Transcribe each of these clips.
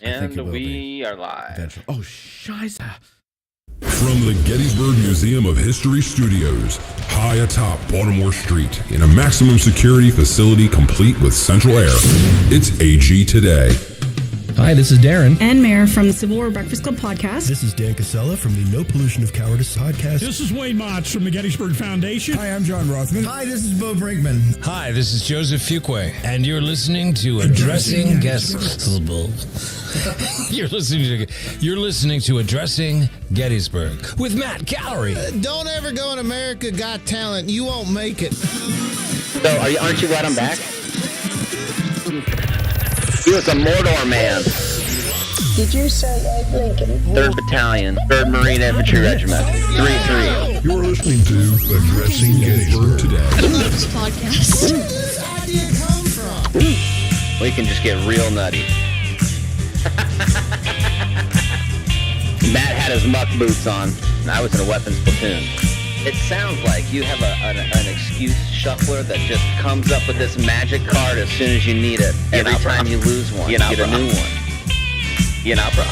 And we are live. Eventually. Oh, scheisse. From the Gettysburg Museum of History Studios, high atop Baltimore Street, in a maximum security facility complete with central air, it's AG Today. Hi, this is Darren. And Mayor from the Civil War Breakfast Club podcast. This is Dan Casella from the No Pollution of Cowardice podcast. This is Wayne Motz from the Gettysburg Foundation. Hi, I'm John Rothman. Hi, this is Bo Brinkman. Hi, this is Joseph Fuqua, and you're listening to Addressing Gettysburg. You're listening to Addressing Gettysburg with Matt Gallery. Don't ever go on America Got Talent. You won't make it. So, aren't you glad I'm back? He was a Mordor man. Did you say Abe Lincoln? 3rd Battalion, 3rd Marine Infantry Regiment, 3-3. You're listening to Addressing Gettysburg Today. This podcast. Where did this idea come from? We can just get real nutty. Matt had his muck boots on, and I was in a weapons platoon. It sounds like you have an excuse shuffler that just comes up with this magic card as soon as you need it. Every time you lose one, you get a new one. You know, bro.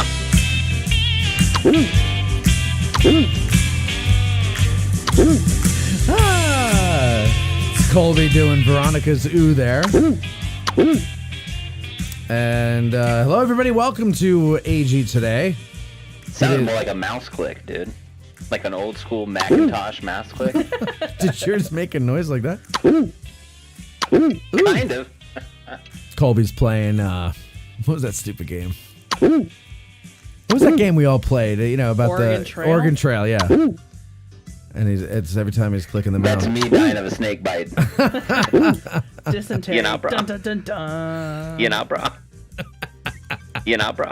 It's Colby doing Veronica's ooh there. And hello, everybody. Welcome to AG Today. Sounded more like a mouse click, dude. Like an old school Macintosh mouse click. Did yours make a noise like that? Kind of. Colby's playing, what was that stupid game? What was that game we all played? You know, about Oregon the Trail? Oregon Trail, yeah. And it's every time he's clicking the mouse. That's me dying of a snake bite. Dysentery. You know, bro. Dun, dun, dun, dun. You know, bro. You know, bro.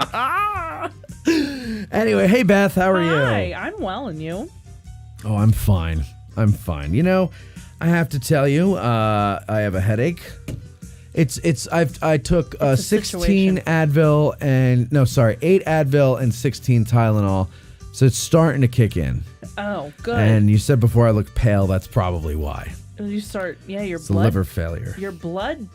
Anyway, hey Beth, how are you? Hi, I'm well, and you? Oh, I'm fine. I'm fine. You know, I have to tell you, I have a headache. I took 16 situation. Advil and 8 Advil and 16 Tylenol, so it's starting to kick in. Oh, good. And you said before I looked pale. That's probably why. You start, your It's blood, liver failure. your blood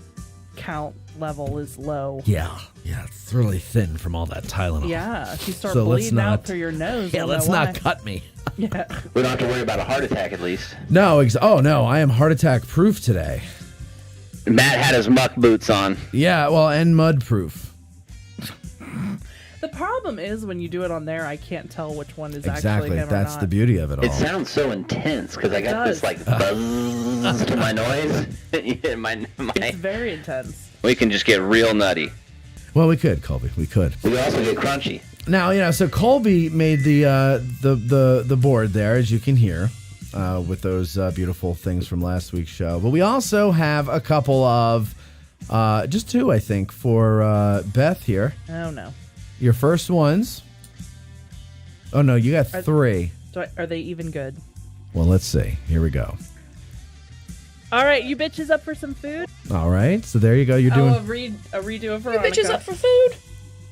count level is low. Yeah, it's really thin from all that Tylenol. Yeah, if you start So let's bleeding not- out through your nose. Yeah, you'll let's know not why. cut me. Yeah. We don't have to worry about a heart attack, at least. No, no, I am heart attack proof today. Matt had his muck boots on. Yeah, well, and mud proof. The problem is when you do it on there, I can't tell which one is Exactly, actually him that's or not. the beauty of it all. It sounds so intense because I got this like buzz to my noise. It's very intense. We can just get real nutty. Well, we could, Colby. We could. We also get crunchy. Now, so Colby made the board there, as you can hear, with those beautiful things from last week's show. But we also have a couple of, just two, I think, for Beth here. Oh, no. Your first ones. Oh, no, you got three. Are they even good? Well, let's see. Here we go. All right, you bitches up for some food? All right, so there you go. You're doing. A redo of Veronica. You bitches up for food?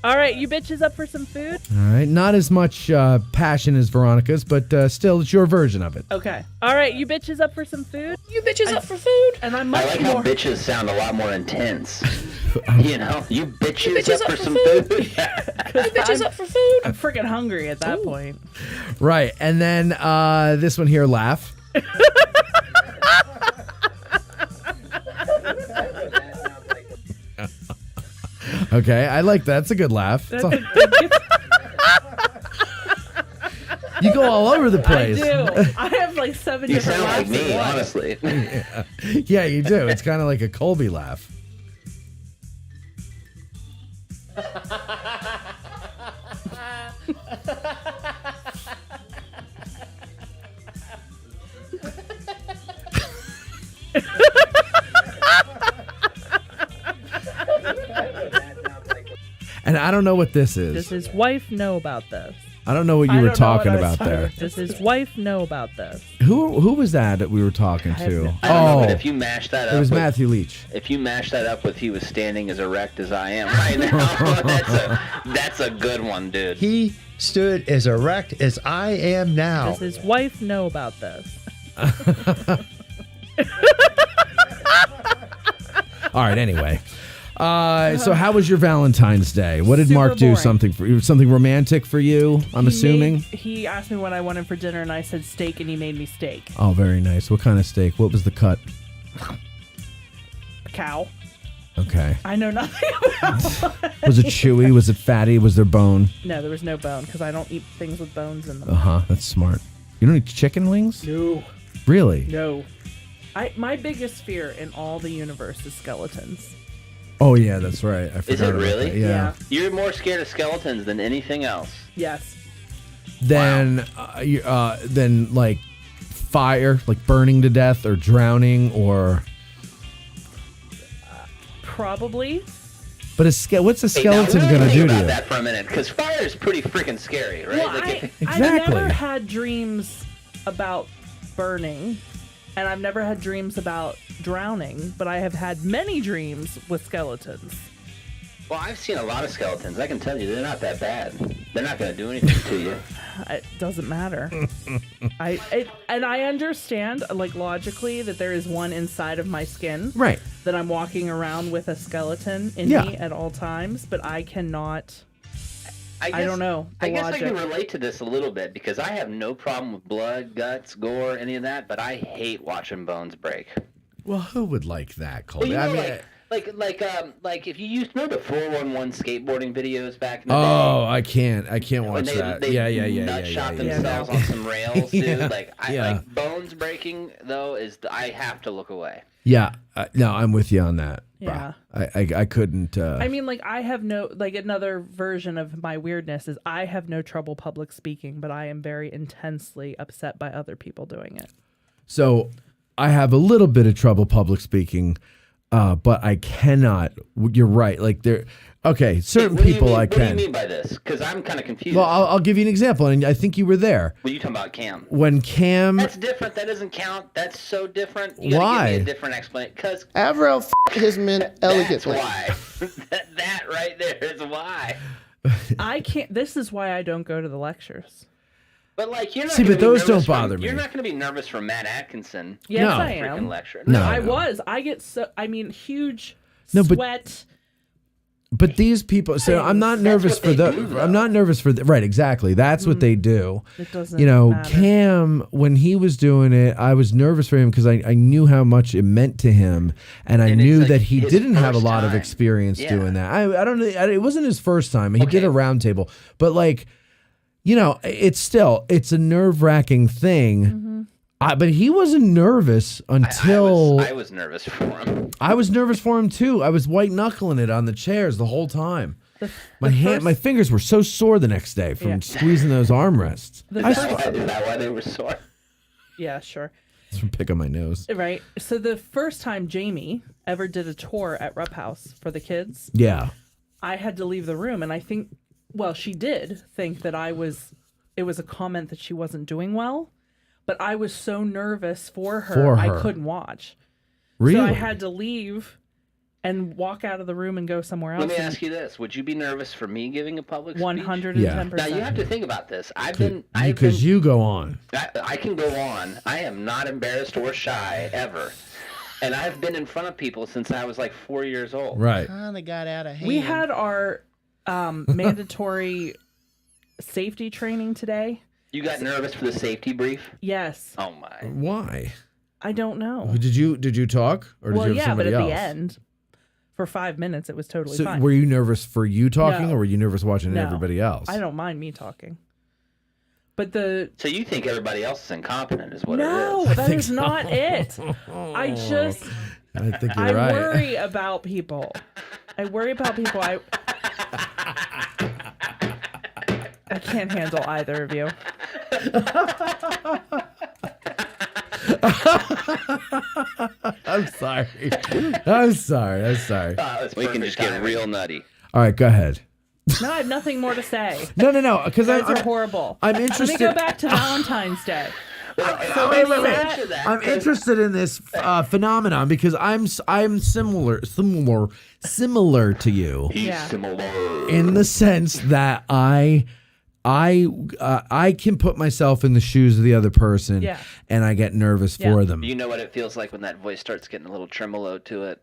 All right, you bitches up for some food? All right, not as much passion as Veronica's, but still, it's your version of it. Okay. All right, you bitches up for some food? You bitches up for food? And I'm I much like more. how bitches sound a lot more intense. You know, you bitches, bitches up for some food. You bitches up for food? I'm freaking hungry at that point. Right, and then this one here, laugh. Okay, I like that. It's a good laugh. You go all over the place. I do. I have like 7 You different sound like laughs me, at once. honestly. Yeah, you do. It's kind of like a Colby laugh. And I don't know what this is. Does his wife know about this? I don't know what you were talking about there. Does his wife know about this? Who was that we were talking to? I don't know, but if you mash that up, it was with, Matthew Leach. If you mash that up with he was standing as erect as I am right now, that's a good one, dude. He stood as erect as I am now. Does his wife know about this? All right, anyway. So how was your Valentine's Day? What did Super Mark do? boring. Something romantic for you? I'm assuming. He asked me what I wanted for dinner, and I said steak, and he made me steak. Oh, very nice. What kind of steak? What was the cut? A cow. Okay. I know nothing about it. Was it chewy? Was it fatty? Was there bone? No, there was no bone because I don't eat things with bones in them. That's smart. You don't eat chicken wings? No. Really? No. My biggest fear in all the universe is skeletons. Oh yeah, that's right. I forgot Is it about really? that. Yeah. You're more scared of skeletons than anything else. Yes. Then like fire, like burning to death or drowning or. Probably. But what's a skeleton now, going to do about to you? that for a minute, because fire is pretty freaking scary, right? Well, Like, I've never had dreams about burning, and I've never had dreams about drowning, but I have had many dreams with skeletons. Well, I've seen a lot of skeletons. I can tell you, they're not that bad. They're not going to do anything to you. It doesn't matter. I understand, like, logically, that there is one inside of my skin. Right. That I'm walking around with a skeleton in me at all times, but I cannot. I don't know. I guess I can relate to this a little bit because I have no problem with blood, guts, gore, any of that, but I hate watching bones break. Well, who would like that, Colby? Well, you know, I mean, like if you used to know the 411 skateboarding videos back in the day. oh, I can't watch When that. they Yeah. nut shot themselves on some rails, dude. Yeah. Like bones breaking though I have to look away. Yeah, no, I'm with you on that. Yeah. I couldn't. I mean, like, I have no, like, another version of my weirdness is I have no trouble public speaking, but I am very intensely upset by other people doing it. So I have a little bit of trouble public speaking, but I cannot. You're right. Like okay, certain people I can. What do you mean by this? Because I'm kind of confused. Well, I'll give you an example, and I think you were there. What are you talking about, Cam? When Cam. That's different. That doesn't count. That's so different. You gotta Why? give me a different explanation. Because Avril his men elegantly. That's why. that right there is why. I can't. This is why I don't go to the lectures. But like you're not. See, gonna but be those nervous don't bother me. You're not going to be nervous for Matt Atkinson. Yes, No. I Freaking am. lecture. No, I no. was. I get so. I mean, huge No, but- sweat. But these people, so I'm not nervous for the. I'm not nervous for the. Right, exactly. That's what they do. It doesn't. You know, matter. Cam, when he was doing it, I was nervous for him because I knew how much it meant to him, and I And knew it's like that he his didn't have a first lot of time. experience Yeah. doing that. I don't know. It wasn't his first time. He did a round table, but like, you know, it's a nerve-wracking thing. Mm-hmm. But he wasn't nervous until I was nervous for him. I was nervous for him too. I was white knuckling it on the chairs the whole time. My fingers were so sore the next day from squeezing those armrests. Is that why they were sore? Yeah, sure. It's from picking my nose. Right. So the first time Jamie ever did a tour at Rupp House for the kids, Yeah. I had to leave the room, and I think, well, she did think that it was a comment that she wasn't doing well, but I was so nervous for her. I couldn't watch. Really? So I had to leave and walk out of the room and go somewhere else. Let me ask you this: would you be nervous for me giving a public speech? 110%. Now you have to think about this. Because you go on. I can go on. I am not embarrassed or shy ever, and I've been in front of people since I was like 4 years old. Right. Kind of got out of hand. We had our mandatory safety training today. You got nervous for the safety brief? Yes. Oh my! Why? I don't know. Did you talk or did you have somebody but at else? the end, for 5 minutes, it was totally So fine. were you nervous for you talking No. or were you nervous watching No. everybody else? I don't mind me talking. But So you think everybody else is incompetent is what no, it is? that is not it. I just I think you're I right. worry about people. I worry about people. I can't handle either of you. I'm sorry. I'm sorry. We can just get real nutty. All right, go ahead. No, I have nothing more to say. No, because You guys are horrible. I'm interested. Let me go back to Valentine's Day. Wait. I'm interested in this phenomenon because I'm similar to you He's similar. in the sense that I I can put myself in the shoes of the other person, and I get nervous for them. You know what it feels like when that voice starts getting a little tremolo to it,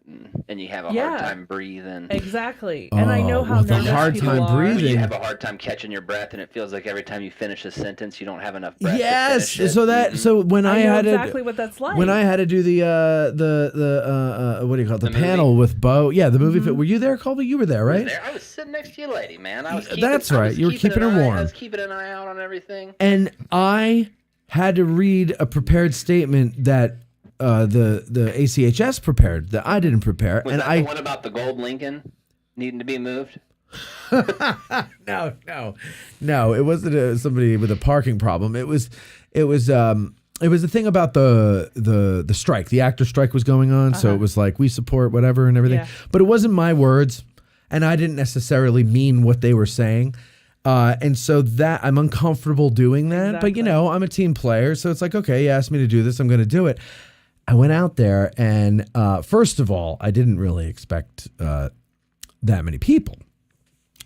and you have a hard time breathing. Exactly, and I know how nervous people are. breathing. You have a hard time catching your breath, and it feels like every time you finish a sentence, you don't have enough breath. Yes, to finish it. so when I had exactly what that's like. When I had to do the what do you call it? The panel movie with Bo. Yeah, the movie. Were you there, Colby? You were there, right? I was sitting next to you, lady, man. That's right. You were keeping her warm. I was keeping an eye out on everything. And I had to read a prepared statement that the ACHS prepared that I didn't prepare. Was that the one about the gold Lincoln needing to be moved? No. It wasn't somebody with a parking problem. It was the thing about the strike. The actor strike was going on, so it was like we support whatever and everything. Yeah. But it wasn't my words, and I didn't necessarily mean what they were saying. And so that I'm uncomfortable doing that. Exactly. But I'm a team player, so it's like, okay, you asked me to do this, I'm going to do it. I went out there, and first of all, I didn't really expect that many people.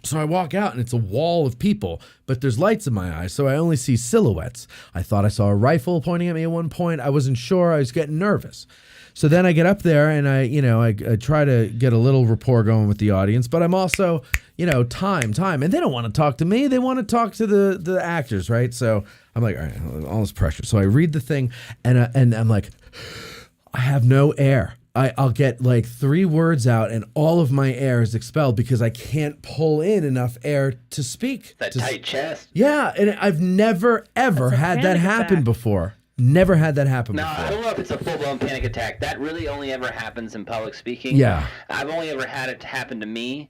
So I walk out, and it's a wall of people, but there's lights in my eyes, so I only see silhouettes. I thought I saw a rifle pointing at me at one point. I wasn't sure. I was getting nervous. So then I get up there, and I try to get a little rapport going with the audience, but I'm also, time. And they don't want to talk to me. They want to talk to the actors, right? So I'm like, all right, all this pressure. So I read the thing, and I'm like, I have no air. I'll get like 3 words out and all of my air is expelled because I can't pull in enough air to speak. That tight chest. Yeah, and I've never, ever had that happen before. Never had that happen before. No, I don't know if it's a full-blown panic attack. That really only ever happens in public speaking. Yeah. I've only ever had it happen to me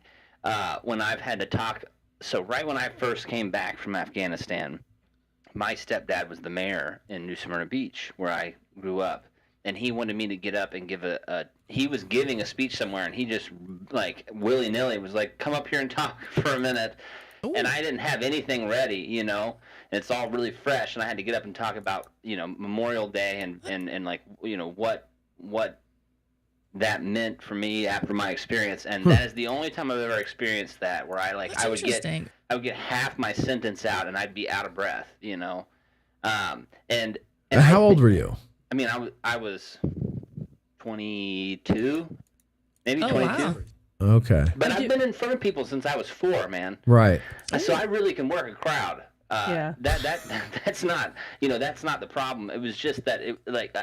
when I've had to talk. So right when I first came back from Afghanistan, my stepdad was the mayor in New Smyrna Beach, where I grew up. And he wanted me to get up and give he was giving a speech somewhere, and he just, like, willy-nilly was like, come up here and talk for a minute. Ooh. And I didn't have anything ready, and it's all really fresh, and I had to get up and talk about, Memorial Day and like, what that meant for me after my experience. And that is the only time I've ever experienced that, where I would get half my sentence out, and I'd be out of breath, and how old were you? I mean, I was 22, maybe 22. Wow. Okay. But I've been in front of people since I was 4, man. Right. So I really can work a crowd. Yeah. That's not that's not the problem. It was just that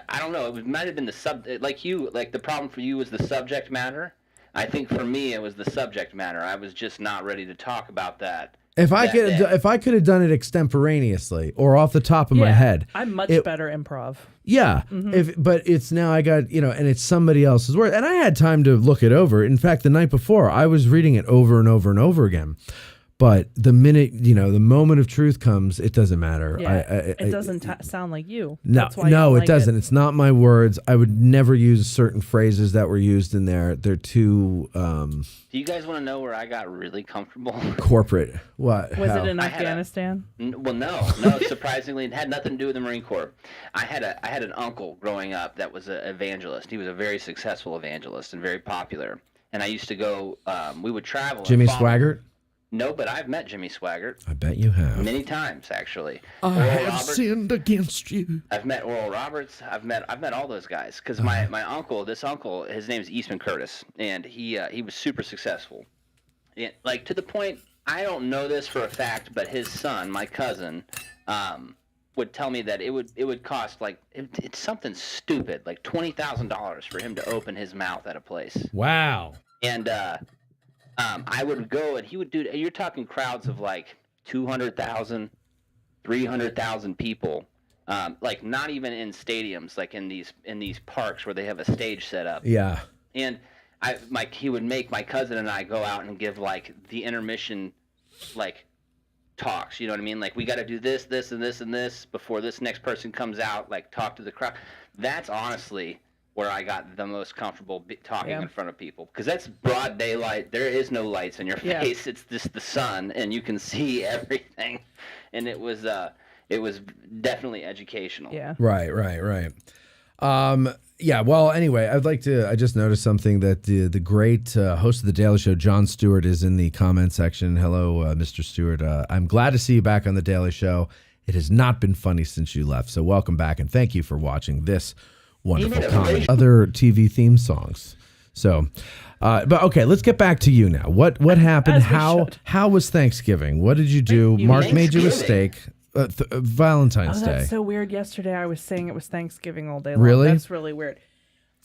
I don't know. It might have been the problem for you was the subject matter. I think for me it was the subject matter. I was just not ready to talk about that. If I could have done it extemporaneously or off the top of my head, I'm much better improv. Yeah, but it's now I got and it's somebody else's word, and I had time to look it over. In fact, the night before, I was reading it over and over and over again. But the minute the moment of truth comes, it doesn't matter. Yeah, it doesn't sound like you. No, it doesn't. It's not my words. I would never use certain phrases that were used in there. They're too. Do you guys want to know where I got really comfortable? Corporate. What? Was it in Afghanistan? Well, no. Surprisingly, it had nothing to do with the Marine Corps. I had an uncle growing up that was an evangelist. He was a very successful evangelist and very popular. And I used to go. We would travel. Jimmy Swaggart. No, but I've met Jimmy Swaggart. I bet you have. Many times, actually. I have sinned against you. I've met Oral Roberts. I've met all those guys because my uncle, his name is Eastman Curtis, and he was super successful. And, like, to the point, I don't know this for a fact, but his son, my cousin, would tell me that it would cost it's something stupid, like $20,000 for him to open his mouth at a place. Wow. And I would go, and he would do. You're talking crowds of like 200,000, 300,000 people, like not even in stadiums, like in these parks where they have a stage set up. Yeah. And he would make my cousin and I go out and give like the intermission, like talks. You know what I mean? Like, we got to do this, this, and this, and this before this next person comes out. Like, talk to the crowd. That's honestly where I got the most comfortable talking in front of people, because that's broad daylight. There is no lights in your face. It's just the sun, and you can see everything. And it was definitely educational. Yeah. Right. Yeah, well, anyway, I just noticed something that the great host of The Daily Show, Jon Stewart, is in the comment section. Hello, Mr. Stewart. I'm glad to see you back on The Daily Show. It has not been funny since you left, so welcome back, and thank you for watching this wonderful comment. Other TV theme songs. So, but okay, let's get back to you now. What happened? How was Thanksgiving? What did you do? Mark made you a steak. Valentine's Day. That's so weird. Yesterday I was saying it was Thanksgiving all day long. Really? That's really weird.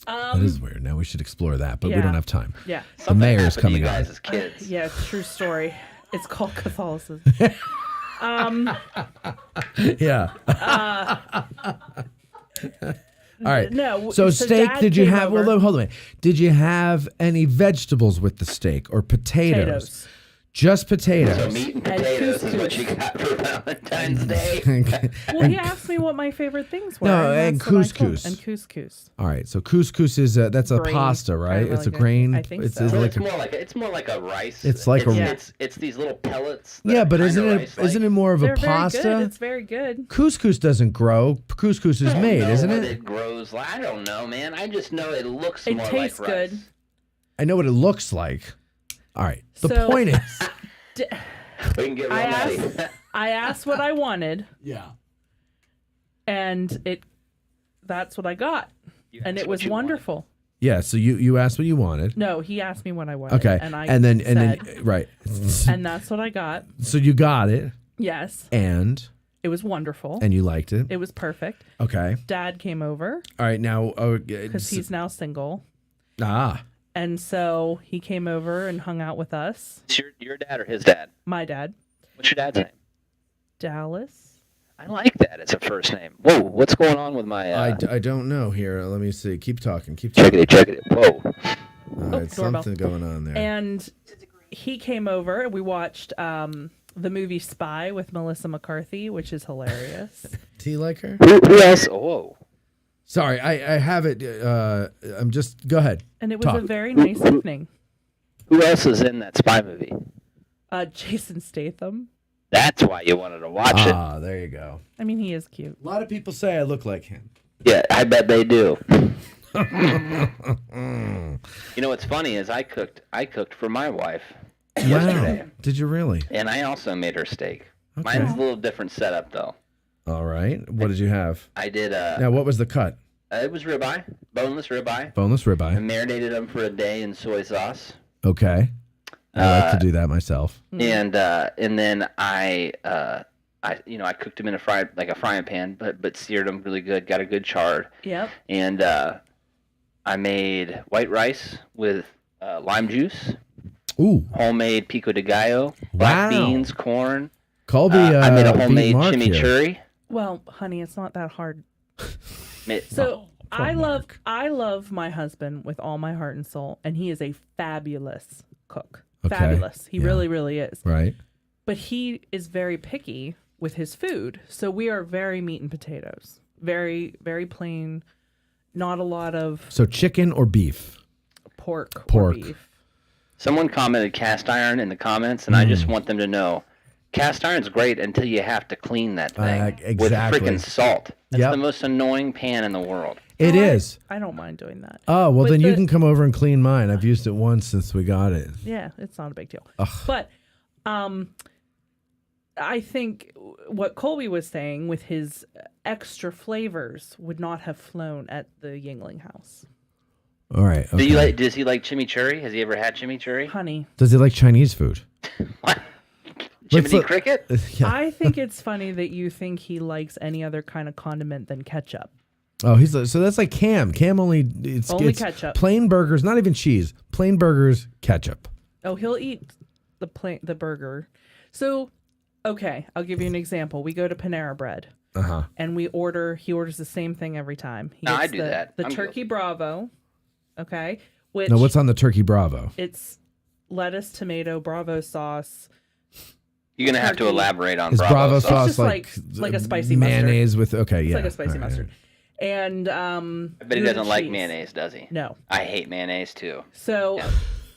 That is weird. Now we should explore that, but we don't have time. Yeah. The mayor's coming guys on. as kids. Yeah, true story. It's called Catholicism. Yeah. All right. No. So steak, Dad did you came have, over. well, hold on. Did you have any vegetables with the steak or potatoes? Just potatoes. So meat and potatoes is what you got for Valentine's Day. Well, he asked me what my favorite things were. No, and that's what I told him. couscous. And couscous. All right. So couscous is that's a Grain, pasta, right? kinda It's a like grain. I think it's, so. it's So like it's more like a rice. It's like it's these little pellets. that yeah, are but kinda isn't rice-like. it more of a They're pasta? very good. It's very good. Couscous doesn't grow. Couscous is I don't made, know isn't what it? grows. I don't know, man. I just know it looks It more tastes like rice. good. I know what it looks like. All right. The So- point is, We can get real I asked what I wanted, yeah. and that's what I got. And it was wonderful. Yeah, so you asked what you wanted. No, he asked me what I wanted. Okay. And I and then said, right. and that's what I got. So you got it Yes. and It was wonderful. you liked it. It was perfect. Okay. Dad came over All right, now because he's now single. ah. And so he came over and hung out with us. It's your dad or his dad? My dad, What's your dad's name? Dallas. I like that as a first name. Whoa, what's going on with my... I don't know here. Let me see. Keep talking. Check it. Whoa. All right, doorbell. something going on there. And he came over and we watched the movie Spy with Melissa McCarthy, which is hilarious. Do you like her? Who else? Whoa. Sorry, I have it. I'm just go ahead. And it was Talk. a very nice evening. Who else is in that spy movie? Jason Statham. That's why you wanted to watch it. Ah, there you go. I mean, he is cute. A lot of people say I look like him. Yeah, I bet they do. You know what's funny is I cooked for my wife yesterday. Wow. Did you really? And I also made her steak. Okay. Mine's a little different setup though. All right. What did you have? I did Now, what was the cut? it was ribeye, boneless ribeye. Boneless I ribeye. marinated them for a day in soy sauce. Okay. I like to do that myself. And then I cooked them in a frying pan, but seared them really good. Got a good chard. Yep. And I made white rice with lime juice, Ooh. homemade pico de gallo, black Wow. beans, corn. Colby, I made a beat homemade Mark here. chimichurri. Well, honey, it's not that hard. Ma- So I Mark. love my husband with all my heart and soul, and he is a fabulous cook. Okay. Fabulous. He Yeah. really, really is. Right. But he is very picky with his food. So we are very meat and potatoes. Very, very plain. Not a lot of So chicken or beef? pork. or Pork. beef. Someone commented cast iron in the comments, and I just want them to know, cast iron's great until you have to clean that thing with exactly. freaking salt. That's Yep. the most annoying pan in the world. It is. I don't mind doing that. Oh, well, But then you the- can come over and clean mine. I've used it once since we got it. Yeah, it's not a big deal. But I think what Colby was saying with his extra flavors would not have flown at the Yingling house. All right. Okay. Does he like chimichurri? Has he ever had chimichurri? Honey, Does he like Chinese food? What? Let's Jiminy look- Cricket? Yeah. I think it's funny that you think he likes any other kind of condiment than ketchup. Oh, so that's like Cam. Cam only it's ketchup. Plain burgers, not even cheese. Plain burgers, ketchup. Oh, he'll eat the burger. So, okay, I'll give you an example. We go to Panera Bread. Uh-huh. And he orders the same thing every time. He No, I gets do that. The I'm turkey guilty. Bravo, okay? Which Now, what's on the turkey Bravo? it's lettuce, tomato, Bravo sauce. You're going to have to Turkey. elaborate on Is Bravo sauce. sauce just like a spicy mustard. mayonnaise with okay, It's yeah. like a spicy All right, mustard. And I bet he gouda doesn't like cheese. mayonnaise, does he? No. I hate mayonnaise, too. So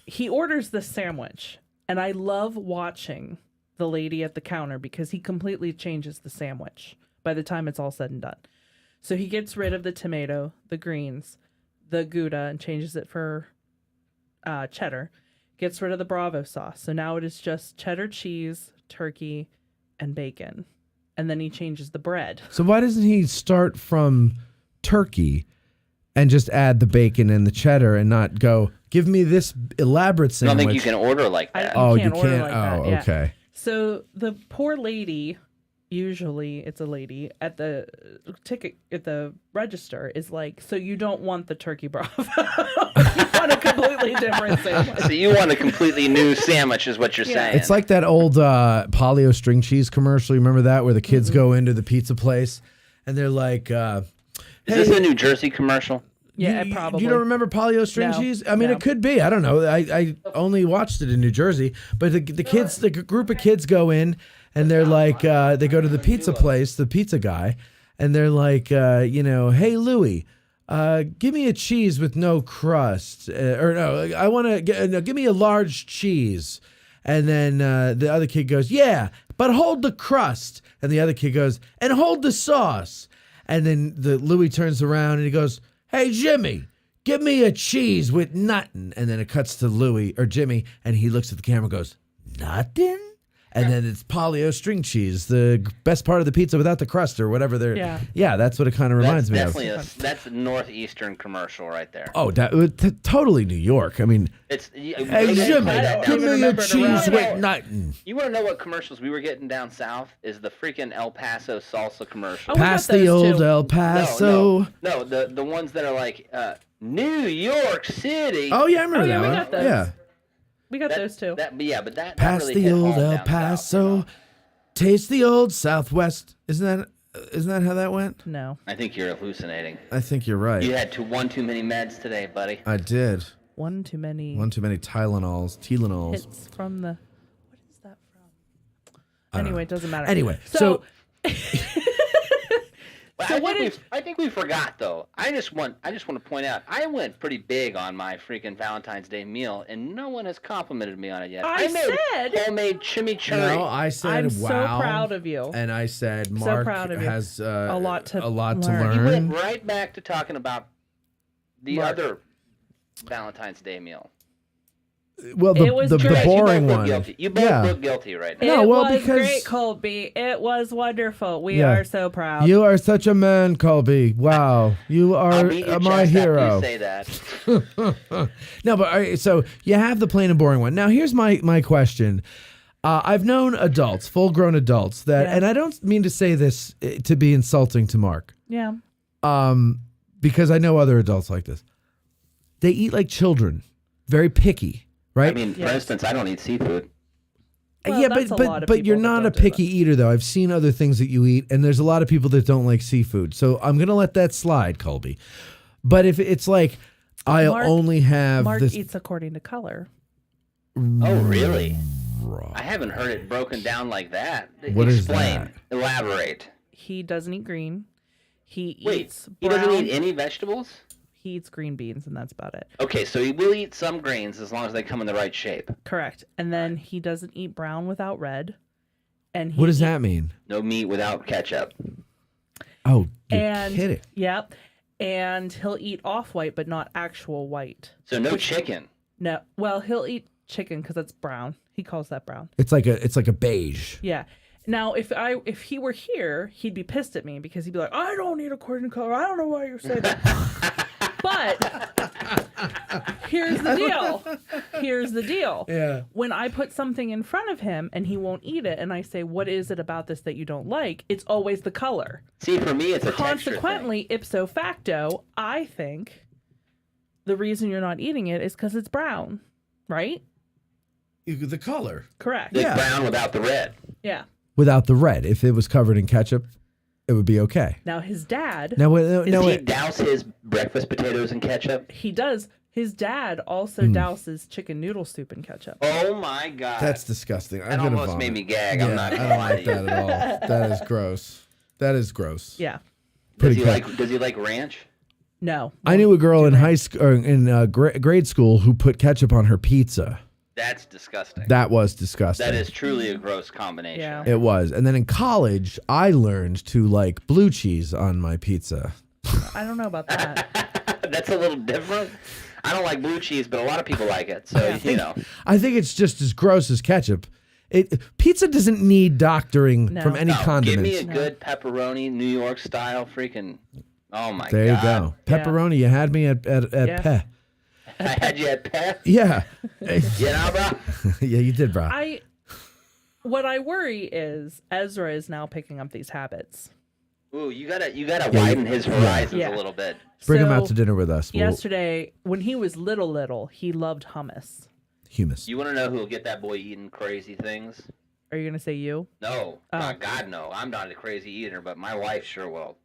he orders the sandwich, and I love watching the lady at the counter because he completely changes the sandwich by the time it's all said and done. So he gets rid of the tomato, the greens, the Gouda, and changes it for cheddar. Gets rid of the Bravo sauce. So now it is just cheddar cheese, turkey, and bacon. And then he changes the bread. So why doesn't he start from turkey and just add the bacon and the cheddar and not go, give me this elaborate I sandwich? don't think you can order like that. You order can't? like that, yeah. Okay. So the poor lady, usually it's a lady, at the ticket at the register is like, so you don't want the turkey Bravo. You want a completely different sandwich. So you want a completely new sandwich is what you're saying. It's like that old Polly-O string cheese commercial. You remember that, where the kids go into the pizza place and they're like, is this a New Jersey commercial? Yeah, probably. You don't remember Polly-O string cheese? I mean, it could be. I don't know. I only watched it in New Jersey. But the kids, the group of kids go in and they're like, they go to the pizza place, the pizza guy, and they're like, hey, Louie, give me a cheese with no crust. I want to give me a large cheese. And then the other kid goes, yeah, but hold the crust. And the other kid goes, and hold the sauce. And then the Louie turns around and he goes, hey, Jimmy, give me a cheese with nothing. And then it cuts to Louie or Jimmy, and he looks at the camera and goes, nothing? And then it's Polly-O string cheese, the best part of the pizza without the crust or whatever they're. Yeah, that's what it kind of reminds me of. That's a Northeastern commercial right there. Oh, totally New York. I mean, it's hey, Jimmy, give me a cheese with nothing. You want to know what commercials we were getting down south? Is the freaking El Paso salsa commercial. Past the old El Paso. No, the ones that are like New York City. Oh, yeah, I remember that we one. got those. Yeah. We got those too. That Past really the old hit El home Paso, taste the old Southwest. Isn't that how that went? No. I think you're hallucinating. I think you're right. You had one too many meds today, buddy. I did. One too many Tylenols. hits from the. What is that from? Anyway, it doesn't matter. Anyway, so I think we forgot though. I just want to point out I went pretty big on my freaking Valentine's Day meal, and no one has complimented me on it yet. I made homemade chimichurri. No, I said I'm wow. so proud of you. And I said Mark has a lot to learn. You went right back to talking about the other Valentine's Day meal. Well, the boring one. You both look guilty right now. It was great, Colby. It was wonderful. We are so proud. You are such a man, Colby. Wow, you are my hero. You say that. No, but all right, so you have the plain and boring one. Now, here's my question. I've known adults, full-grown adults, that, and I don't mean to say this to be insulting to Mark. Yeah. Because I know other adults like this. They eat like children, very picky. Right? I mean, for instance, I don't eat seafood. Well, but you're not a picky eater, though. I've seen other things that you eat, and there's a lot of people that don't like seafood. So I'm going to let that slide, Colby. But if it's like, I'll only have Mark this... eats according to color. Oh, really? I haven't heard it broken down like that. What Explain. is that? Elaborate. He doesn't eat green. He eats he brown. doesn't eat any vegetables? He eats green beans, and that's about it. Okay, so he will eat some grains as long as they come in the right shape. Correct. And then he doesn't eat brown without red. And what does that mean? No meat without ketchup. Oh, you're kidding. Yep. And he'll eat off-white, but not actual white. So no chicken. No. Well, he'll eat chicken because it's brown. He calls that brown. It's like a beige. Yeah. Now, if he were here, he'd be pissed at me because he'd be like, I don't eat according to color. I don't know why you say that. But here's the deal. Yeah. When I put something in front of him and he won't eat it, and I say, what is it about this that you don't like? It's always the color. See, for me, it's a Consequently, texture thing. ipso facto, I think the reason you're not eating it is because it's brown, right? The color. Correct. It's brown without the red. Yeah. Without the red. If it was covered in ketchup, it would be okay. Now, his dad... Does he douse his breakfast potatoes in ketchup? He does. His dad also douses chicken noodle soup in ketchup. Oh, my God. That's disgusting. That almost made me gag. I'm not going to lie to you. I don't like that at all. That is gross. That is gross. Yeah. Does he like ranch? No. I knew a girl in high school, in grade school, who put ketchup on her pizza. That's disgusting. That was disgusting. That is truly a gross combination. Yeah. It was. And then in college, I learned to like blue cheese on my pizza. I don't know about that. That's a little different. I don't like blue cheese, but a lot of people like it. So, you know. I think it's just as gross as ketchup. Pizza doesn't need doctoring from any condiments. Give me a good pepperoni, New York style freaking. Oh, my God. There you go. Pepperoni, you had me at Peh. I had you at Peh? Yeah. You know, bro? Yeah, you did, bro. What I worry is Ezra is now picking up these habits. Ooh, you gotta widen his horizons a little bit. Bring him out to dinner with us. Yesterday, when he was little, he loved hummus. Hummus. You want to know who'll get that boy eating crazy things? Are you gonna say you? No, God, no. I'm not a crazy eater, but my wife sure will.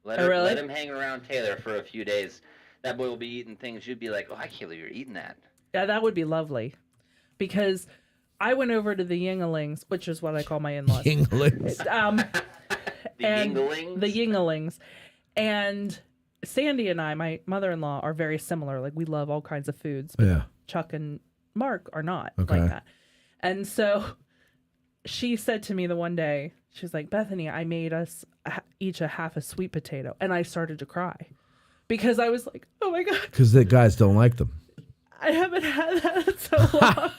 Let him hang around Taylor for a few days. That boy will be eating things you'd be like, oh, I can't believe you're eating that. Yeah, that would be lovely. Because I went over to the Yingalings, which is what I call my in-laws. Yingalings. The Yingalings? The Yingalings. And Sandy and I, my mother-in-law, are very similar. Like, we love all kinds of foods. But Chuck and Mark are not like that. And so she said to me the one day, she was like, Bethany, I made us each a half a sweet potato. And I started to cry. Because I was like, oh my God. Because the guys don't like them. I haven't had that in so long.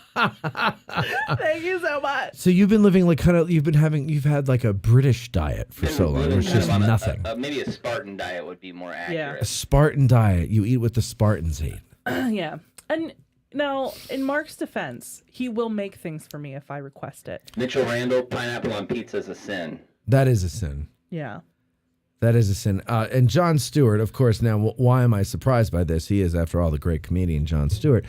Thank you so much. So you've been living like you've had like a British diet for so long. It's just nothing. Maybe a Spartan diet would be more accurate. Yeah. A Spartan diet. You eat what the Spartans eat. Yeah. And now, in Mark's defense, he will make things for me if I request it. Mitchell Randall, pineapple on pizza is a sin. That is a sin. Yeah. That is a sin. And Jon Stewart, of course, now, why am I surprised by this? He is, after all, the great comedian Jon Stewart.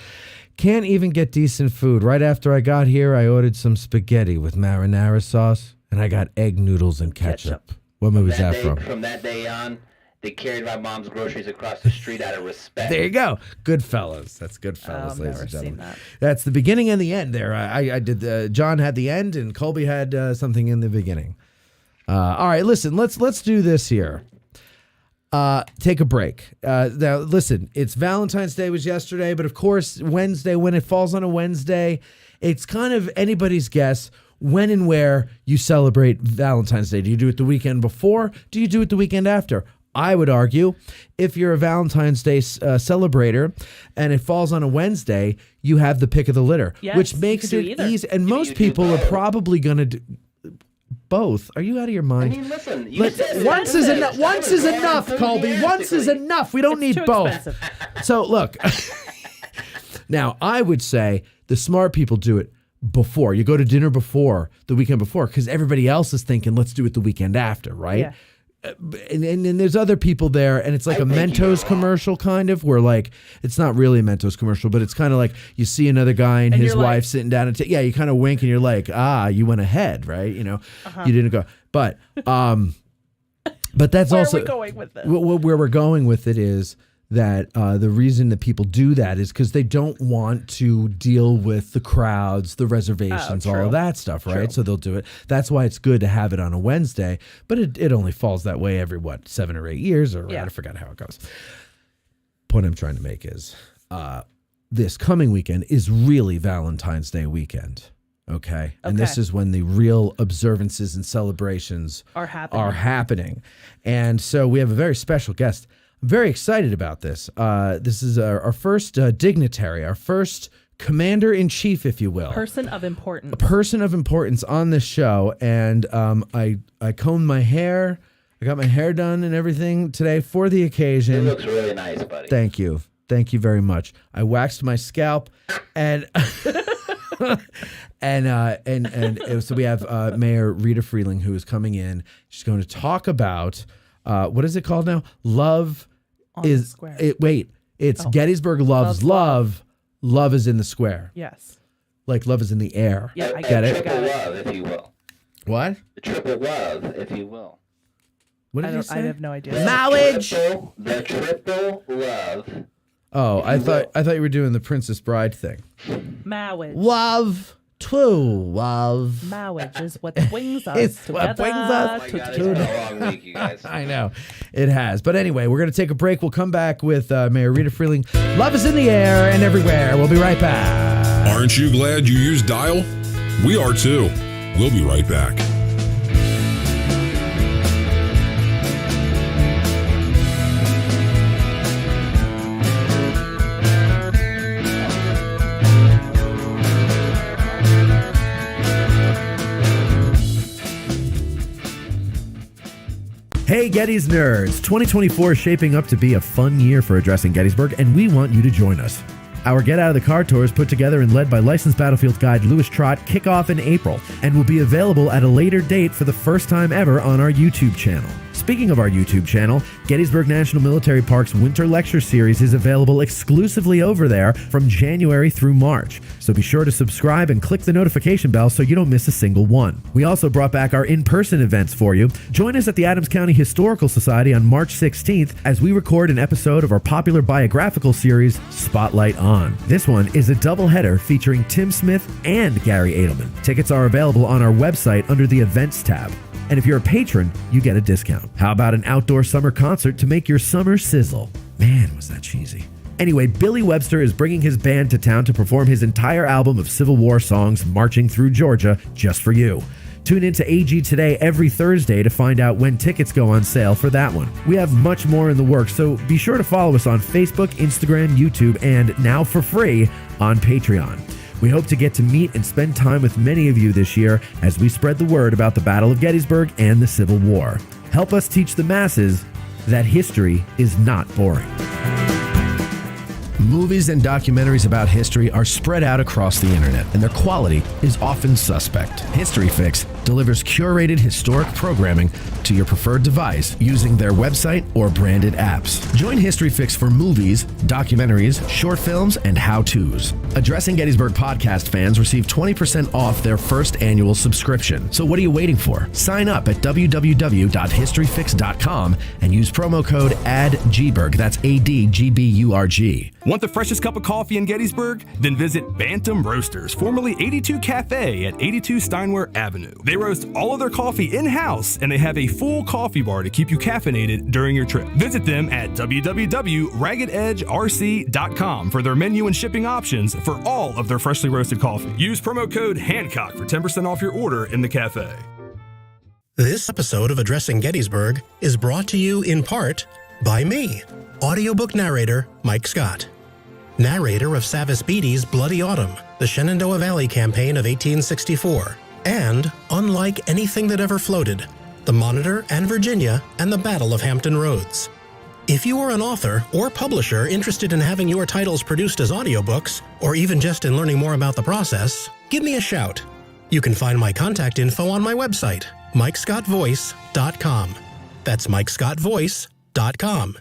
Can't even get decent food. Right after I got here, I ordered some spaghetti with marinara sauce, and I got egg noodles and ketchup. What movie is that from? From that day on, they carried my mom's groceries across the street out of respect. There you go. Goodfellas. That's Goodfellas, ladies never and gentlemen. seen that. That's the beginning and the end there. I did. John had the end, and Colby had something in the beginning. All right, listen, let's do this here. Take a break. Now, listen, it's Valentine's Day was yesterday, but of course, Wednesday, when it falls on a Wednesday, it's kind of anybody's guess when and where you celebrate Valentine's Day. Do you do it the weekend before? Do you do it the weekend after? I would argue if you're a Valentine's Day celebrator and it falls on a Wednesday, you have the pick of the litter, yes, which makes it easy. And most people are probably going to do both. Are you out of your mind? I mean, listen. Once is enough. Once is enough, Colby. Once is enough. We don't need both. Expensive. So look. Now, I would say the smart people do it before. You go to dinner before the weekend before because everybody else is thinking, let's do it the weekend after, right? Yeah. And there's other people there, and it's like a Mentos commercial kind of, where like it's not really a Mentos commercial, but it's kind of like you see another guy and his wife sitting down and you kind of wink and you're like, you went ahead, right? You know, you didn't go, but that's where also are we going with this? Where we're going with it is that the reason that people do that is because they don't want to deal with the crowds, the reservations, all of that stuff, right? True. So they'll do it. That's why it's good to have it on a Wednesday, but it only falls that way every, 7 or 8 years, or I forgot how it goes. Point I'm trying to make is this coming weekend is really Valentine's Day weekend, okay? And this is when the real observances and celebrations are happening. And so we have a very special guest. I'm very excited about this. This is our first dignitary, our first commander-in-chief, if you will. Person of importance. A person of importance on this show. And I combed my hair. I got my hair done and everything today for the occasion. It looks really nice, buddy. Thank you. Thank you very much. I waxed my scalp and... and so we have Mayor Rita Frealing, who is coming in. She's going to talk about... what is it called now? Love is it's Gettysburg Loves Love. Love is in the square. Yes. Like love is in the air. Yeah, I get it. Triple love, if you will. What? The triple love, if you will. What did you say? I have no idea. Marriage. The triple love. Oh, I thought you were doing the Princess Bride thing. Marriage. Love. True love. Marriage is what brings us It's together. what brings us Oh my God, it's been a long week, you guys. I know. It has. But anyway, we're going to take a break. We'll come back with Mayor Rita Frealing. Love is in the air and everywhere. We'll be right back. Aren't you glad you used Dial? We are too. We'll be right back. Hey, Getty's nerds! 2024 is shaping up to be a fun year for Addressing Gettysburg, and we want you to join us. Our Get Out of the Car tours, put together and led by licensed battlefield guide Louis Trott, kick off in April and will be available at a later date for the first time ever on our YouTube channel. Speaking of our YouTube channel, Gettysburg National Military Park's Winter Lecture Series is available exclusively over there from January through March. So be sure to subscribe and click the notification bell so you don't miss a single one. We also brought back our in-person events for you. Join us at the Adams County Historical Society on March 16th as we record an episode of our popular biographical series, Spotlight On. This one is a doubleheader featuring Tim Smith and Gary Edelman. Tickets are available on our website under the Events tab. And if you're a patron, you get a discount. How about an outdoor summer concert to make your summer sizzle? Man, was that cheesy. Anyway, Billy Webster is bringing his band to town to perform his entire album of Civil War songs, Marching Through Georgia, just for you. Tune in to AG Today every Thursday to find out when tickets go on sale for that one. We have much more in the works, so be sure to follow us on Facebook, Instagram, YouTube, and now for free on Patreon. We hope to get to meet and spend time with many of you this year as we spread the word about the Battle of Gettysburg and the Civil War. Help us teach the masses that history is not boring. Movies and documentaries about history are spread out across the internet, and their quality is often suspect. History Fix delivers curated historic programming to your preferred device using their website or branded apps. Join History Fix for movies, documentaries, short films, and how-tos. Addressing Gettysburg podcast fans receive 20% off their first annual subscription. So what are you waiting for? Sign up at www.historyfix.com and use promo code ADGBURG. That's ADGBURG. Want the freshest cup of coffee in Gettysburg? Then visit Bantam Roasters, formerly 82 Cafe at 82 Steinware Avenue. They roast all of their coffee in-house, and they have a full coffee bar to keep you caffeinated during your trip. Visit them at www.raggededgerc.com for their menu and shipping options for all of their freshly roasted coffee. Use promo code Hancock for 10% off your order in the cafe. This episode of Addressing Gettysburg is brought to you in part by me, audiobook narrator Mike Scott. Narrator of Savis Beattie's Bloody Autumn, the Shenandoah Valley Campaign of 1864, and Unlike Anything That Ever Floated, the Monitor and Virginia and the Battle of Hampton Roads. If you are an author or publisher interested in having your titles produced as audiobooks, or even just in learning more about the process, give me a shout. You can find my contact info on my website, MikeScottVoice.com. That's MikeScottVoice.com.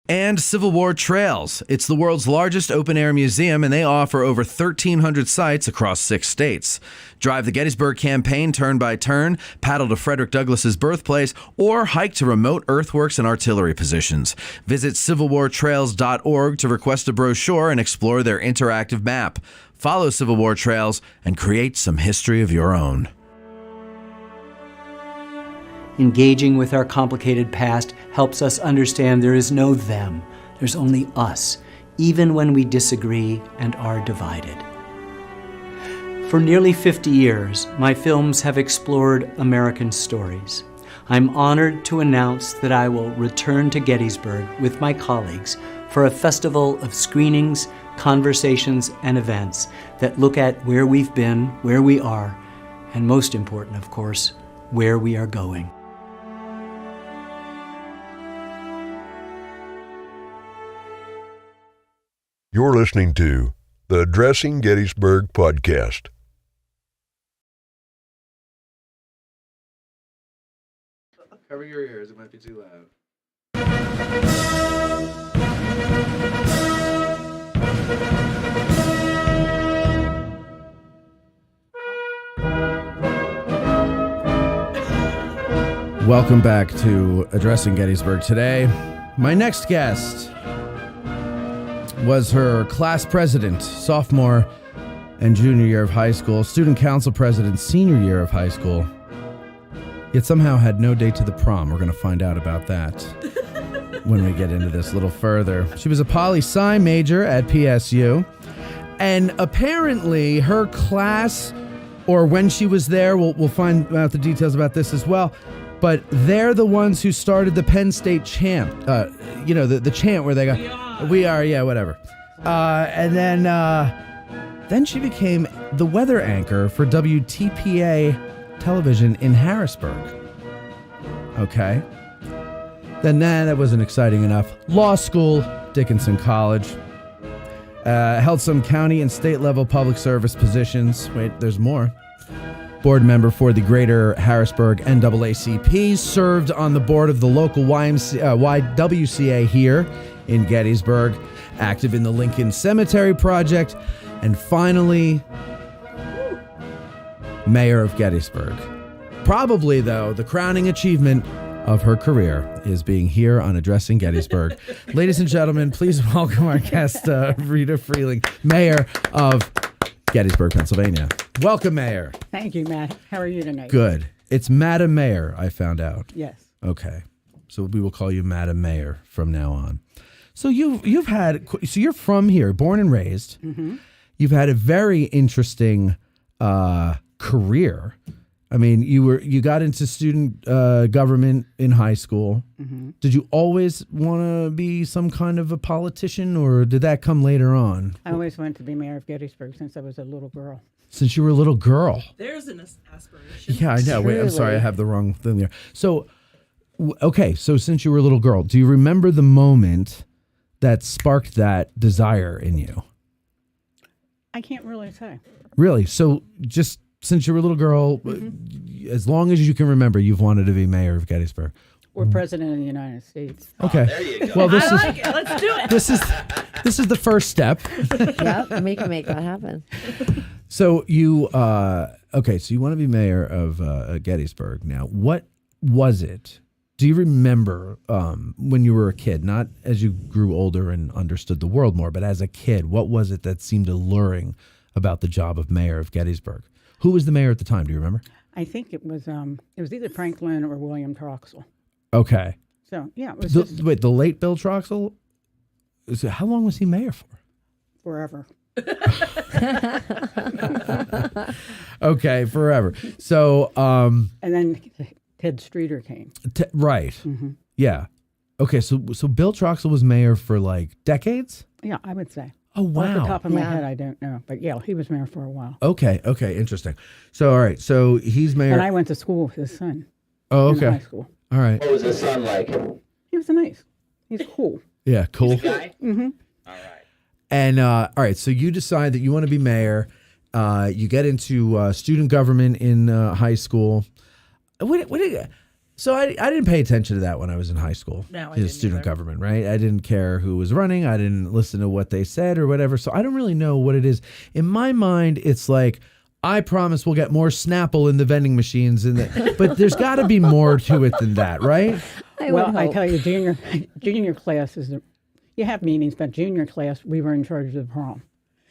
And Civil War Trails. It's the world's largest open-air museum, and they offer over 1,300 sites across 6 states. Drive the Gettysburg campaign turn by turn, paddle to Frederick Douglass's birthplace, or hike to remote earthworks and artillery positions. Visit civilwartrails.org to request a brochure and explore their interactive map. Follow Civil War Trails and create some history of your own. Engaging with our complicated past helps us understand there is no them. There's only us, even when we disagree and are divided. For nearly 50 years, my films have explored American stories. I'm honored to announce that I will return to Gettysburg with my colleagues for a festival of screenings, conversations, and events that look at where we've been, where we are, and most important, of course, where we are going. You're listening to the Addressing Gettysburg podcast. Cover your ears, it might be too loud. Welcome back to Addressing Gettysburg. Today, my next guest was her class president, sophomore and junior year of high school, student council president, senior year of high school, yet somehow had no date to the prom. We're going to find out about that when we get into this a little further. She was a poli-sci major at PSU And apparently her class, or when she was there, we'll find out the details about this as well, but they're the ones who started the Penn State chant. The chant where they go, we are, yeah, whatever. And then she became the weather anchor for WTPA television in Harrisburg. Okay. Then that wasn't exciting enough. Law school, Dickinson College. Held some county and state level public service positions. Wait, there's more. Board member for the Greater Harrisburg NAACP. Served on the board of the local YWCA here in Gettysburg. Active in the Lincoln Cemetery Project. And finally, mayor of Gettysburg. Probably, though, the crowning achievement of her career is being here on Addressing Gettysburg. Ladies and gentlemen, please welcome our guest, Rita Frealing, mayor of Gettysburg, Pennsylvania. Welcome, Mayor. Thank you, Matt. How are you tonight? Good. It's Madam Mayor, I found out. Yes. Okay. So we will call you Madam Mayor from now on. So you've had, so you're from here, born and raised. Mm-hmm. You've had a very interesting career. I mean, you got into student government in high school. Mm-hmm. Did you always want to be some kind of a politician, or did that come later on? I always wanted to be mayor of Gettysburg since I was a little girl. Since you were a little girl? There's an aspiration. Yeah, I know. Wait, I'm sorry, I have the wrong thing there. So, okay, so since you were a little girl, do you remember the moment that sparked that desire in you? I can't really say. Really? So just since you were a little girl, as long as you can remember, you've wanted to be mayor of Gettysburg. Or president of the United States. Okay. There you go. Well, this I like it. Let's do it. This is the first step. Yep, we can make that happen. So you so you want to be mayor of Gettysburg. Now, what was it? Do you remember when you were a kid, not as you grew older and understood the world more, but as a kid, what was it that seemed alluring about the job of mayor of Gettysburg? Who was the mayor at the time? Do you remember? I think it was either Franklin or William Troxel. Okay. So, yeah, it was Wait, the late Bill Troxel? How long was he mayor for? Forever. Okay, forever. So, and then Ted Streeter came. Right. Mm-hmm. Yeah. Okay, so Bill Troxel was mayor for like decades? Yeah, I would say. Oh, wow. Off the top of my head, I don't know. But yeah, he was mayor for a while. Okay, interesting. So, all right, so he's mayor. And I went to school with his son. Oh, okay. In high school. All right. What was his son like? He was nice. He's cool. Yeah, cool. He's a guy? Mm-hmm. All right. And, all right, so you decide that you want to be mayor. You get into student government in high school. So I didn't pay attention to that when I was in high school. No, I to didn't student either. government, right? I didn't care who was running. I didn't listen to what they said or whatever. So I don't really know what it is. In my mind, it's like, I promise we'll get more Snapple in the vending machines, but there's got to be more to it than that, right? I tell you, junior class you have meetings, but junior class, we were in charge of the prom.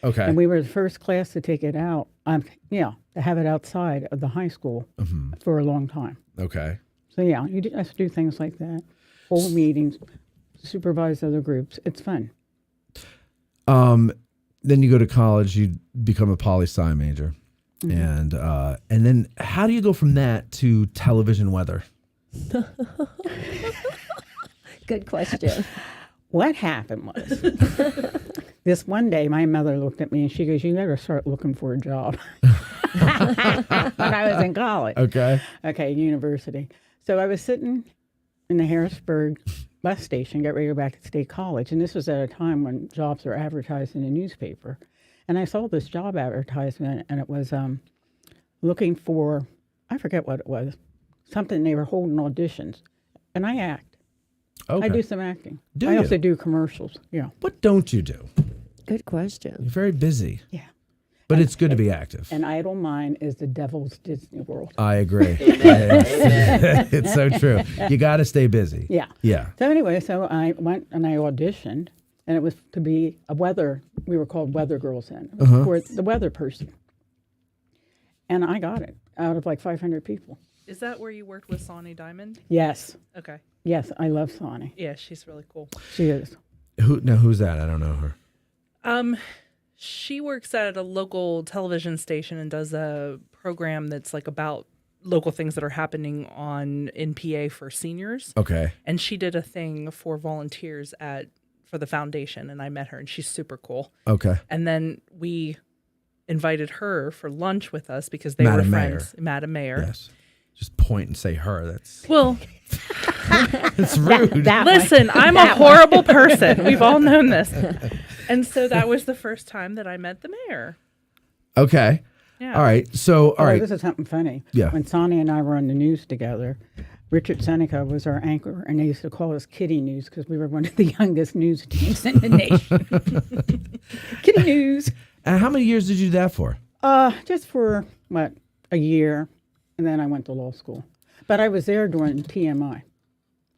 Okay. And we were the first class to take it out, to have it outside of the high school for a long time. Okay. So, yeah, you just do things like that. Hold meetings, supervise other groups. It's fun. Then you go to college, you become a poli-sci major. And then how do you go from that to television weather? Good question. What happened was, this one day, my mother looked at me and she goes, "You better start looking for a job." When I was in college. Okay. Okay, university. So I was sitting in the Harrisburg bus station, got ready to go back to State College. And this was at a time when jobs were advertised in the newspaper. And I saw this job advertisement, and it was looking for, I forget what it was, something they were holding auditions. And I act. Okay. I do some acting. Do I you? also do commercials. Yeah. What don't you do? Good question. You're very busy. Yeah. But it's good to be active. An idle mind is the devil's Disney World. I agree. It's so true. You got to stay busy. Yeah. Yeah. So anyway, so I went and I auditioned, and it was to be a weather, we were called weather girls then, it was for the weather person. And I got it out of like 500 people. Is that where you worked with Sonny Diamond? Yes. Okay. Yes, I love Sonny. Yeah, she's really cool. She is. Who's that? I don't know her. She works at a local television station and does a program that's like about local things that are happening in PA for seniors. Okay. And she did a thing for volunteers for the foundation, and I met her, and she's super cool. Okay. And then we invited her for lunch with us because they Madam were Mayor. friends. Madam Mayor. Yes. Just point and say her. That's Well, it's rude. listen, I'm a horrible person. We've all known this. And so that was the first time that I met the mayor. Okay. Yeah. All right. So, all right. This is something funny. Yeah. When Sonny and I were on the news together, Richard Seneca was our anchor, and they used to call us Kitty News because we were one of the youngest news teams in the nation. Kitty News. And how many years did you do that for? Just for, a year, and then I went to law school. But I was there during TMI.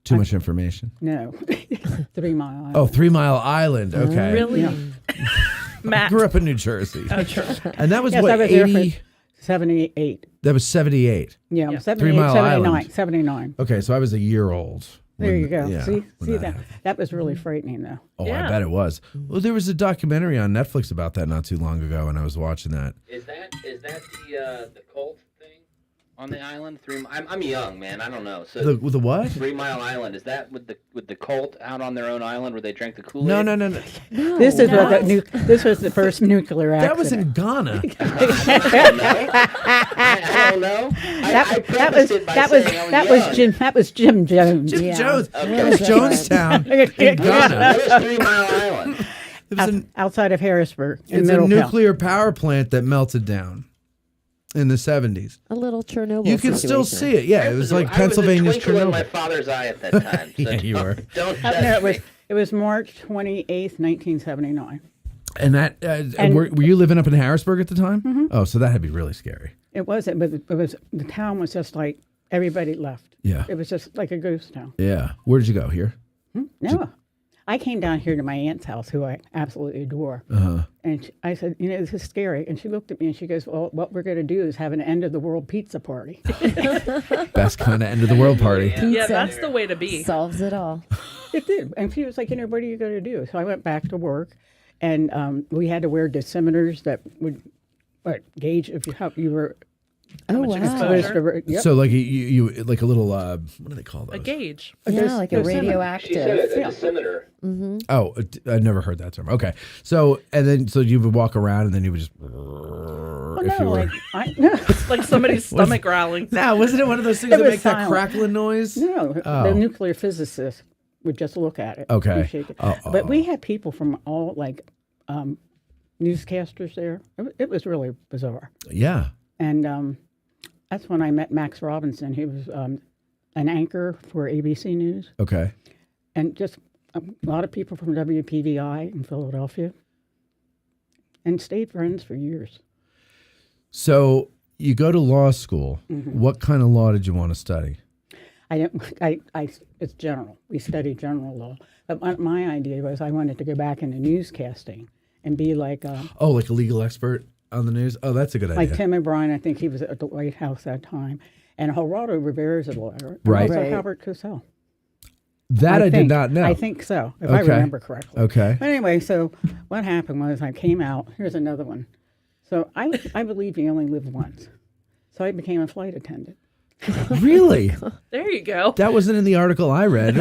Too much information. No. 3 Mile Island. Oh, 3 Mile Island. Okay. Really? Yeah. Matt. Grew up in New Jersey. Oh, true. And that was Yes, what, I was there 80? for 78. That was 78. Yeah, Yeah. 78, 3 Mile 79. Island. 79. Okay, so I was a year old. There when- you go. yeah, See when that? happened. That was really frightening, though. Oh, Yeah. I bet it was. Well, there was a documentary on Netflix about that not too long ago, and I was watching that. Is that the cult thing on the island? I'm young, man. I don't know. So The what? 3 Mile Island, is that with the cult out on their own island where they drank the Kool-Aid? No. This is what this was the first nuclear accident. That was in Ghana. I don't know. That was Jim Jones. Jim Yeah. Jones. Okay. That was Jonestown in Ghana. What is 3 Mile Island? It was Outside of Harrisburg. In it's a Middle nuclear power plant that melted down in the 70s. A little Chernobyl. You can still see it. Yeah, it was like Pennsylvania's I was a twinkle in my Chernobyl. father's eye at that time. So Yeah, you were. Don't No, judge me. it was March 28th, 1979. And that were you living up in Harrisburg at the time? Oh, so that had to be really scary. It wasn't, but the town was just like everybody left. Yeah. It was just like a ghost town. Yeah. Where did you go? Here? No. I came down here to my aunt's house, who I absolutely adore. And I said, this is scary. And she looked at me and she goes, well, what we're going to do is have an end of the world pizza party. Best kind of end of the world party. Yeah, that's the way to be. Solves it all. It did. And she was like, what are you going to do? So I went back to work, and we had to wear dosimeters that would gauge how you were Oh, much wow. exposure. exposed to. Yep. So like you like a little what do they call those? A gauge. Yeah, like a dosimeter. She said radioactive. a dosimeter. Oh, I've never heard that term. Okay. So you would walk around and then you would just Well, if no, you were like, Like somebody's stomach growling. No, wasn't it one of those things It that was make that silent. crackling noise? No, Oh. the nuclear physicist would just look at it. Okay. and shake it. Oh, But we had people from all newscasters there. It was really bizarre. Yeah. And that's when I met Max Robinson. He was an anchor for ABC News, Okay. and just a lot of people from WPVI in Philadelphia, and stayed friends for years. So you go to law school. Mm-hmm. What kind of law did you want to study? It's general. We studied general law. But my idea was I wanted to go back into newscasting and be like Oh, like a legal expert on the news? Oh, that's a good idea. like Tim O'Brien. I think he was at the White House that time. And Geraldo Rivera is a lawyer. And Right. also Right. Albert Cosell. That I did think. not know. I think so, if I Okay. remember correctly. Okay. But anyway, so what happened was I came out. Here's another one. So I believe you only live once. So I became a flight attendant. Really? There you go. That wasn't in the article I read.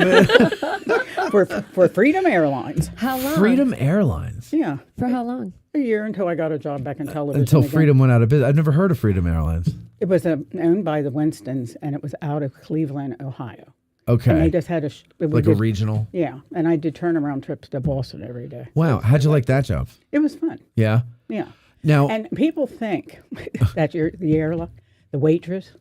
for Freedom Airlines. How long? Freedom Airlines. Yeah. For how long? A year until I got a job back in television. Until again. Freedom went out of business. I've never heard of Freedom Airlines. It was owned by the Winstons, and it was out of Cleveland, Ohio. Okay. And they just had Like a regional? Yeah, and I did turnaround trips to Boston every day. Wow. How'd you like that job? It was fun. Yeah. Yeah. Now, And people think that you're the airline, the waitress.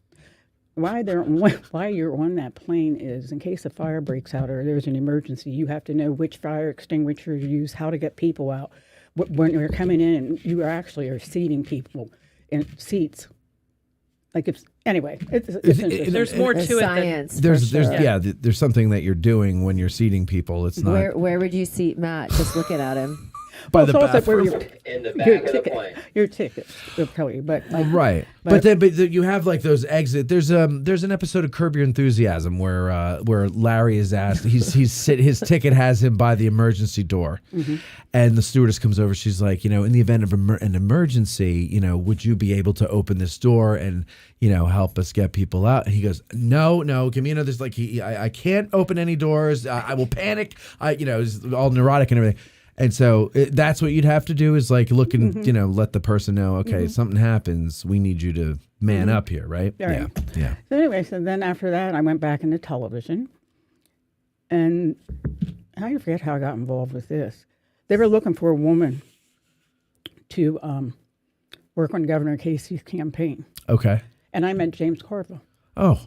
Why you're on that plane is in case a fire breaks out or there's an emergency, you have to know which fire extinguisher to use, how to get people out. When you're coming in, you actually are seating people in seats. Like anyway, it's interesting. There's more to it than Science. there's for sure. there's something that you're doing when you're seating people. It's not. Where would you seat Matt? Just looking at him. by the it's also where bathroom. In the back of the plane. Your tickets, they'll tell you. But Right, but you have like those exit. There's an episode of Curb Your Enthusiasm where Larry is asked. His ticket has him by the emergency door, and the stewardess comes over. She's like, in the event of an emergency, would you be able to open this door and help us get people out? And he goes, no, give me another. Like I can't open any doors. I will panic. He's all neurotic and everything. And so that's what you'd have to do is like look and, let the person know, okay, something happens. We need you to man up here, right? Right. Yeah. So anyway, then after that, I went back into television. And I forget how I got involved with this. They were looking for a woman to work on Governor Casey's campaign. Okay. And I met James Carville. Oh,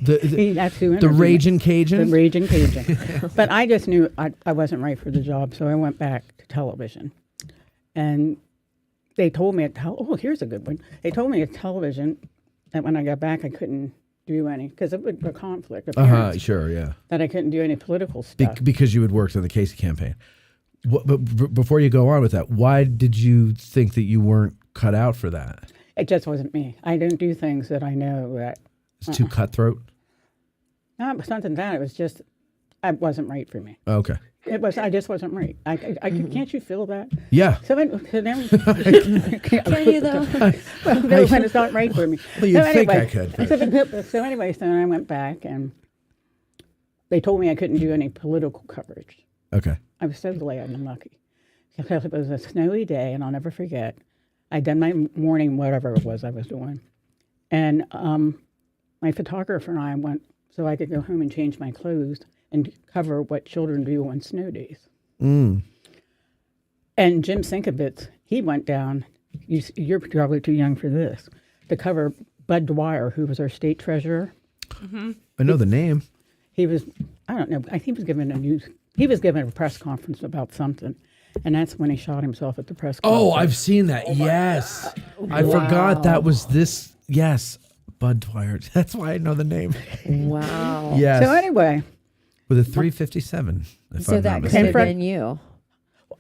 That's who the Raging Cajun? The Raging Cajun. But I just knew I wasn't right for the job, so I went back to television. And they told me here's a good one. They told me at television that when I got back, I couldn't do any, because it would be a conflict of parents, sure, yeah. that I couldn't do any political stuff. Because you had worked on the Casey campaign. But before you go on with that, why did you think that you weren't cut out for that? It just wasn't me. I didn't do things that I know that... It's too cutthroat? No, it was nothing that. It was just, it wasn't right for me. Okay. I just wasn't right. Can't you feel that? Yeah. So then, Can you though? Well, no, when it's not right for me. Well, you'd think I could. So anyway, so I went back and they told me I couldn't do any political coverage. Okay. I was so glad and lucky. Because it was a snowy day, and I'll never forget. I'd done my morning, whatever it was I was doing. And my photographer and I went so I could go home and change my clothes and cover what children do on snow days. Mm. And Jim Sienkiewicz, he went down, you're probably too young for this, to cover Bud Dwyer, who was our state treasurer. Mm-hmm. I know the name. He was, I don't know, I think he was given a press conference about something. And that's when he shot himself at the press conference. Oh, I've seen that. Yes. I forgot that was this. Yes. Bud Dwyer. That's why I know the name. Wow. Yes. So anyway. With a 357. So that could have been you.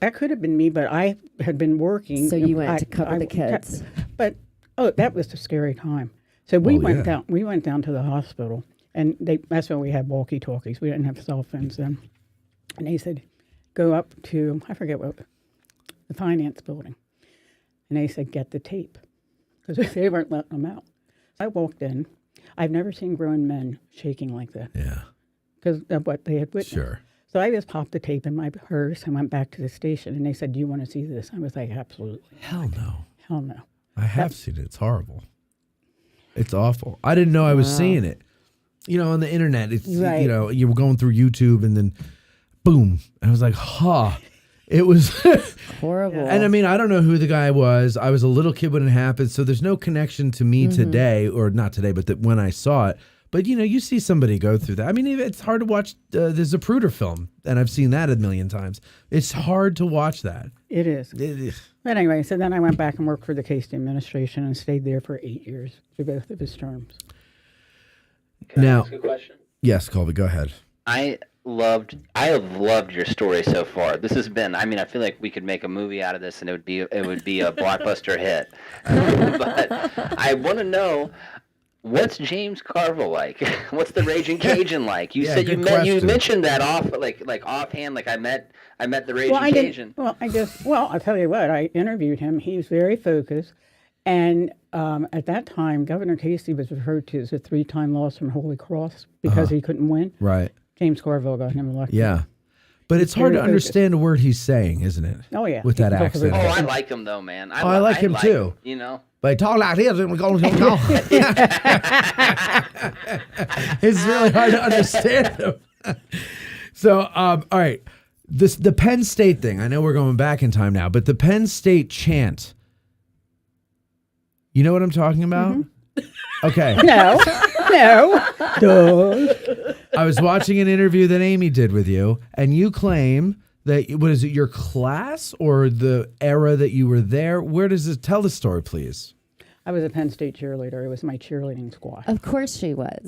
That could have been me, but I had been working. So you went to cover the kids. But, that was a scary time. So we went down. We went down to the hospital, and that's when we had walkie-talkies. We didn't have cell phones then. And they said, go up to, I forget what, the finance building. And they said, get the tape. Because they weren't letting them out. I walked in. I've never seen grown men shaking like that. Yeah. Because of what they had witnessed. Sure. So I just popped the tape in my purse and went back to the station. And they said, do you want to see this? I was like, absolutely. Hell no. Hell no. I have seen it. It's horrible. It's awful. I didn't know I was seeing it. On the internet, it's, right. You were going through YouTube and then boom. And I was like, It was horrible. And I mean, I don't know who the guy was. I was a little kid when it happened, so there's no connection to me today, or not today, but when I saw it. But, you see somebody go through that. I mean, it's hard to watch the Zapruder film, and I've seen that a million times. It's hard to watch that. It is. But anyway, so then I went back and worked for the Casey administration and stayed there for 8 years through both of his terms. Can I ask a question? Yes, Colby, go ahead. I have loved your story so far. This has been, I feel like we could make a movie out of this and it would be a blockbuster hit. But I want to know, what's James Carville like? What's the Raging Cajun like? You said you mentioned that offhand, like I met the Raging Cajun. I'll tell you what, I interviewed him. He was very focused. And at that time, Governor Casey was referred to as a 3-time loss from Holy Cross because he couldn't win. Right. James Carville got him elected. Yeah. But it's hard to understand a word he's saying, isn't it? Oh, yeah. With that accent. Oh, I like him, though, man. I like him, too. But he talk like this, and we're going to go. It's really hard to understand him. So, all right. The Penn State thing, I know we're going back in time now, but the Penn State chant, you know what I'm talking about? Mm-hmm. Okay. No. Duh. I was watching an interview that Amy did with you, and you claim that, what is it, your class or the era that you were there? Where does it tell the story, please? I was a Penn State cheerleader. It was my cheerleading squad. Of course she was.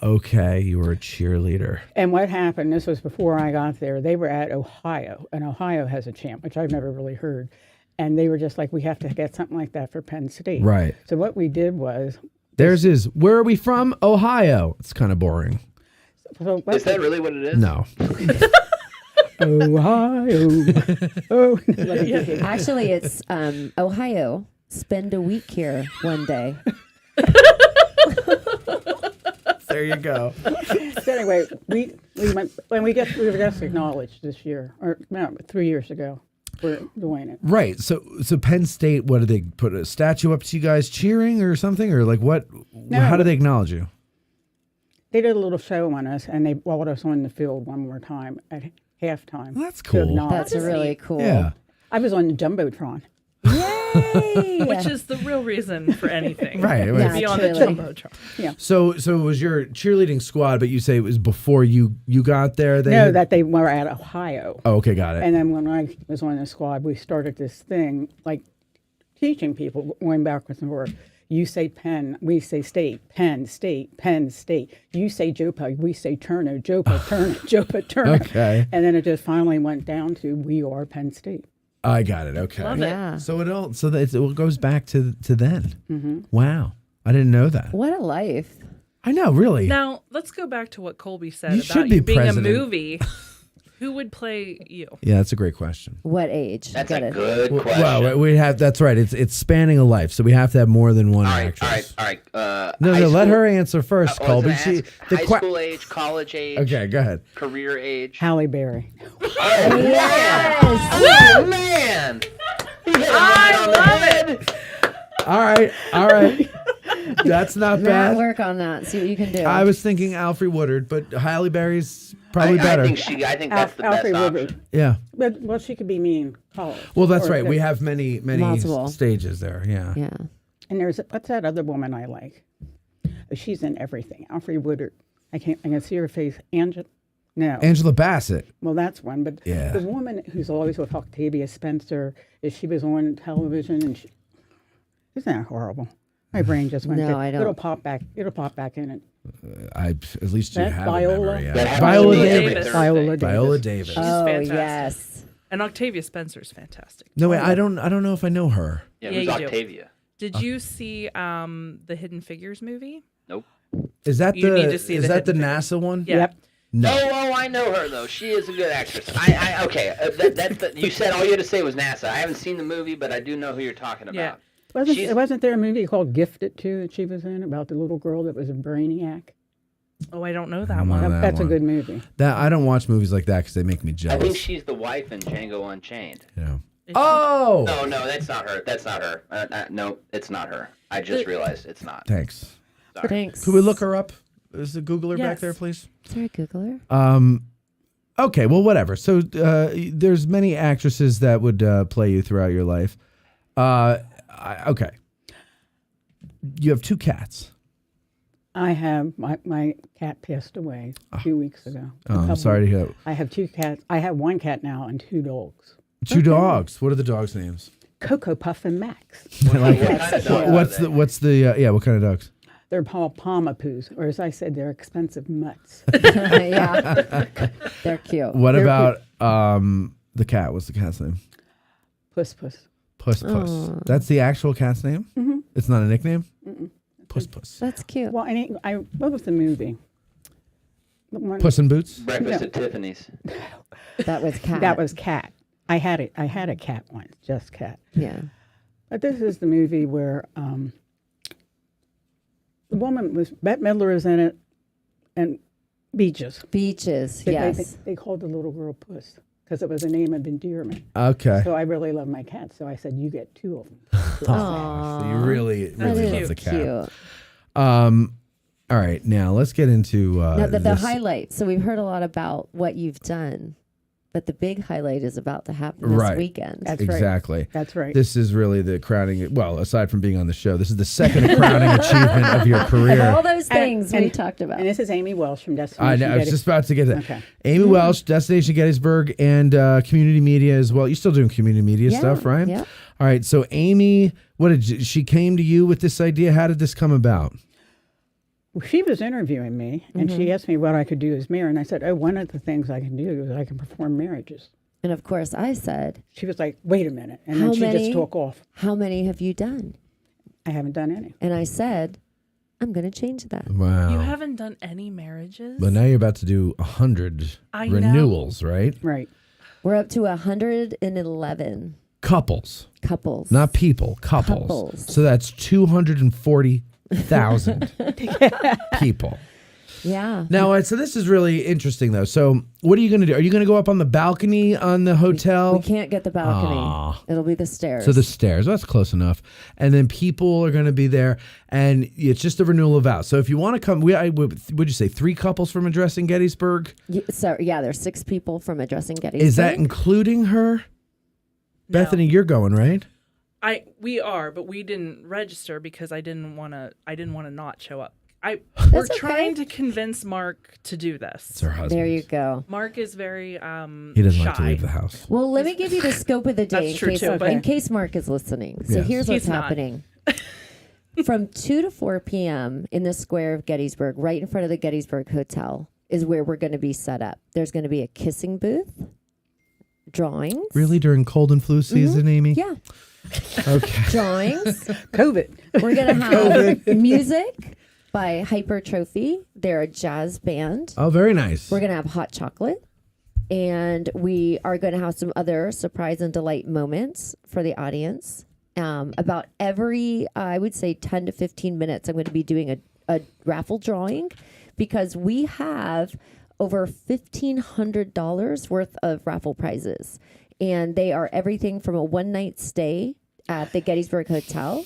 Okay. You were a cheerleader. And what happened, this was before I got there, they were at Ohio, and Ohio has a champ, which I've never really heard. And they were just like, we have to get something like that for Penn State. Right. So what we did was... Theirs is, where are we from? Ohio. It's kind of boring. So Is that really what it is? No. Ohio. Oh. Actually, it's Ohio. Spend a week here one day. There you go. So anyway, we went, when we were just acknowledged this year, or no, 3 years ago. We're doing it. Right. So Penn State, what did they put a statue up to you guys cheering or something? Or like what? No. How did they acknowledge you? They did a little show on us, and they brought us on the field one more time at halftime. Well, that's cool. That's really cool. Yeah. I was on the Jumbotron. Yay! Which is the real reason for anything. Right. To be on the Jumbotron. Yeah. So it was your cheerleading squad, but you say it was before you got there? That they were at Ohio. Oh, okay, got it. And then when I was on the squad, we started this thing, like teaching people, going backwards and forwards. You say Penn, we say State, Penn, State, Penn, State. You say Jopa, we say Turner, Jopa, Turner, Jopa, Turner. Okay. And then it just finally went down to we are Penn State. I got it. Okay. Love it. Yeah. So it goes back to then. Mm-hmm. Wow. I didn't know that. What a life. I know, really. Now, let's go back to what Colby said You about should be you being president. a movie. Who would play you? Yeah, that's a great question. What age? That's Get a it. good question. Well, we have. That's right. It's spanning a life, so we have to have more than one actress. All right. No, high let school- her answer first, I was Colby. gonna ask high school age, college age. Okay, go ahead. Career age. Halle Berry. Oh, Yes. oh man! I love it. All right. That's not Matt, bad. work on that. See what you can do. I was thinking Alfre Woodard, but Halle Berry's probably better. I think that's the best Alfre option. Woodard. Yeah. But, well, she could be me in college. Well, that's Or- right. We have many Multiple. stages there. Yeah. Yeah. And there's, what's that other woman I like? She's in everything. Alfre Woodard. I can see her face. No. Angela Bassett. Well, that's one. But Yeah. the woman who's always with Octavia Spencer, she was on television, and isn't that horrible? My brain just went. No, I don't. It'll pop back in it. At least you That have Viola? a memory. Yeah. That Viola happens to me Davis. every Viola Thursday. Davis. Viola Davis. She's Oh, fantastic. yes. And Octavia Spencer's fantastic. No, wait. I don't know if I know her. Yeah, Yeah, who's you do. Octavia? Did you see the Hidden Figures movie? Nope. Is that You need to see is the that the Hidden NASA one? Yeah. Yep. No. Oh, I know her though. She is a good actress. Okay. You said all you had to say was NASA. I haven't seen the movie, but I do know who you're talking about. Yeah. Wasn't there a movie called Gifted too that she was in about the little girl that was a brainiac? Oh, I don't know I that don't know one. that That's one. a good movie. That I don't watch movies like that because they make me I jealous. think she's the wife in Django Unchained. Yeah. Is Oh. No, that's not her. That's not her. No, it's not her. I just realized it's not. Thanks. Sorry. Thanks. Could we look her up? Is the Googler back Yes. there, please? Is there a Googler? Okay, well, whatever. So there's many actresses that would play you throughout your life. Okay. You have 2 cats. I have my cat passed away 2 weeks ago. Oh, I'm sorry to hear that. I have 2 cats. I have 1 cat now and 2 dogs. 2 dogs. What are the dogs' names? Cocoa Puff and Max. I like it. What kind of dog What's the what kind of dogs? They're called Palmapoos, or as I said, they're expensive mutts. Yeah. They're cute. What They're about the cat? What's the cat's name? Puss Puss. Puss. That's the actual cat's name? Mm-hmm. It's not a nickname? Mm-mm. Puss. That's cute. Well, what was the movie? The one- Puss in Boots? Breakfast No. at Tiffany's. That was cat. That was Cat. I had a cat once, just Cat. Yeah. But this is the movie where the woman was, Bette Midler is in it, and Beaches. Beaches, They- yes. They called the little girl Puss because it was a name of endearment. Okay. So I really love my cats, so I said, you get 2 of them. So you really That love is the cat. cute. All right, now let's get into Now, the this. highlights. So we've heard a lot about what you've done, But the big highlight is about to happen this weekend. That's exactly. Right. That's right. This is really the crowning. Well, aside from being on the show, this is the second crowning achievement of your career. Of all those things we talked about. And this is Amy Welsh from Destination I know. I was just about to get to that. Okay. Amy Welsh, Destination Gettysburg, and community media as well. You're still doing community media stuff, right? Yeah. All right. So, Amy, she came to you with this idea? How did this come about? Well, she was interviewing me, and she asked me what I could do as mayor, and I said, "Oh, one of the things I can do is I can perform marriages." And of course, I said, she was like, "Wait a minute," and then she just took off. How many have you done? I haven't done any. And I said, I'm going to change that. Wow. You haven't done any marriages? But now you're about to do 100 renewals, right? Right. We're up to 111. Couples. Not people, couples. So that's 240,000 people. Yeah. Now, so this is really interesting, though. So what are you going to do? Are you going to go up on the balcony on the hotel? We can't get the balcony. It'll be the stairs. So the stairs. That's close enough. And then people are going to be there. And it's just a renewal of vows. So if you want to come, would you say 3 couples from Addressing Gettysburg? There's 6 people from Addressing Gettysburg. Is that including her? No. Bethany, you're going, right? We are, but we didn't register because I didn't want to not show up. We're trying to convince Mark to do this. It's her husband. There you go. Mark is very he doesn't shy. like to leave the house. Well, let me give you the scope of the day in case Mark is listening. So here's what's happening. From 2 to 4 p.m. in the square of Gettysburg, right in front of the Gettysburg Hotel, is where we're going to be set up. There's going to be a kissing booth, drawings. Really? During cold and flu season, Amy? Yeah. Okay. Drawings. COVID. We're going to have music by Hypertrophy. They're a jazz band. Oh, very nice. We're going to have hot chocolate. And we are going to have some other surprise and delight moments for the audience. About every, I would say, 10 to 15 minutes, I'm going to be doing a raffle drawing because we have over $1,500 worth of raffle prizes. And they are everything from a one-night stay at the Gettysburg Hotel.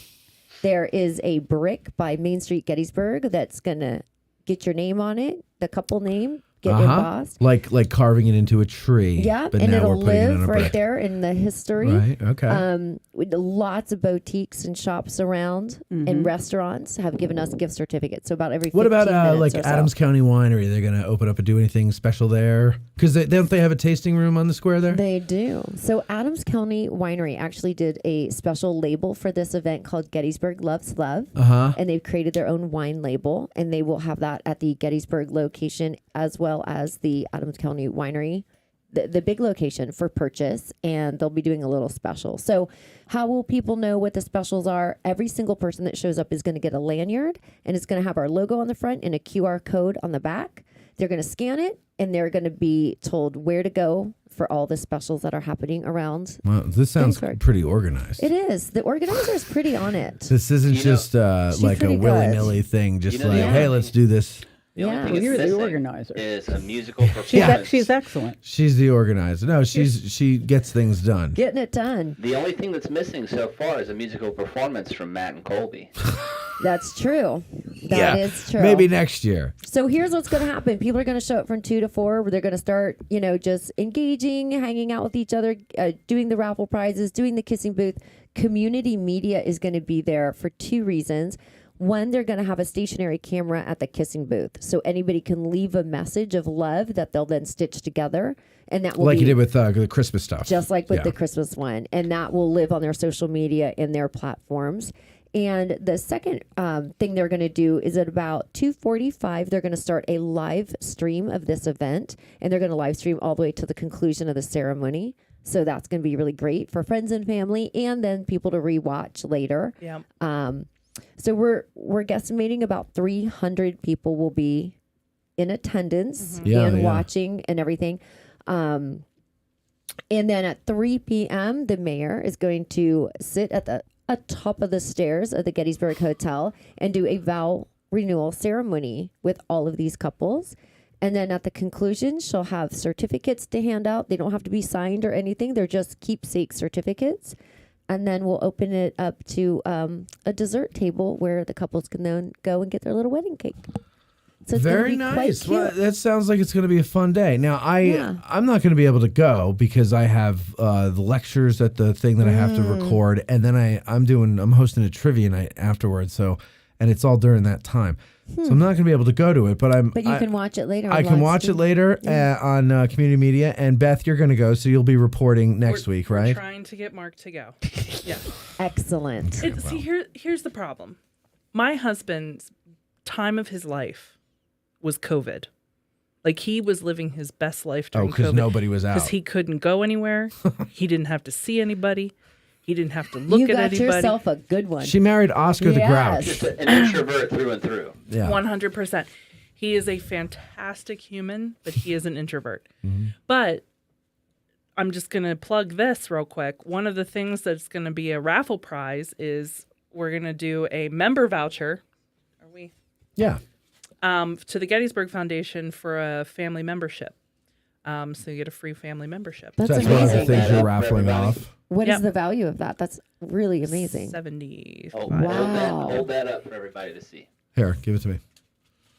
There is a brick by Main Street Gettysburg that's going to get your name on it, the couple name, get embossed. Like carving it into a tree. Yeah, but and now it'll we're putting it live on a right brick. there in the history. Right, okay. With lots of boutiques and shops around and restaurants have given us gift certificates. So about every 15 What about minutes like or so. Adams County Winery? They're going to open up and do anything special there? Because don't they have a tasting room on the square there? They do. So Adams County Winery actually did a special label for this event called Gettysburg Loves Love. And they've created their own wine label, and they will have that at the Gettysburg location as well as the Adams County Winery, the big location for purchase, and they'll be doing a little special. So how will people know what the specials are? Every single person that shows up is going to get a lanyard, and it's going to have our logo on the front and a QR code on the back. They're going to scan it, and they're going to be told where to go for all the specials that are happening around. Well, this sounds pretty organized. It is. The organizer is pretty on it. This isn't just like a willy-nilly thing, just hey, let's do this. The only thing you're that's the missing organizer. is a musical performance. She's excellent. She's the organizer. No, she gets things done. Getting it done. The only thing that's missing so far is a musical performance from Matt and Colby. That's true. That is true. Maybe next year. So here's what's going to happen. People are going to show up from 2 to 4 where they're going to start, just engaging, hanging out with each other, doing the raffle prizes, doing the kissing booth. Community media is going to be there for 2 reasons. One, they're going to have a stationary camera at the kissing booth. So anybody can leave a message of love that they'll then stitch together. And that will like be you did with the Christmas stuff. Just like with the Christmas one. And that will live on their social media and their platforms. And the second thing they're going to do is at about 2:45, they're going to start a live stream of this event. And they're going to live stream all the way to the conclusion of the ceremony. So that's going to be really great for friends and family and then people to rewatch later. Yeah. So we're guesstimating about 300 people will be in attendance and watching and everything. And then at 3 p.m., the mayor is going to sit at the top of the stairs of the Gettysburg Hotel and do a vow renewal ceremony with all of these couples. And then at the conclusion, she'll have certificates to hand out. They don't have to be signed or anything. They're just keepsake certificates. And then we'll open it up to a dessert table where the couples can then go and get their little wedding cake. So it's gonna Very be quite nice. cute. Well, that sounds like it's going to be a fun day. Now, I'm not going to be able to go because I have the lectures at the thing that I have to record, and then I'm hosting a trivia night afterwards. So, and it's all during that time. So I'm not going to be able to go to it, but you can watch it later. I can watch it later on community media. And Beth, you're going to go, so you'll be reporting next week, right? We're trying to get Mark to go. Yeah. Excellent. See, here's the problem. My husband's time of his life was COVID. Like, he was living his best life during COVID. because nobody was out. Because he couldn't go anywhere. He didn't have to see anybody. He didn't have to look at anybody. You got yourself a good one. She married Oscar the Grouch. Just an introvert through and through. Yeah. 100%. He is a fantastic human, but he is an introvert. But I'm just going to plug this real quick. One of the things that's going to be a raffle prize is we're going to do a member voucher. Are we? Yeah. To the Gettysburg Foundation for a family membership. So you get a free family membership. That's one of the amazing. things you're raffling off. What is the value of that? That's really amazing. 70. Wow. Hold that up for everybody to see. Here, give it to me.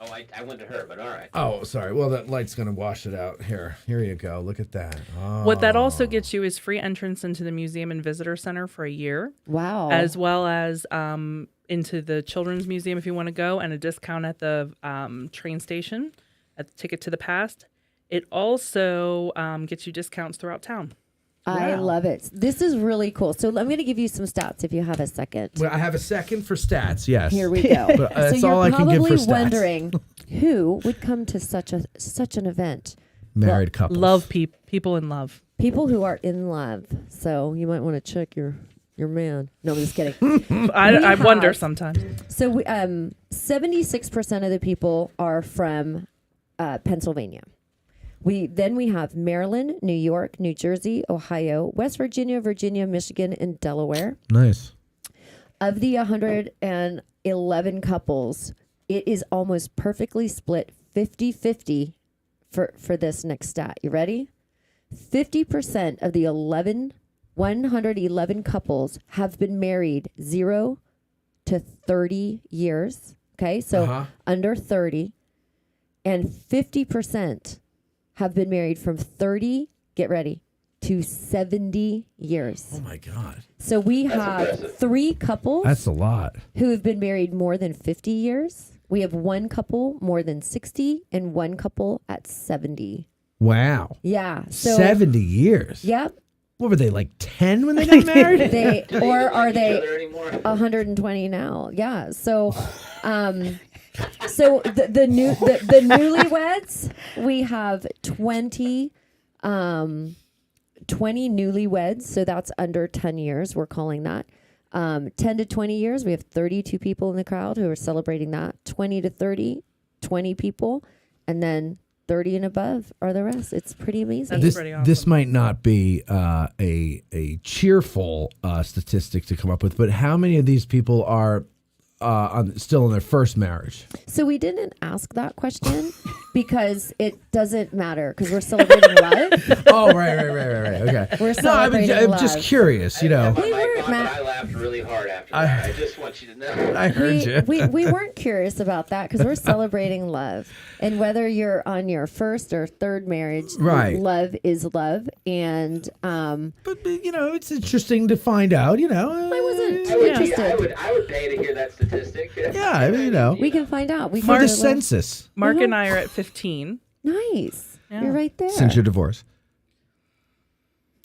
Oh, I went to her, but all right. Oh, sorry. Well, that light's going to wash it out. Here you go. Look at that. Oh. What that also gets you is free entrance into the Museum and Visitor Center for a year. Wow. As well as into the Children's Museum if you want to go, and a discount at the train station at the Ticket to the Past. It also gets you discounts throughout town. I love it. This is really cool. So I'm going to give you some stats if you have a second. Well, I have a second for stats, yes. Here we go. But that's so all I you're can give for probably stats. wondering who would come to such an event. Married couples. Love people in love. People who are in love. So you might want to check your man. No, I'm just kidding. I wonder sometimes. So 76% of the people are from Pennsylvania. We have Maryland, New York, New Jersey, Ohio, West Virginia, Michigan, and Delaware. Nice. Of the 111 couples, it is almost perfectly split 50-50 for this next stat. You ready? 50% of the 111 couples have been married 0 to 30 years. Okay, so under 30. And 50% have been married from 30, get ready, to 70 years. Oh, my God. So we have 3 couples. That's a lot. Who have been married more than 50 years. We have 1 couple more than 60 and 1 couple at 70. Wow. Yeah. So 70 years. Yep. What were they, like 10 when they got married? Are they 120 now? Yeah. So so the newlyweds, we have 20 newlyweds, so that's under 10 years, we're calling that. 10 to 20 years, we have 32 people in the crowd who are celebrating that. 20 to 30, 20 people, and then 30 and above are the rest. It's pretty amazing. This, pretty awesome. This might not be a cheerful statistic to come up with, but how many of these people are still in their first marriage? So we didn't ask that question because it doesn't matter because we're celebrating love. Oh, right. Okay. We're celebrating I'm love. just curious, you know. I laughed really hard after that. I just want you to know. I heard you. We weren't curious about that because we're celebrating love. And whether you're on your first or third marriage, right. Love is love. And but you know, it's interesting to find out, you know. I wasn't interested. I would pay to hear that statistic. Yeah, I mean, you know. We can find out. We For can the do a little- census. Mark and I are at 15. Nice. Yeah. You're right there. Since your divorce.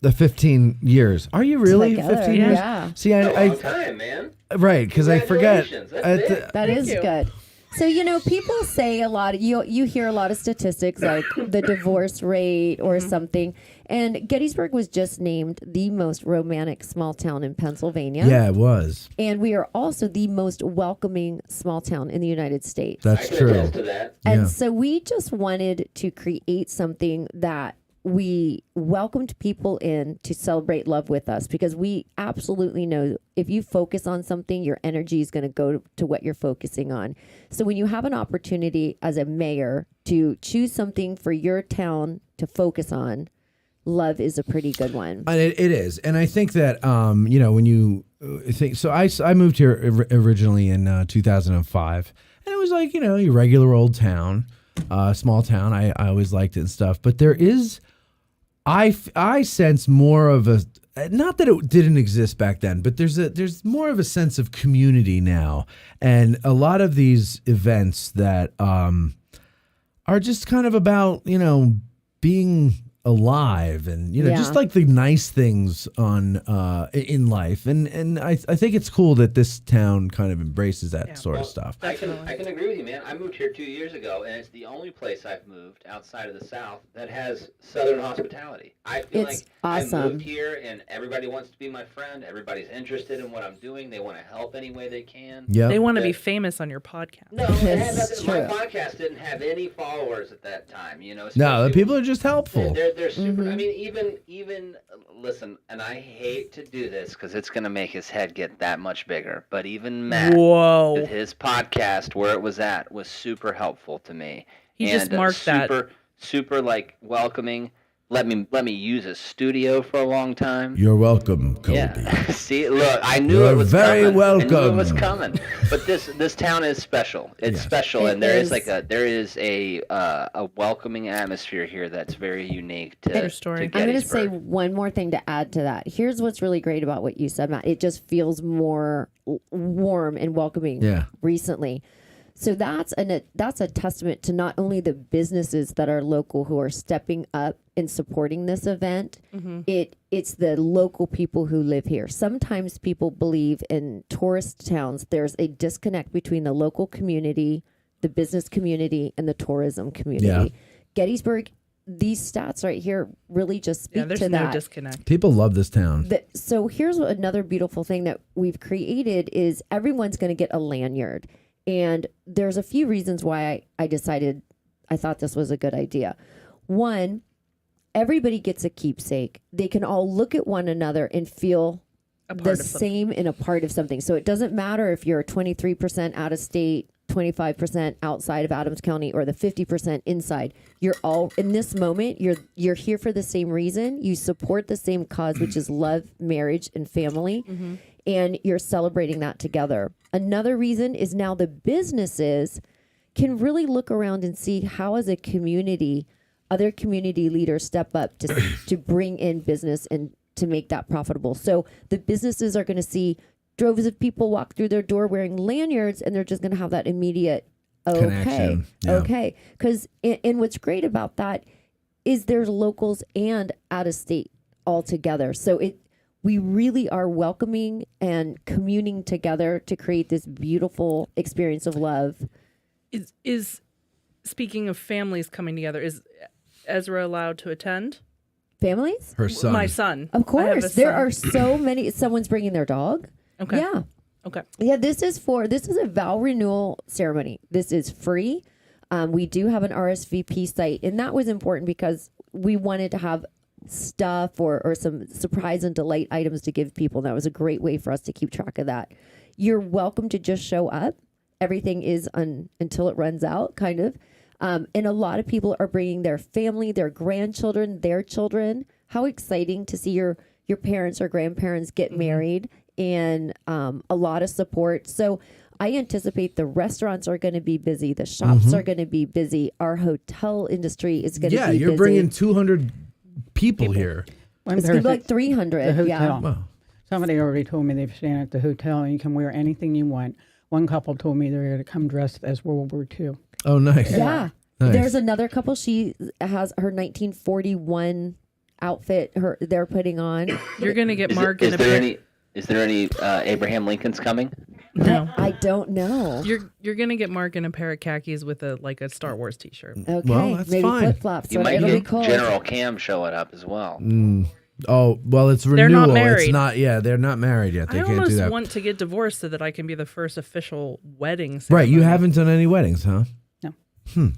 The 15 years. Are you really Together, 15 years? yeah. See, A long time, man. Right, because I forget. Congratulations. That's That is good. So, you know, people say a lot, you hear a lot of statistics like the divorce rate or something. And Gettysburg was just named the most romantic small town in Pennsylvania. Yeah, it was. And we are also the most welcoming small town in the United States. That's true. And so we just wanted to create something that we welcomed people in to celebrate love with us because we absolutely know if you focus on something, your energy is going to go to what you're focusing on. So when you have an opportunity as a mayor to choose something for your town to focus on, love is a pretty good one. And it is. And I think that, you know, when you think, so I moved here originally in 2005. And it was like, your regular old town, small town. I always liked it and stuff. But there is, I sense more of a, not that it didn't exist back then, but there's more of a sense of community now. And a lot of these events that are just kind of about, being alive and just like the nice things on in life, and I think it's cool that this town kind of embraces that sort of stuff. I can agree with you, man. I moved here 2 years ago, and it's the only place I've moved outside of the South that has Southern hospitality. I feel like awesome. I moved here, and everybody wants to be my friend. Everybody's interested in what I'm doing. They want to help any way they can. Yeah, they want to be famous on your podcast. No, my podcast didn't have any followers at that time. No, the people are just helpful. They're super. I mean, even listen, and I hate to do this because it's going to make his head get that much bigger. But even Matt, with his podcast, where it was at, was super helpful to me. He just marked that. Super like welcoming. Let me use a studio for a long time. You're welcome, Colby. Yeah. See, look, I knew You're it was very coming. welcome. I knew it was coming. But this town is special. It's special, and there is a welcoming atmosphere here that's very unique to Gettysburg. I'm going to say one more thing to add to that. Here's what's really great about what you said, Matt. It just feels more warm and welcoming recently. So that's a testament to not only the businesses that are local who are stepping up and supporting this event. Mm-hmm. It's the local people who live here. Sometimes people believe in tourist towns there's a disconnect between the local community, the business community, and the tourism community. Yeah. Gettysburg, these stats right here really just speak there's to no that. Disconnect. People love this town. So here's another beautiful thing that we've created is everyone's going to get a lanyard. And there's a few reasons why I decided I thought this was a good idea. One, everybody gets a keepsake. They can all look at one another and feel the same and a part of something. So it doesn't matter if you're 23% out of state, 25% outside of Adams County, or the 50% inside. You're all in this moment. You're here for the same reason. You support the same cause, which is love, marriage, and family. Mm-hmm. And you're celebrating that together. Another reason is now the businesses can really look around and see how, as a community, other community leaders step up to bring in business and to make that profitable. So the businesses are going to see droves of people walk through their door wearing lanyards, and they're just going to have that immediate connection. Okay. Because and what's great about that is there's locals and out of state all together. So we really are welcoming and communing together to create this beautiful experience of love. Is speaking of families coming together, is Ezra allowed to attend? Families? Her son. My son. Of course. There are so many. Someone's bringing their dog. Okay. Yeah. Okay. Yeah, this is a vow renewal ceremony. This is free. We do have an RSVP site, and that was important because we wanted to have stuff or some surprise and delight items to give people. And that was a great way for us to keep track of that. You're welcome to just show up. Everything is until it runs out, kind of. And a lot of people are bringing their family, their grandchildren, their children. How exciting to see your parents or grandparents get married, and a lot of support. So I anticipate the restaurants are going to be busy. The shops are going to be busy. Our hotel industry is going to be busy. Yeah, you're bringing 200 people here. It's going to be like 300. The hotel. Yeah. Wow. Somebody already told me they've staying at the hotel and you can wear anything you want. One couple told me they're going to come dressed as World War II. Oh, nice. Yeah. Nice. There's another couple. She has her 1941 outfit they're putting on. You're going to get Mark in a Is there any Abraham Lincolns coming? No. I don't know. You're going to get Mark in a pair of khakis with a Star Wars t-shirt. Okay. Well, that's maybe fine. flip-flops. You might It'll get be cool. General Cam showing up as well. Oh, well, it's renewal. They're not married. It's not, they're not married yet. They I can't do almost that. want to get divorced so that I can be the first official wedding ceremony. Right, you haven't done any weddings, huh? No.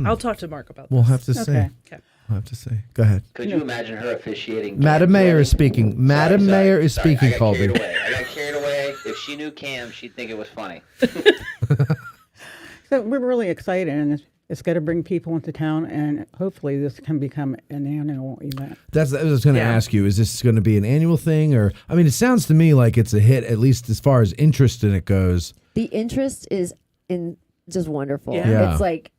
I'll talk to Mark about this. We'll have to see. Okay. We'll have to see. Go ahead. Could you imagine her officiating? Madam Cam's Mayor wedding? is speaking. Madam Mayor is speaking, Colby. I got carried away. If she knew Cam, she'd think it was funny. So we're really excited, and it's going to bring people into town, and hopefully this can become an annual event. That's what I was going to ask you. Is this going to be an annual thing? Or, I mean, it sounds to me like it's a hit, at least as far as interest in it goes. The interest is just wonderful. Yeah. It's like,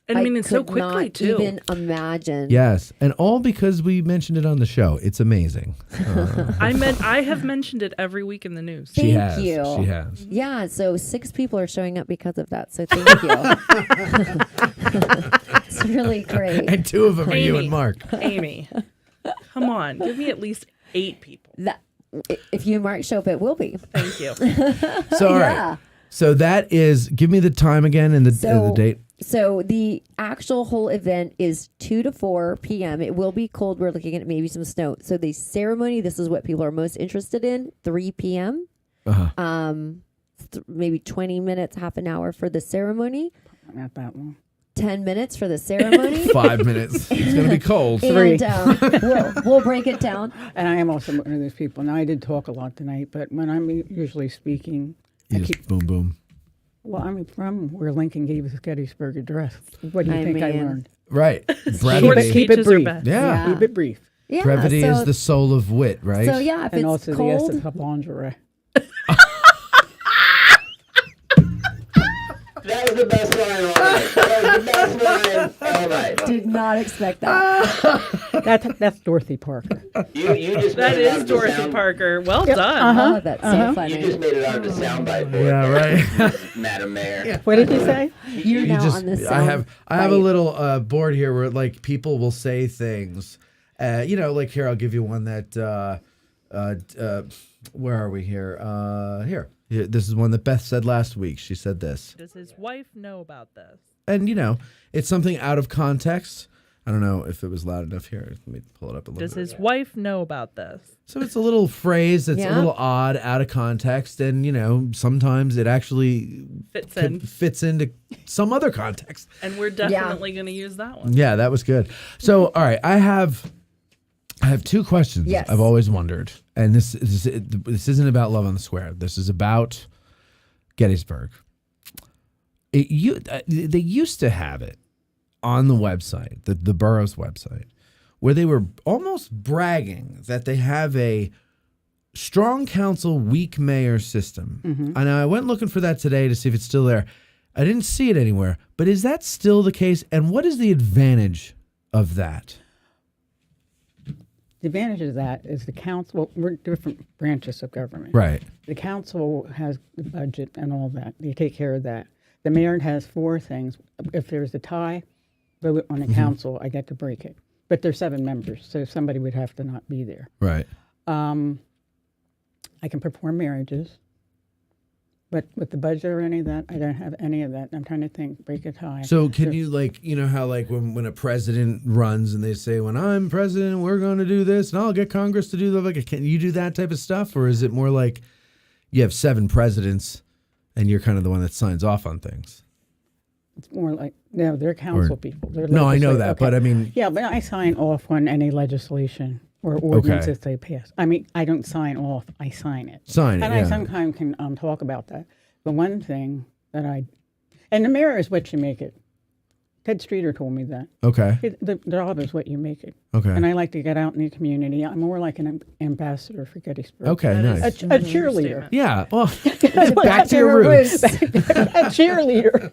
And I mean, it's so could quickly, not too. even imagine. Yes, and all because we mentioned it on the show. It's amazing. I have mentioned it every week in the news. She Thank has. you. She has. Yeah, so 6 people are showing up because of that. So thank you. It's really great. And 2 of them are you Amy. and Mark. Amy, come on, give me at least 8 people. If you and Mark show up, it will be. Thank you. So all right. So that is. Give me the time again and the date. So the actual whole event is 2 to 4 p.m. It will be cold. We're looking at maybe some snow. So the ceremony, this is what people are most interested in, 3 p.m. Maybe 20 minutes, half an hour for the ceremony. Not that long. 10 minutes for the ceremony. 5 minutes. It's going to be cold. And we'll break it down. And I am also one of those people. Now, I did talk a lot tonight, but when I'm usually speaking, You just boom, boom. Well, I'm from where Lincoln gave his Gettysburg Address. What do you think I learned? Right. Keep it brief. Yeah. Keep it brief. Yeah, Brevity is the soul of wit, right? So yeah, if and it's also cold, the essence of lingerie. That was the best line all right. That was the best line all right. did not expect that. That's Dorothy Parker. You just That made it is onto Dorothy sound- Parker. Well Yep. done. Oh, that's so funny. You just made it onto soundbite. Yeah, right. Madam Mayor. What did you say? You're now on the I have a bite. little board here where like people will say things. Like here I'll give you one that where are we here? Here. This is one that Beth said last week. She said this. Does his wife know about this? And it's something out of context. I don't know if it was loud enough here. Let me pull it up a little Does bit. his wife know about this? So it's a little phrase that's a little odd, out of context, and sometimes it actually fits into some other context. And we're definitely going to use that one. Yeah, that was good. So, all right, I have 2 questions. Yes. I've always wondered, and this isn't about Love on the Square. This is about Gettysburg. They used to have it on the website, the borough's website, where they were almost bragging that they have a strong council, weak mayor system. Mm-hmm. And I went looking for that today to see if it's still there. I didn't see it anywhere, but is that still the case? And what is the advantage of that? The advantage of that is the council. Well, we're different branches of government. Right. The council has the budget and all that. They take care of that. The mayor has 4 things. If there's a tie vote on the council, I get to break it. But there's 7 members, so somebody would have to not be there. Right. I can perform marriages, but with the budget or any of that, I don't have any of that. I'm trying to think, break a tie. So can you how when a president runs and they say, when I'm president, we're going to do this and I'll get Congress to do that. Can you do that type of stuff? Or is it more like you have 7 presidents and you're kind of the one that signs off on things? It's more like, no, they're council people. They're No, I know legislative. that, but I mean. Yeah, but I sign off on any legislation or ordinances they pass. I mean, I don't sign off, I sign it. Sign it, and yeah. I sometimes can talk about that. The one thing that and the mayor is what you make it. Ted Streeter told me that. Okay. The job is what you make it. Okay. And I like to get out in the community. I'm more like an ambassador for Gettysburg. Okay, nice. A cheerleader. Yeah. Well, back to your roots. A cheerleader.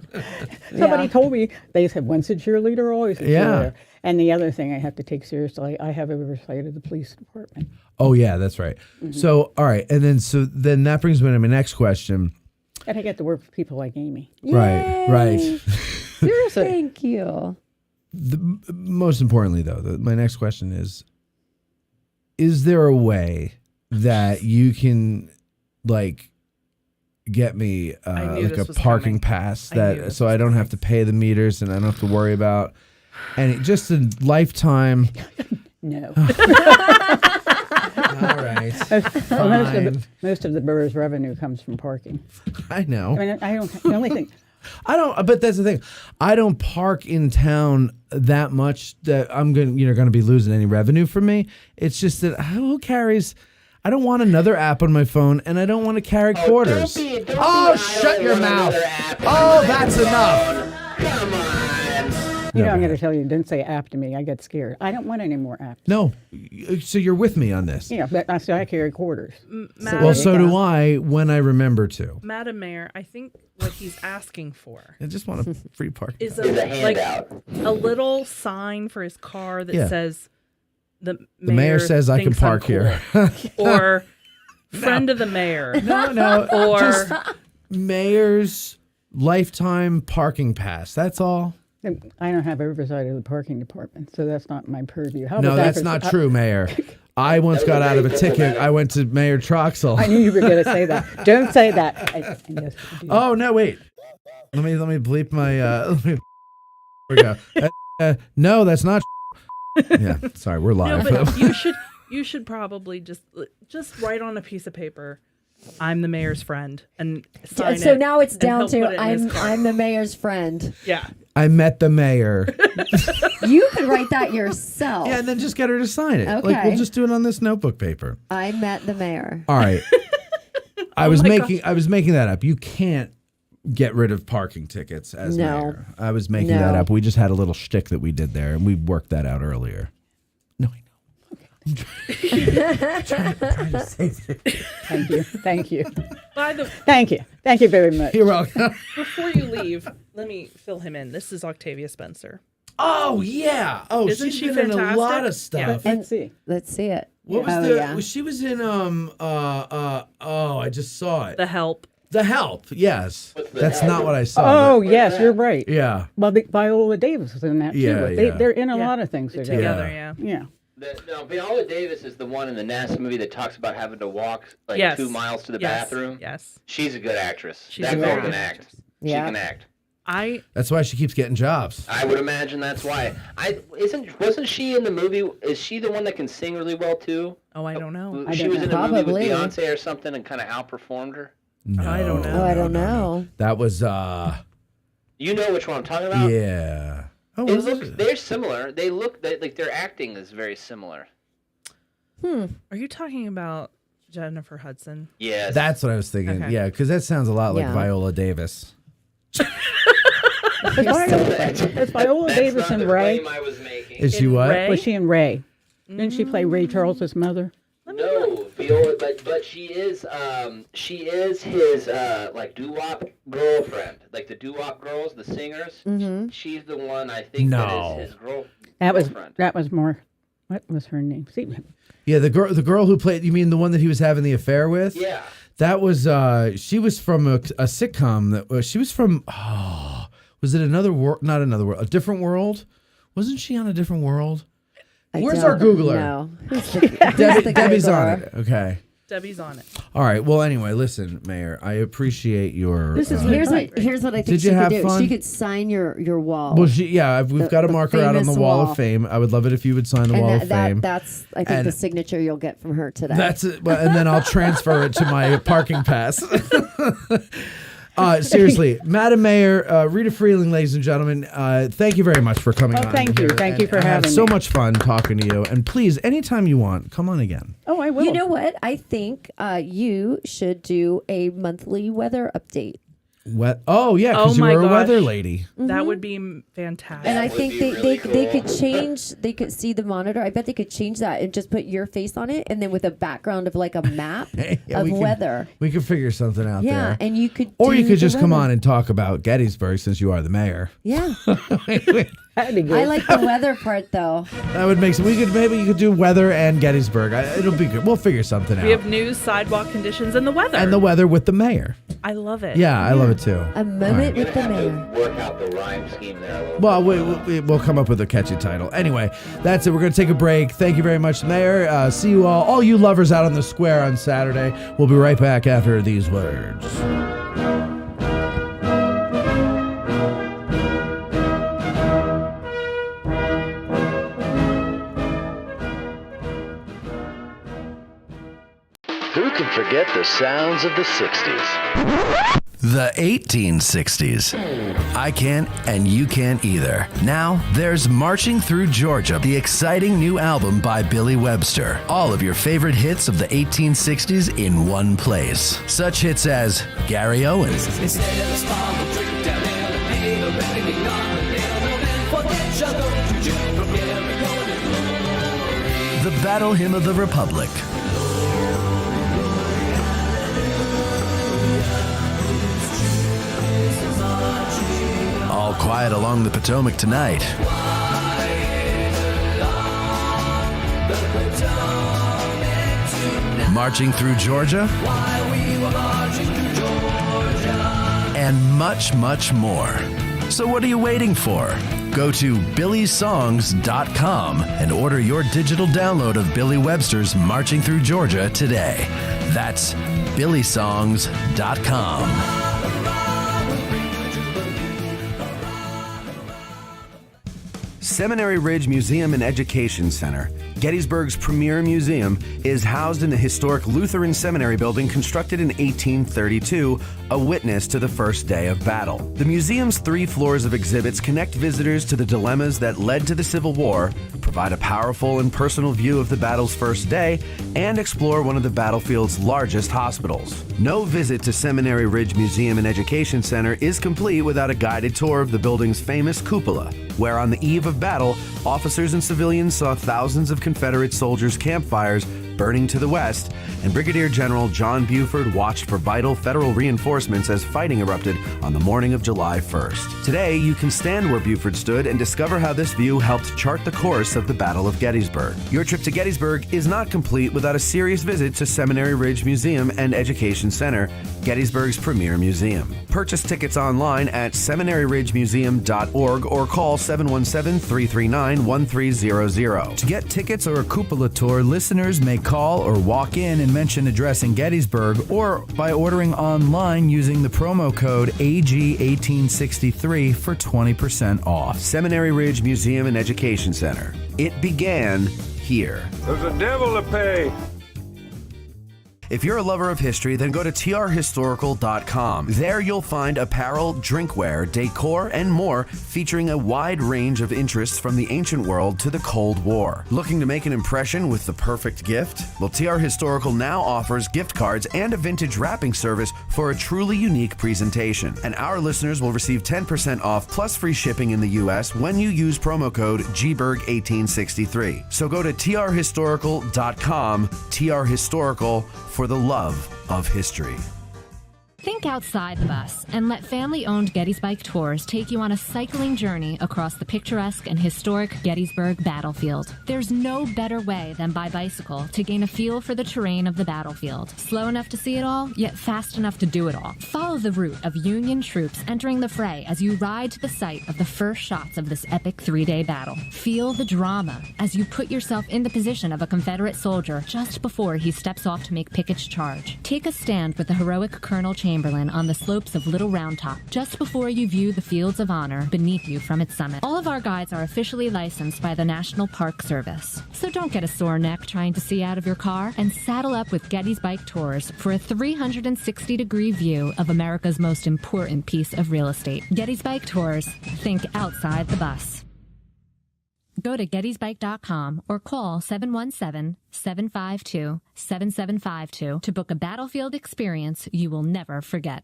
Somebody told me, they said, once a cheerleader, always a cheerleader. And the other thing I have to take seriously, I have oversight of the police department. Oh, yeah, that's right. Mm-hmm. So, all right. And then that brings me to my next question. And I get to work with people like Amy. Right. Seriously. Thank you. Most importantly, though, my next question is there a way that you can, get me a parking pass so I don't have to pay the meters and I don't have to worry about just a lifetime? No. All right. Most of the borough's revenue comes from parking. I know. I mean, the only thing. But that's the thing. I don't park in town that much that I'm going to be losing any revenue from me. It's just that who carries? I don't want another app on my phone, and I don't want to carry quarters. Shut your mouth! Oh, that's enough. Come on. You know, I'm Never going to tell you, don't say after me. I get scared. I don't want any more after. No. So you're with me on this. Yeah, but I carry quarters. Well, so do I when I remember to. Madam Mayor, I think what he's asking for I just want a free park. is a little sign for his car that says the mayor says I can thinks I'm park here. cool. Or friend of the mayor. No. Or just mayor's lifetime parking pass. That's all. I don't have oversight of the parking department, so that's not my purview. How No, about that's not true, Mayor. I once got out of a ticket. I went to Mayor Troxel. I knew you were going to say that. Don't say that. Oh, no, wait. Let me bleep my... here we go. No, that's not... Yeah, sorry, we're live. No, but you should probably just write on a piece of paper, I'm the mayor's friend, and sign it. So now it's and down he'll to put it in his car. I'm the mayor's friend. Yeah. I met the mayor. You could write that yourself. Yeah, and then just get her to sign it. Okay. Like, we'll just do it on this notebook paper. I met the mayor. All right. I was making that up. You can't get rid of parking tickets as mayor. I was making that up. We just had a little shtick that we did there, and we worked that out earlier. No, I know. I'm trying to say things. Thank you. Thank you very much. You're welcome. Before you leave, let me fill him in. This is Octavia Spencer. Oh yeah. Oh, Isn't she's she been in a fantastic? lot of stuff. Yeah. Let's see. Let's see it. What was she was in I just saw it. The Help. The Help, yes. That's not what I saw. Oh, yes, you're right. Yeah. Well, Viola Davis was in that too. Yeah, They're in a lot of things together. Yeah. No, Viola Davis is the one in the NASA movie that talks about having to walk 2 miles to the bathroom. Yes. She's a good actress. She's that a girl good can act. Yeah. She can act. That's why she keeps getting jobs. I would imagine that's why. Wasn't she in the movie? Is she the one that can sing really well too? Oh, I don't know. She was in a movie with Beyonce or something and kind of outperformed her. No, I don't know. I don't know. That was You know which one I'm talking about? Yeah. Oh, they're similar. They look like their acting is very similar. Are you talking about Jennifer Hudson? Yes. That's what I was thinking. Okay. Yeah, because that sounds a lot like Yeah. Viola Davis. It's Viola Davis and Ray. I was making. Is she what? Ray? Was she in Ray? Didn't she play Ray Charles's mother? No, Viola, but she is his like doo-wop girlfriend, like the doo-wop girls, the singers. Mm-hmm. She's the one I think that is his girlfriend. That was more. What was her name? See, Yeah, the girl who played. You mean the one that he was having the affair with? Yeah. That was. She was from a sitcom that she was from. Oh, was it another world? Not another world. A different world. Wasn't she on a different world? Where's our Googler? No. Debbie's on it. Okay. Debbie's on it. All right. Well, anyway, listen, Mayor. I appreciate your. Here's what I think Did she you could have do. fun? She could sign your wall. Well, we've got a marker out on the famous wall wall. of fame. I would love it if you would sign the wall of fame. That's I think And- the signature you'll get from her today. That's it. And then I'll transfer it to my parking pass. Seriously, Madam Mayor, Rita Frealing, ladies and gentlemen, thank you very much for coming on. thank you. here. Thank you for I had having so me. much fun talking to you. And please, anytime you want, come on again. Oh, I will. You know what? I think you should do a monthly weather update. Oh, yeah, because you my were a gosh. weather lady. That would be fantastic. And I would think be they really could cool. change. They could see the monitor. I bet they could change that and just put your face on it, and then with a background of like a map Yeah, of we could- weather. We could figure something out Yeah, there. and you could. Or you do could the just come weather. on and talk about Gettysburg since you are the mayor. Yeah, That'd be good. I like the weather part though. That would make sense. Maybe you could do weather and Gettysburg. It'll be good. We'll figure something out. We have news, sidewalk conditions, and the weather. And the weather with the mayor. I love it. Yeah, I love it too. A moment with the Have mayor. to work out the rhyme scheme there a little Well, we'll come up with a catchy title. Anyway, that's it. We're going to take a break. Thank you very much, Mayor. See you all you lovers out on the square on Saturday. We'll be right back after these words. Who can forget the sounds of the 60s? The 1860s. I can't, and you can't either. Now, there's Marching Through Georgia, the exciting new album by Billy Webster. All of your favorite hits of the 1860s in one place. Such hits as Gary Owens, Battle Hymn of the Republic. All quiet along the Potomac tonight. Marching through Georgia. And much, much more. So what are you waiting for? Go to billysongs.com and order your digital download of Billy Webster's Marching Through Georgia today. That's billysongs.com. Seminary Ridge Museum and Education Center, Gettysburg's premier museum, is housed in the historic Lutheran Seminary building constructed in 1832, a witness to the first day of battle. The museum's 3 floors of exhibits connect visitors to the dilemmas that led to the Civil War, provide a powerful and personal view of the battle's first day, and explore one of the battlefield's largest hospitals. No visit to Seminary Ridge Museum and Education Center is complete without a guided tour of the building's famous cupola, where on the eve of battle, officers and civilians saw thousands of Confederate soldiers' campfires burning to the west, and Brigadier General John Buford watched for vital federal reinforcements as fighting erupted on the morning of July 1st. Today, you can stand where Buford stood and discover how this view helped chart the course of the Battle of Gettysburg. Your trip to Gettysburg is not complete without a serious visit to Seminary Ridge Museum and Education Center, Gettysburg's premier museum. Purchase tickets online at seminaryridgemuseum.org or call 717-339-1300. To get tickets or a cupola tour, listeners may call or walk in and mention addressing Gettysburg, or by ordering online using the promo code AG1863 for 20% off. Seminary Ridge Museum and Education Center. It began here. There's a devil to pay. If you're a lover of history, then go to trhistorical.com. There you'll find apparel, drinkware, decor, and more, featuring a wide range of interests from the ancient world to the Cold War. Looking to make an impression with the perfect gift? Well, TR Historical now offers gift cards and a vintage wrapping service for a truly unique presentation. And our listeners will receive 10% off plus free shipping in the U.S. when you use promo code GBERG1863. So go to trhistorical.com, TR Historical, for the love of history. Think outside the bus and let family-owned Gettysburg Tours take you on a cycling journey across the picturesque and historic Gettysburg battlefield. There's no better way than by bicycle to gain a feel for the terrain of the battlefield. Slow enough to see it all, yet fast enough to do it all. Follow the route of Union troops entering the fray as you ride to the site of the first shots of this epic 3-day battle. Feel the drama as you put yourself in the position of a Confederate soldier just before he steps off to make Pickett's charge. Take a stand with the heroic Colonel Chamberlain on the slopes of Little Round Top, just before you view the fields of honor beneath you from its summit. All of our guides are officially licensed by the National Park Service. So don't get a sore neck trying to see out of your car, and saddle up with Gettysburg Tours for a 360-degree view of America's most important piece of real estate. Gettysburg Tours. Think outside the bus. Go to gettysburg.com or call 717-752-7752 to book a battlefield experience you will never forget.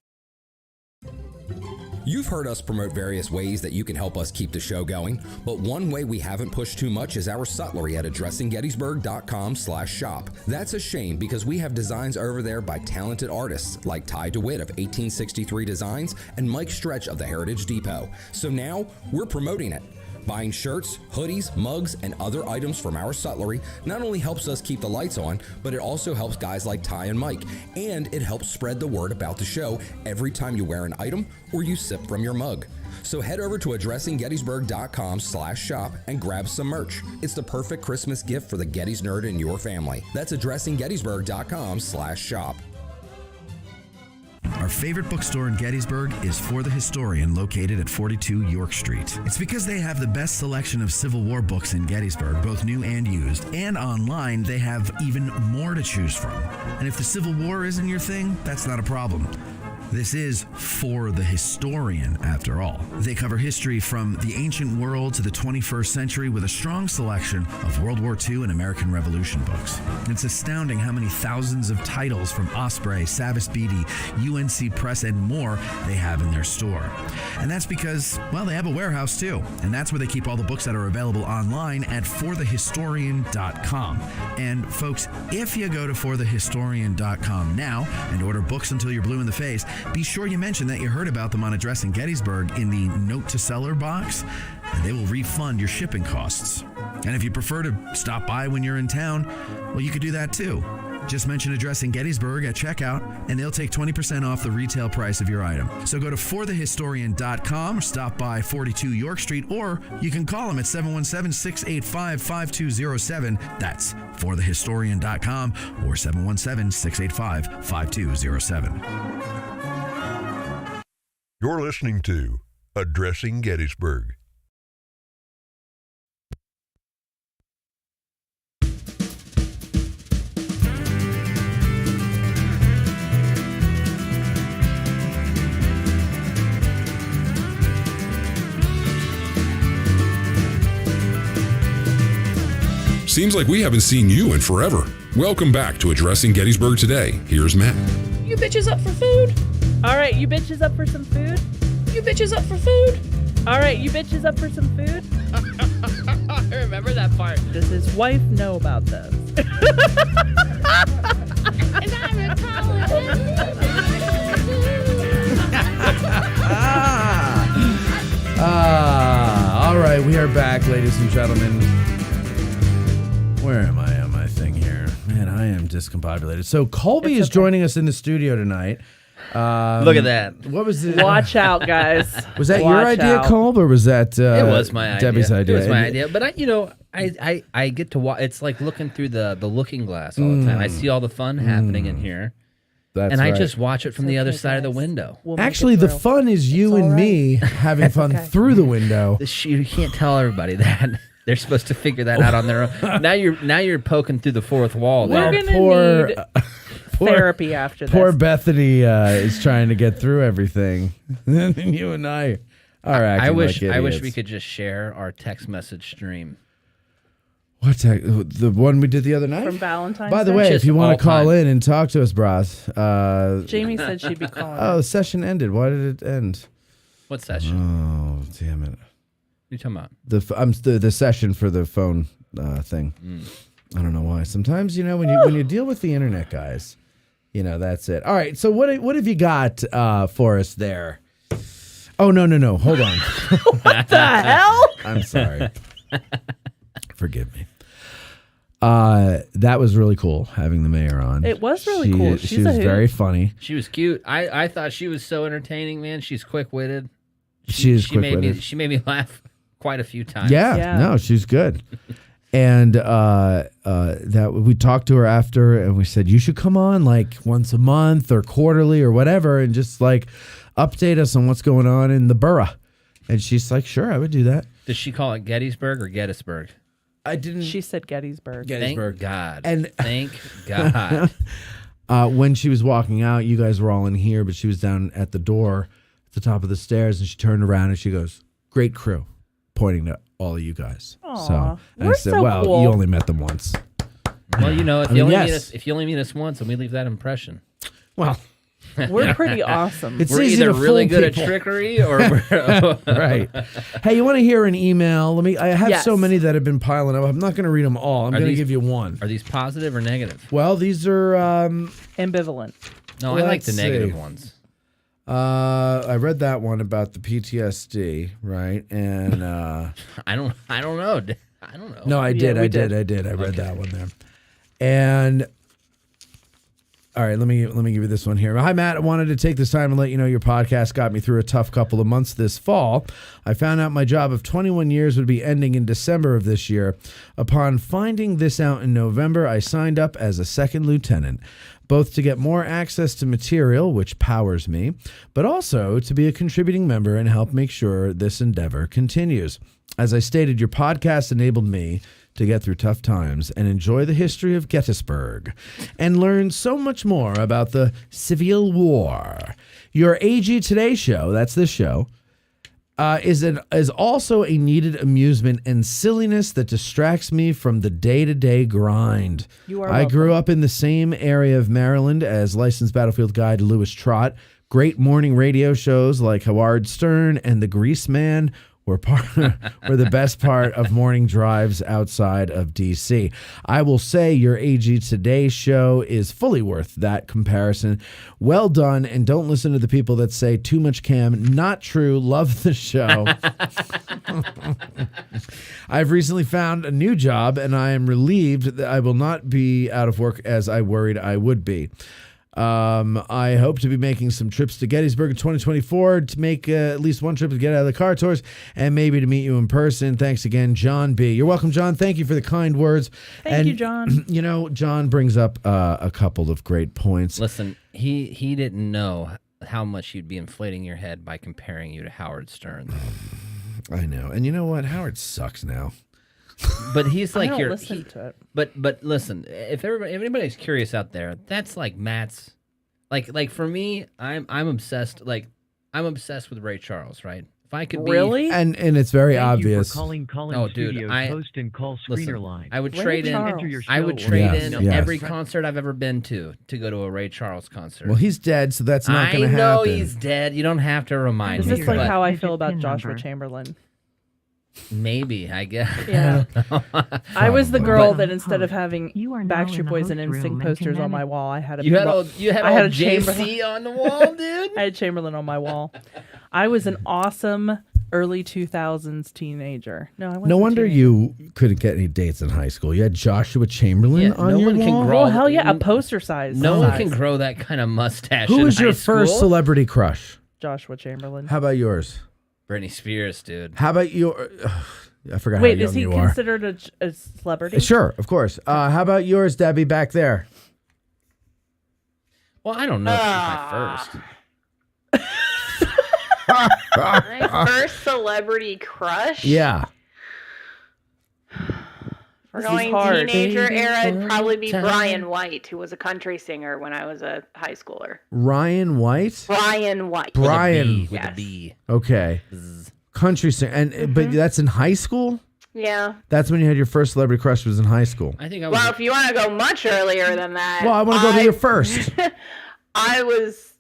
You've heard us promote various ways that you can help us keep the show going, but one way we haven't pushed too much is our sutlery at addressinggettysburg.com/shop. That's a shame because we have designs over there by talented artists like Ty DeWitt of 1863 Designs and Mike Stretch of the Heritage Depot. So now we're promoting it. Buying shirts, hoodies, mugs, and other items from our sutlery not only helps us keep the lights on, but it also helps guys like Ty and Mike, and it helps spread the word about the show every time you wear an item or you sip from your mug. So head over to addressinggettysburg.com/shop and grab some merch. It's the perfect Christmas gift for the Gettys nerd in your family. That's addressinggettysburg.com/shop. Our favorite bookstore in Gettysburg is For the Historian, located at 42 York Street. It's because they have the best selection of Civil War books in Gettysburg, both new and used. And online, they have even more to choose from. And if the Civil War isn't your thing, that's not a problem. This is For the Historian, after all. They cover history from the ancient world to the 21st century with a strong selection of World War II and American Revolution books. It's astounding how many thousands of titles from Osprey, Savas Beatty, UNC Press, and more they have in their store. And that's because, well, they have a warehouse too. And that's where they keep all the books that are available online at forthehistorian.com. And folks, if you go to forthehistorian.com now and order books until you're blue in the face, be sure you mention that you heard about them on Addressing Gettysburg in the Note to Seller box, and they will refund your shipping costs. And if you prefer to stop by when you're in town, well, you could do that too. Just mention Addressing Gettysburg at checkout, and they'll take 20% off the retail price of your item. So go to forthehistorian.com or stop by 42 York Street, or you can call them at 717-685-5207. That's forthehistorian.com or 717-685-5207. You're listening to Addressing Gettysburg. Seems like we haven't seen you in forever. Welcome back to Addressing Gettysburg Today. Here's Matt. You bitches up for food? All right, you bitches up for some food? You bitches up for food? All right, you bitches up for some food? I remember that part. Does his wife know about this? And I recall All right, we are back, ladies and gentlemen. Where am I on my thing here? Man, I am discombobulated. So Colby is joining us in the studio tonight. Look at that. What was it? Watch out, guys. Was that your idea, Colb, or was that it was my Debbie's idea? It was my idea. But I get to watch. It's like looking through the looking glass all the time. I see all the fun happening in here. That's and I right. just watch it from the other side of the window. Actually, the fun is you and me having fun through the window. You can't tell everybody that. They're supposed to figure that out on their own. Now you're poking through the fourth wall. We're gonna need therapy after this. Poor Bethany is trying to get through everything. And you and I are acting I wish like we could just share our text message stream. What's that? The one we did the other night? From Valentine's By the Day? way, Just if you want to call all-time. in and talk to us, Bras. Jamie said she'd be calling. Oh, the session ended. Why did it end? What session? Oh, damn it. What are you talking about? The session for the phone thing. I don't know why. Sometimes, when you deal with the internet, guys, that's it. All right, so what have you got for us there? Oh, no. Hold on. What the hell? I'm sorry. Forgive me. That was really cool having the mayor on. It was really cool. She was very funny. She was cute. I thought she was so entertaining, man. She's quick-witted. She is quick-witted. She made me laugh quite a few times. Yeah. No, she's good. And that we talked to her after, and we said you should come on like once a month or quarterly or whatever, and just like update us on what's going on in the borough. And she's like, "Sure, I would do that." Does she call it Gettysburg or Gettysburg? I didn't. She said Gettysburg. Thank God. And thank God. When she was walking out, you guys were all in here, but she was down at the door at the top of the stairs, and she turned around and she goes, "Great crew," pointing to all of you guys. Aw, and I we're said, so "Well, cool." you only met them once." Well, if I you mean, only meet us once, and we leave that impression. Well, we're pretty awesome. It's we're easy either to really fool good people. at trickery or we're Right. Hey, you want to hear an email? I have Yes. so many that have been piling up. I'm not going to read them all. I'm going to these- give you one. Are these positive or negative? Well, these are ambivalent. No, I like let's the negative see. ones. I read that one about the PTSD, right? And I don't know. I don't know. no, I did. we I did. did. I read that one there. And all right, let me give you this one here. Hi, Matt. I wanted to take this time and let you know your podcast got me through a tough couple of months this fall. I found out my job of 21 years would be ending in December of this year. Upon finding this out in November, I signed up as a second lieutenant, both to get more access to material, which powers me, but also to be a contributing member and help make sure this endeavor continues. As I stated, your podcast enabled me to get through tough times and enjoy the history of Gettysburg and learn so much more about the Civil War. Your AG Today show, that's this show, is also a needed amusement and silliness that distracts me from the day-to-day grind. I grew up in the same area of Maryland as licensed battlefield guide Lewis Trott. Great morning radio shows like Howard Stern and The Grease Man were the best part of morning drives outside of D.C. I will say your AG Today show is fully worth that comparison. Well done, and don't listen to the people that say too much Cam. Not true. Love the show. I've recently found a new job, and I am relieved that I will not be out of work as I worried I would be. I hope to be making some trips to Gettysburg in 2024 to make at least one trip to get out of the car tours and maybe to meet you in person. Thanks again, John B. You're welcome, John. Thank you for the kind words. Thank you, John. You know, John brings up a couple of great points. Listen, he didn't know how much you'd be inflating your head by comparing you to Howard Stern. I know. And you know what? Howard sucks now. But he's like your. Listen to it. But listen, if anybody's curious out there, that's like Matt's. Like for me, I'm obsessed. Like I'm obsessed with Ray Charles, right? If I could really, and it's very obvious. Calling oh, dude, Studios host and call screener line. I would trade in. I would trade in every concert I've ever been to go to a Ray Charles concert. Well, he's dead, so that's not going to happen. I know he's dead. You don't have to remind me. Is this like how I feel about Joshua Chamberlain? Maybe, I guess. Yeah. I was the girl that instead of having Backstreet Boys and NSYNC posters on my wall, I had a JC on the wall, dude. I had Chamberlain on my wall. I was an awesome early 2000s teenager. No, I wasn't. No wonder you couldn't get any dates in high school. You had Joshua Chamberlain on your wall? Oh, hell yeah, a poster size. No one can grow that kind of mustache. Who was in your high school. first celebrity crush? Joshua Chamberlain. How about yours? Britney Spears, dude. How about your... I forgot Wait, how young you are. Wait, is he considered a celebrity? Sure, of course. How about yours, Debbie, back there? Well, I don't know if she's my first. My first celebrity crush? Yeah. We're going teenager era, it'd probably be Brian White, who was a country singer when I was a high schooler. Ryan White? Brian White. Brian. With a B. Okay. Country singer. But that's in high school? Yeah. That's when you had your first celebrity crush was in high school. I think Well, if you want to go much earlier than that. Well, I want to go to your first. I was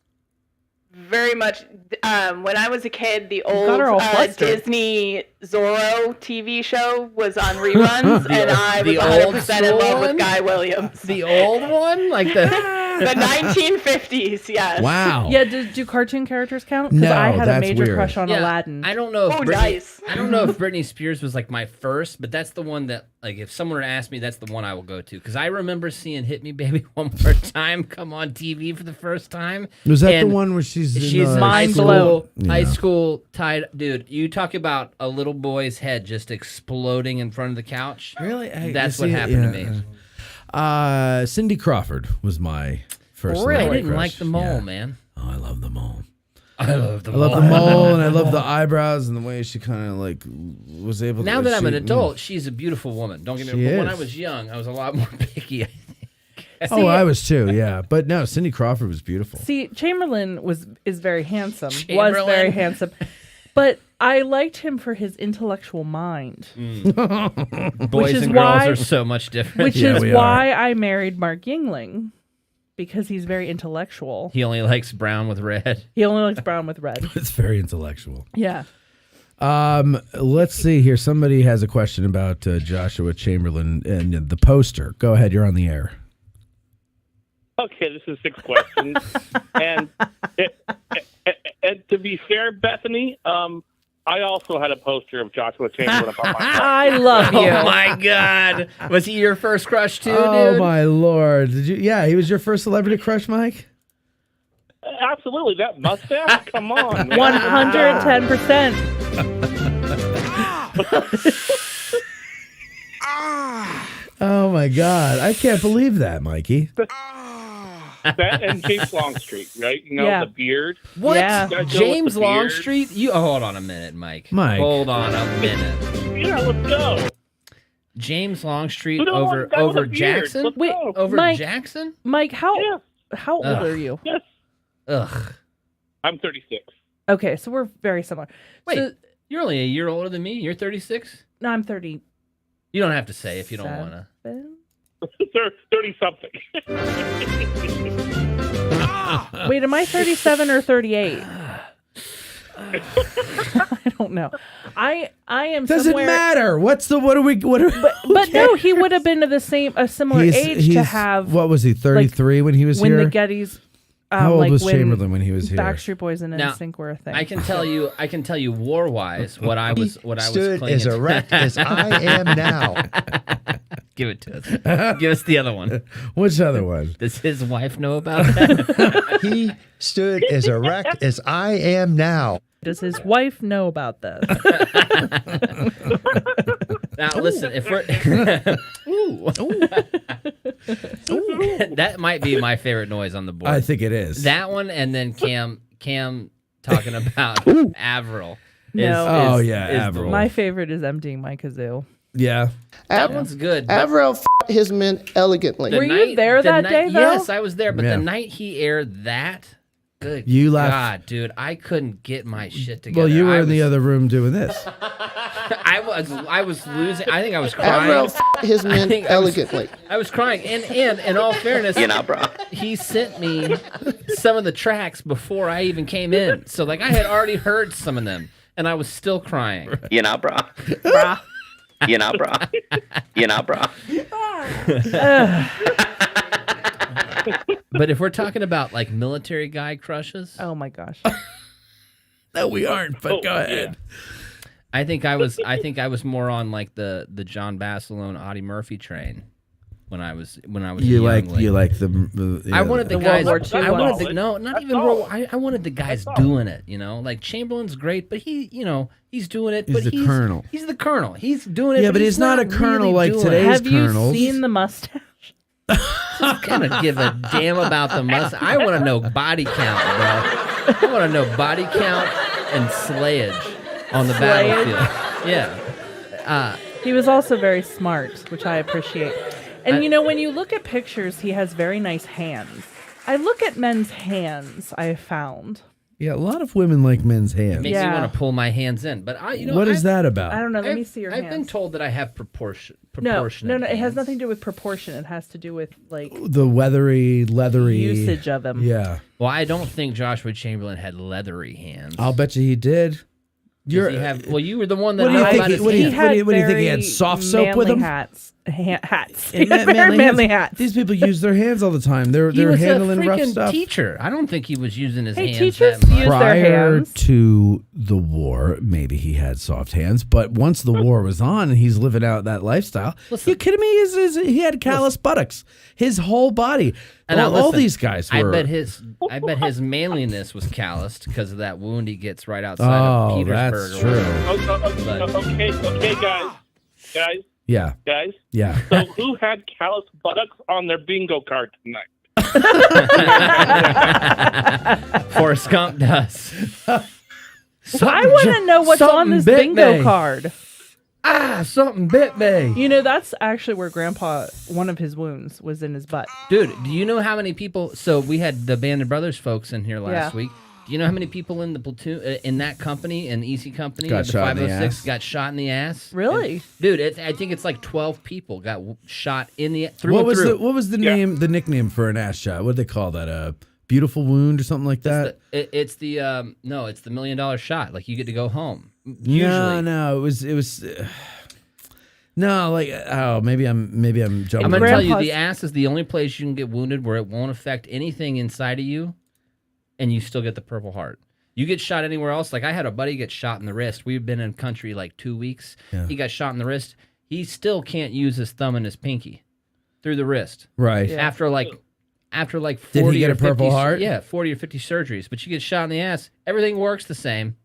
very much when I was a kid, the old Disney Zorro TV show was on reruns, and I was 100% in love with Guy Williams. The old one, like the 1950s, yes. Wow. Yeah, do cartoon characters count? Because No, I had a that's major weird. crush on Aladdin. I don't know if nice. I don't know if Britney Spears was like my first, but that's the one that, like, if someone were to ask me, that's the one I will go to. Because I remember seeing "Hit Me, Baby, One More Time" come on TV for the first time. Was that the one where she's in mind blown? high school tied? Dude, you talk about a little boy's head just exploding in front of the couch. Really? That's what happened to me. Cindy Crawford was my first. Really? I celebrity didn't crush. like the mole, Yeah. man. Oh, I love the mole. I love the I love the mole, and I love the eyebrows and the way she kind of like was able. Now to... that I'm an adult, she's a beautiful woman. Don't get me wrong. But when I was young, I was a lot more picky. I think. Oh, I was too. Yeah, but no, Cindy Crawford was beautiful. See, Chamberlain is very handsome. Was Chamberlain? very handsome, but I liked him for his intellectual mind. Boys and girls are so much different. Which is why I married Mark Yingling. Because he's very intellectual. He only likes brown with red. He only likes brown with red. It's very intellectual. Yeah. Let's see here. Somebody has a question about Joshua Chamberlain and the poster. Go ahead. You're on the air. Okay, this is 6 questions. and to be fair, Bethany, I also had a poster of Joshua Chamberlain above my house. I love you. Oh my God! Was he your first crush too, Oh dude? my Lord! Did you? Yeah, he was your first celebrity crush, Mike. Absolutely, that mustache. Come on, 110%. Oh my God! I can't believe that, Mikey. That and James Longstreet, right? You know, Yeah. the beard. What? You guys go with James the beard? Longstreet? You hold on a minute, Mike. Mike. Hold on a minute. Yeah, let's go. James Longstreet Who the one over guy with over a beard? Jackson. Let's go. Over Mike, Jackson. Mike, how old Ugh. are you? Yes. Ugh. I'm 36. Okay, so we're very similar. Wait, So, you're only a year older than me. You're 36. no, I'm 30. You don't have to say if you don't want to. 30-something. Wait, am I 37 or 38? I don't know. I am. Doesn't somewhere, matter. What are we? But no, he would have been of a similar age to have. What was he? 33 when he was when here. the Gettys. How old like was when Chamberlain when he was here? Backstreet Boys and Now, NSYNC were a thing. I can tell you war wise what I was stood clinging as to. erect as I am now. Give it to us. Give us the other one. Which other one? Does his wife know about that? He stood as erect as I am now. Does his wife know about this? Now listen, if we're that might be my favorite noise on the board. I think it is. That one, and then Cam talking about Avril. No. Avril. My favorite is emptying my kazoo. Yeah. That one's good. but Avril his men elegantly. the Were you there the that night- day, though? Yes, I was there. But Yeah. the night he aired that, good You God, left- dude, I couldn't get my shit together. Well, you were I in the was- other room doing this. I was losing. I think I was crying. Avril his I men think elegantly. I was crying, and in all fairness, bro. he sent me some of the tracks before I even came in. So like I had already heard some of them, and I was still crying. bro. Brah. bro. But if we're talking about like military guy crushes, Oh my gosh. No, we aren't. But go ahead. I think I was more on like the John Basilone, Audie Murphy train when I was You young, like the I wanted the The guys. World War II I wanted ones. the no, not That's even all. World. I wanted the guys doing it. You know, like Chamberlain's great, but he's doing it. He's but the colonel. He's the colonel. He's doing it. Yeah, but he's not a colonel really like doing today's it. Have you colonels. seen the mustache? I kind of give a damn about the mustache. I want to know body count, bro. I want to know body count and slayage on the battlefield. Yeah. He was also very smart, which I appreciate. And when you look at pictures, he has very nice hands. I look at men's hands, I have found. Yeah, a lot of women like men's It hands. makes Yeah. me want to pull my hands in. But What is that about? I don't know. Let me see your I've hands. been told that I have proportionate. No, it has hands. nothing to do with proportion. It has to do with like The weathery, leathery usage of them. Yeah, Well, I don't think Joshua Chamberlain had leathery hands. I'll bet you he did. Well, you were the one that. What do you I think? might What have do you, seen. what do you think? He had soft soap with him. Hats. Hats. And He had very manly hats. These people use their hands all the time. They're He was handling a rough freaking stuff. teacher. I don't think he was using his Hey, hands teachers that much. use their Prior hands. to the war, maybe he had soft hands, but once the war was on and he's living out that lifestyle, you kidding me? He had callous buttocks. His whole body. And now all listen, these guys were. I bet his manliness was calloused because of that wound he gets right outside Oh, of Petersburg. that's or true. whatever. Okay, guys. Yeah. Guys. Yeah. So who had callous buttocks on their bingo card tonight? Forrest Gump does. I want to know what's on this bit bingo me. card. Something bit me. That's actually where Grandpa, one of his wounds was in his butt. Dude, do you know how many people? So we had the Band of Brothers folks in here last Yeah. week. Do you know how many people in the platoon, in that company, in Easy Company, Got the shot in the 506, ass? got shot in the ass? Really? Dude, I think it's like 12 people got shot in the through What and was through. what was the name? The nickname for an ass shot? What did they call that? A beautiful wound or something like that? It's the it's the $1 million shot. Like you get to go home. Usually. No, it was. No, like maybe I'm jumping. I'm gonna tell you, the ass is the only place you can get wounded where it won't affect anything inside of you, and you still get the Purple Heart. You get shot anywhere else. Like I had a buddy get shot in the wrist. We've been in country like 2 weeks. Yeah. He got shot in the wrist. He still can't use his thumb and his pinky through the wrist. Right. Yeah. After like 40 Did he get or a Purple 50 Heart? Yeah, 40 or 50 surgeries. But you get shot in the ass, everything works the same.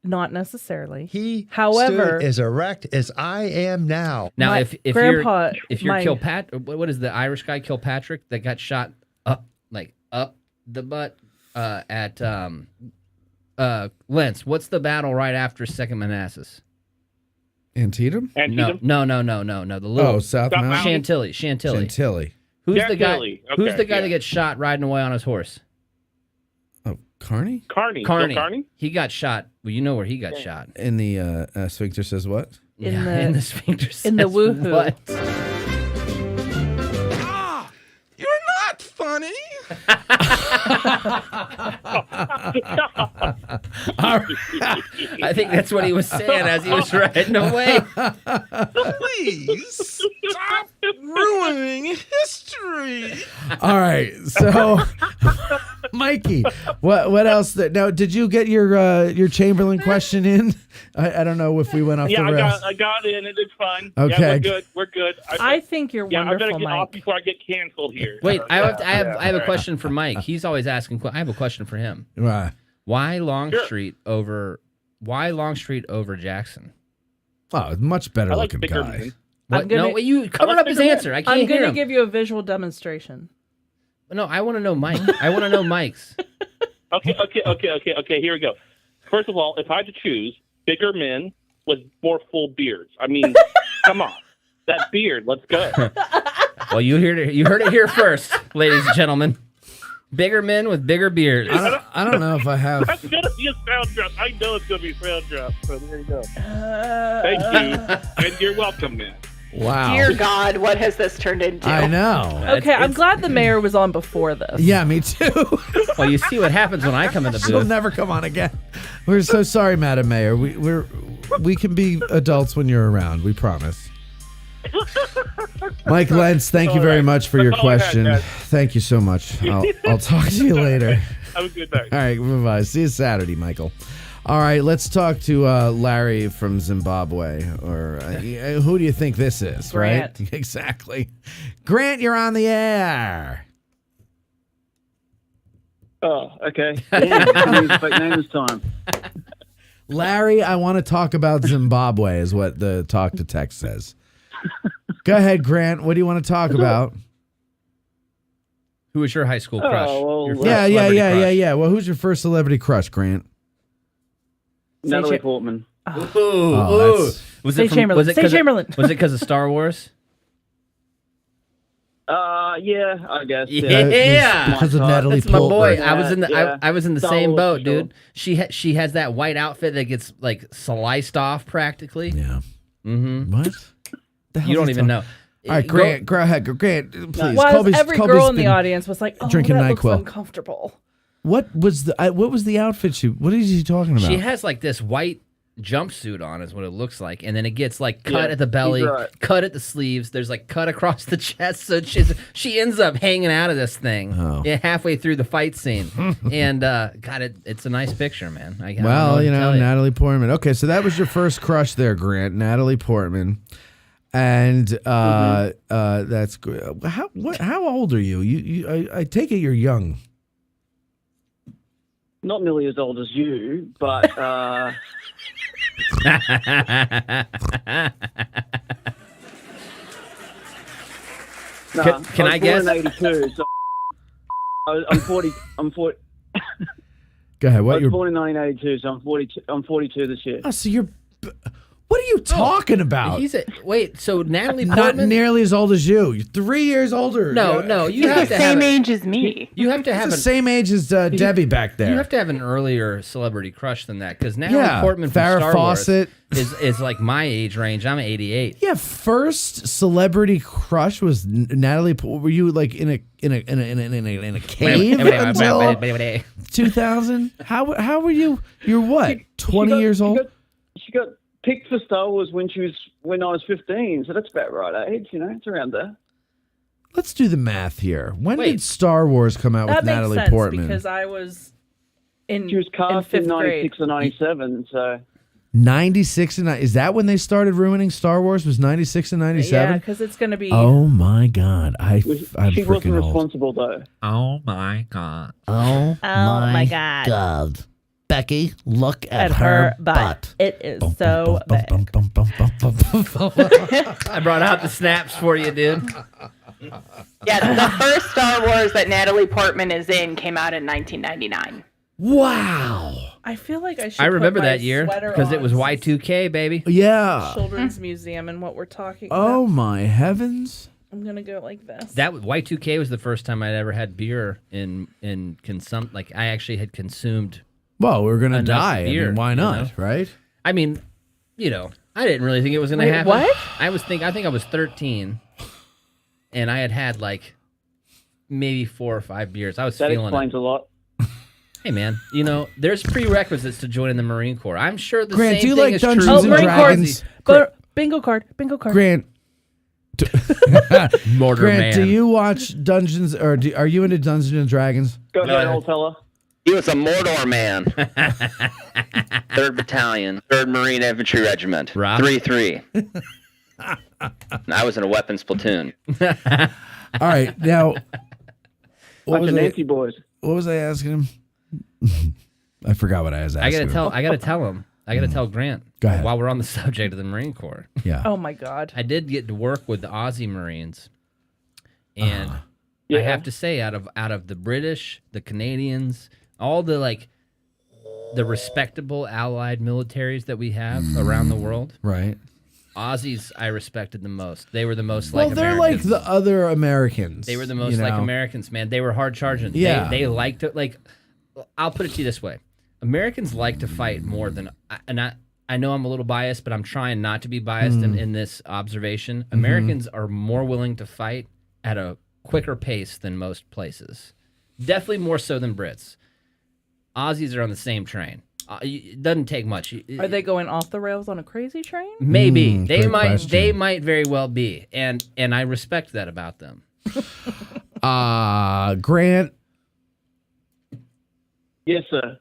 Not necessarily. He However, stood as erect as I am now. Now, My if grandpa- you're my- Kilpatrick, what is the Irish guy Kilpatrick that got shot up the butt at Lentz? What's the battle right after Second Manassas? Antietam? No. The little South Mountain? Chantilly. Who's the guy? Okay, Who's the guy that gets shot riding away on his horse? Oh, Carney? Carney. He got shot. Well, you know where he got shot. In the sphincter says what? In the sphincter says in the woohoo. what? You're not funny. I think that's what he was saying as he was riding away. Please stop ruining history. All right, so Mikey, what else? Now, did you get your Chamberlain question in? I don't know if we went off the rails. I got in. It is fine. Okay. Yeah, we're good. I think you're wonderful, I better get Mike. off before I get canceled here. Wait, I have a question for Mike. He's always asking. I have a question for him. Right. Why Longstreet over Jackson? Oh, much better looking bigger guy. men. What? No, you covered up his answer. I can't I'm hear going him. to give you a visual demonstration. No, I want to know Mike. I want to know Mike's. Okay. Here we go. First of all, if I had to choose, bigger men with more full beards. I mean, come on, that beard. Let's go. Well, you heard it here first, ladies and gentlemen. Bigger men with bigger beards. I don't know if I have. That's gonna be a sound drop. I know it's gonna be a sound drop. So there you go. Thank you, and you're welcome, man. Wow. Dear God, what has this turned into? I know. Okay, I'm glad the mayor was on before this. Yeah, me too. Well, you see what happens when I come in the She'll booth. never come on again. We're so sorry, Madam Mayor. We can be adults when you're around. We promise. Mike Lentz, thank you very much for your question. Thank you so much. I'll talk to you later. Have a good night. All right, bye-bye. See you Saturday, Michael. All right, let's talk to Larry from Zimbabwe. Or who do you think this is, Grant. right? Exactly. Grant, you're on the air. Oh, okay. Name this time. Larry, I want to talk about Zimbabwe, is what the talk to text says. Go ahead, Grant. What do you want to talk about? Who was your high school crush? Well, Your first celebrity crush? Yeah. Well, who's your first celebrity crush, Grant? Natalie Portman. Oh, Say Chamberlain. Say Chamberlain. Was it because of Star Wars? Yeah, I guess. Yeah, because of Natalie That's my boy. Portman. I was in the Star same Wars boat, for sure. dude. She has that white outfit that gets like sliced off practically. Yeah. Mm-hmm. What? The hell You is don't he even know. talking- All right, Grant. Go ahead, Grant. Please. Well, every Colby's girl in the been audience was like, "Oh, drinking that looks NyQuil. uncomfortable." What was the outfit? What is he talking about? She has like this white jumpsuit on, is what it looks like, and then it gets like cut Yeah, at the belly, he's right. cut at the sleeves. There's like cut across the chest, so she ends up hanging out of this thing halfway through the fight scene. And God, it's a nice picture, man. I don't know Well, what to tell you. Natalie Portman. Okay, so that was your first crush there, Grant. Natalie Portman. And that's good. How old are you? I take it you're young. Not nearly as old as you, but Can I guess? Born in 82, so I'm 40. I'm 40. Go ahead. I What was born in 1982, so I'm 42. I'm 42 this year. Oh, so you're. What are you talking about? So Natalie Not Portman. nearly as old as you. You're 3 years older. No, you have the to have same a- age as me. You have to have It's the same age as Debbie back there. You have to have an earlier celebrity crush than that, because Natalie Yeah, Portman from Farrah Star Fawcett. Wars is like my age range. I'm 88. Yeah, first celebrity crush was Natalie. Were you like in a cave until 2000? How were you? You're what? 20 years old? She got picked for Star Wars when I was 15, so that's about right age. It's around there. Let's do the math here. When did Star Wars come out That with makes Natalie sense Portman? because I was in. She was cast in in fifth grade. 96 or 97, so 96 and is that when they started ruining Star Wars? Was 96 and 97? Yeah, because it's going to be. Oh my God! I'm she freaking wasn't old. responsible though. Oh my God! Oh my God. Becky, look At her butt. It is so big. I brought out the snaps for you, dude. Yeah, the first Star Wars that Natalie Portman is in came out in 1999. Wow! I feel like I should. I remember put my that year sweater because it was on Y2K, baby. Yeah. Children's Museum and what we're talking Oh about. my heavens. I'm gonna go like this. That Y2K was the first time I'd ever had beer in like I actually had consumed. Well, we're gonna enough die. beer, I mean, why you not? know? Right? I mean, I didn't really think it was gonna Wait, happen. what? I think I was 13, and I had like maybe 4 or 5 beers. I was That feeling explains a lot. Hey man, there's prerequisites to joining the Marine Corps. I'm sure the Grant, same do you thing like is Dungeons true. and Dragons? Bingo card. Grant. Mortar Grant, man. do you watch Dungeons or are you into Dungeons and Dragons? Go ahead, old fella. He was a Mordor man. 3rd Battalion, 3rd Marine Infantry Regiment, 3-3. I was in a weapons platoon. All right, now Bunch of Nancy boys. What was I asking him? I forgot what I was asking. I gotta tell him. I gotta tell Grant. Go ahead. While we're on the subject of the Marine Corps. Yeah. Oh my God. I did get to work with the Aussie Marines, and Yeah. I have to say, out of the British, the Canadians, all the the respectable allied militaries that we have around the world, Right. Aussies I respected the most. They were the most Well, like they're Americans. like the other Americans. They were the most like Americans, man. They were hard charging. Yeah. They liked to I'll put it to you this way: Americans like to fight more than, and I know I'm a little biased, but I'm trying not to be biased in this observation. Americans are more willing to fight at a quicker pace than most places. Definitely more so than Brits. Aussies are on the same train. It doesn't take much. Are they going off the rails on a crazy train? Maybe they great might. question. They might very well be, and I respect that about them. Grant, Yes, sir.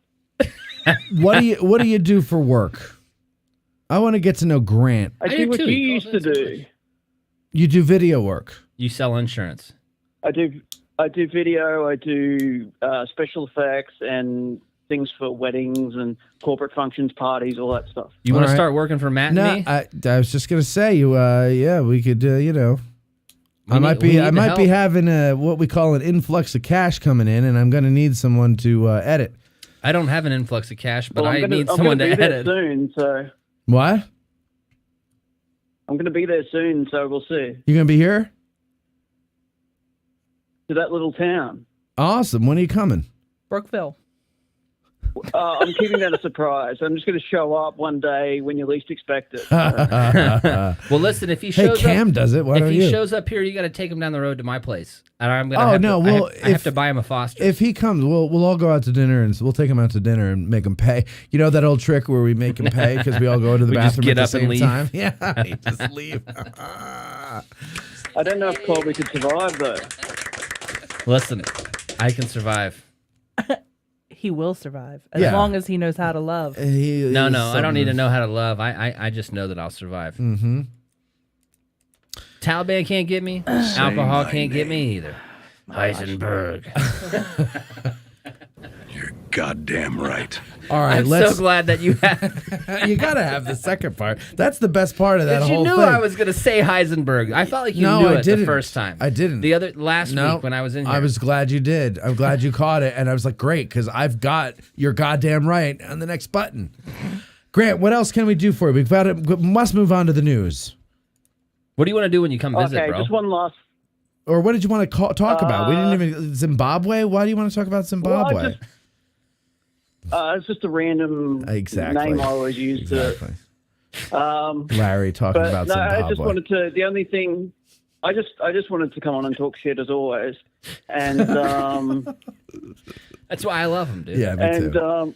what do you do for work? I want to get to know Grant. I do what you used to do. You do video work. You sell insurance. I do video. I do special effects and things for weddings and corporate functions, parties, all that stuff. You want All to right. start working for Matt No, and me? I was just gonna say yeah, we could I We might need the be help. having what we call an influx of cash coming in, and I'm gonna need someone to edit. I don't have an influx of cash, but Well, I need I'm someone gonna to be there edit. soon, so What? I'm going to be there soon. So we'll see. You gonna be here? To that little town. Awesome. When are you coming? Brookville. I'm keeping that a surprise. I'm just going to show up one day when you least expect it. Well, listen, if he Hey, shows Cam up, does it. Why if don't he you? shows up here, you got to take him down the road to my place, and I'm gonna. Oh, have no, to, well, I have if- to buy him a Foster. If he comes, we'll all go out to dinner and we'll take him out to dinner and make him pay. You know that old trick where we make him pay because we all go to the We just bathroom get at the up and same leave. time? Yeah, you just leave. I don't know if Colby could survive, though. Listen, I can survive. He will survive as Yeah. long as he knows how to love. No, I don't need to know how to love. I just know that I'll survive. Mm-hmm. Taliban can't get me. Alcohol can't get me either. Heisenberg. Goddamn right. All right, I'm let's. so glad that you have. You gotta have the second part. That's the best part of that Because you whole knew thing. I was going to say Heisenberg. I felt like you No, knew I it didn't. the first time. I didn't. The other last No, week when I was in here. I was glad you did. I'm glad you caught it, and I was like, great, because I've got your goddamn right on the next button. Grant, what else can we do for you? We must move on to the news. What do you want to do when you come visit, Okay, bro? just one last. Or what did you want to talk about? We didn't even Zimbabwe. Why do you want to talk about Zimbabwe? It's just a random Exactly. name I always use. Exactly. To, Larry talking but about no, Zimbabwe. I just wanted to. The only thing, I just wanted to come on and talk shit as always, and That's why I love him, dude. Yeah, me and too.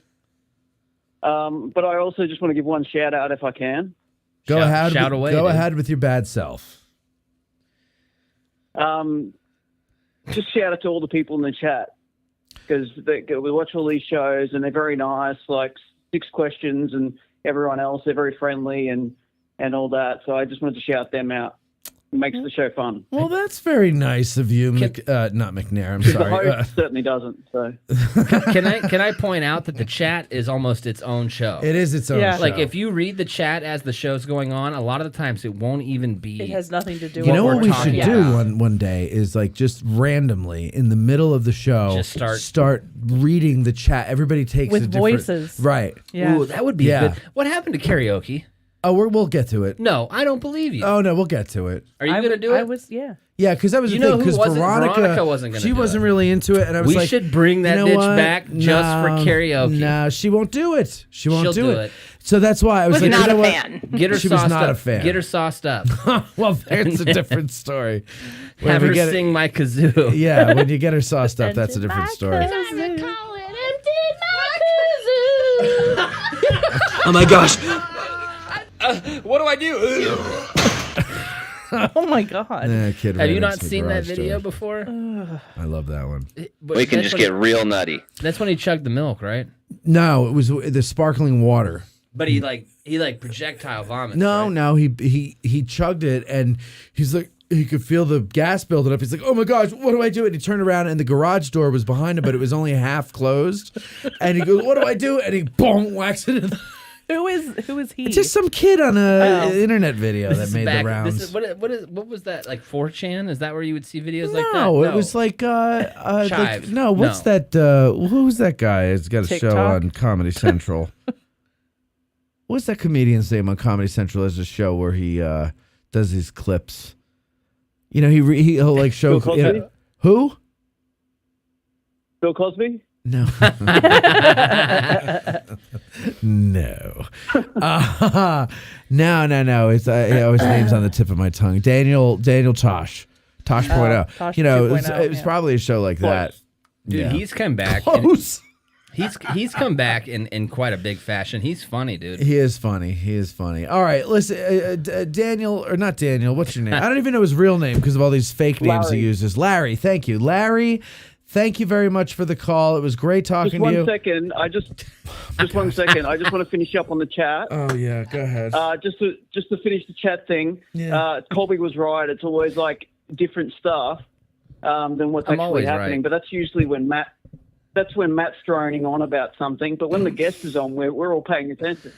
but I also just want to give one shout out if I can. Go ahead. shout away, Go dude. ahead with your bad self. Just shout out to all the people in the chat because we watch all these shows and they're very nice, like 6 questions and everyone else. They're very friendly and all that. So I just wanted to shout them out. makes the show fun. Well, that's very nice of you, not McNair. I'm The sorry. host certainly doesn't. So Can I point out that the chat is almost its own show? It is its own show. Like if you read the chat as the show's going on, a lot of the times it won't even be. It has nothing to do. You know with what we should do one day is like just randomly in the middle of the show, Just start reading the chat. Everybody takes With a different, voices. right? Yeah. Ooh, that would be good. What happened to karaoke? Oh, we'll get to it. No, I don't believe you. Oh no, we'll get to it. Are you going to do it? I was, yeah. Yeah, because that was You the know thing. who Because wasn't? Veronica wasn't going to she do wasn't it. really into it, and I was We like, should bring that you know bitch what? back just for karaoke. No, she won't do it. She won't She'll do do it. it. So that's why I was like, not you know a what? fan. Get her She was sauced not up. a fan. Get her sauced up. Well, that's a different story. When Have we her get it- sing my kazoo. Yeah, when you get her sauced up, that's a different story. Oh my gosh. What do I do? Oh my god. Kid Have you ran not into the seen that garage video door. before? I love that one. We can just get real nutty. That's when he chugged the milk, right? No, it was the sparkling water. But he projectile vomits. No, right? no, he chugged it, and he's like, he could feel the gas building up. He's like, oh my gosh, what do I do? And he turned around, and the garage door was behind him, but it was only half closed. And he goes, what do I do? And he boom, whacks it in the... Who is he? It's just some kid on a internet video This that is made back- the rounds. This is, what was that, like 4chan? Is that where you would see videos like that? No, it was like Chive. no, what's that? Who's that guy? He's got a show TikTok? on Comedy Central. What's that comedian's name on Comedy Central? Has a show where he does these clips. You know, he'll like show Bill Cosby? Who? Bill Cosby? No. No. No. It's his name's on the tip of my tongue. Daniel Tosh. Tosh Point out. Tosh You know, 2.0, it was yeah. probably a show like that. Dude, Yeah. he's come back. Close. He's come back in quite a big fashion. He's funny, dude. He is funny. All right, listen, Daniel, or not Daniel, what's your name? I don't even know his real name because of all these fake names he Larry. uses. Larry, thank you. Larry, thank you very much for the call. It was great talking Just to you. 1 second. Just 1 second. I just want to finish up on the chat. Oh, yeah, go ahead. Just to finish the chat thing. Yeah. Colby was right. It's always like different stuff than what's I'm actually always happening. right. But that's usually when Matt's droning on about something. But when the guest is on, we're all paying attention.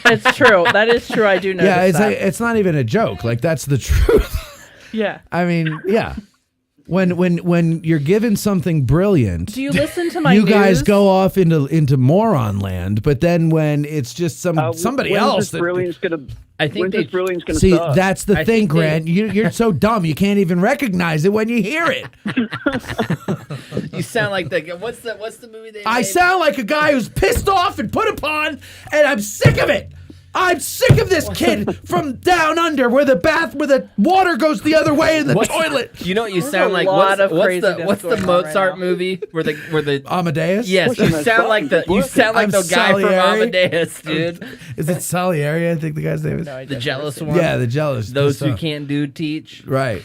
It's true. That is true. I do know. Yeah, it's not even a joke. Like, that's the truth. Yeah. I mean, yeah. When you're given something brilliant, Do you listen to my you guys news? go off into moron land. But then when it's just somebody When's else, this brilliance gonna? I think When's this brilliance gonna see, start? that's the I thing, think they- Grant. You're so dumb you can't even recognize it when you hear it. You sound like the what's the movie they I made? sound like a guy who's pissed off and put upon, and I'm sick of it. I'm sick of this kid from down under where the water goes the other way in the toilet. You know what you There's sound a like? lot of What's craziness the going on right Mozart now. movie where the Amadeus? Yes, you sound like the I'm guy from Salieri. Amadeus, dude. Is it Salieri? I think the guy's name is. The jealous one. Yeah, the jealous. Those who So- can't do teach. Right.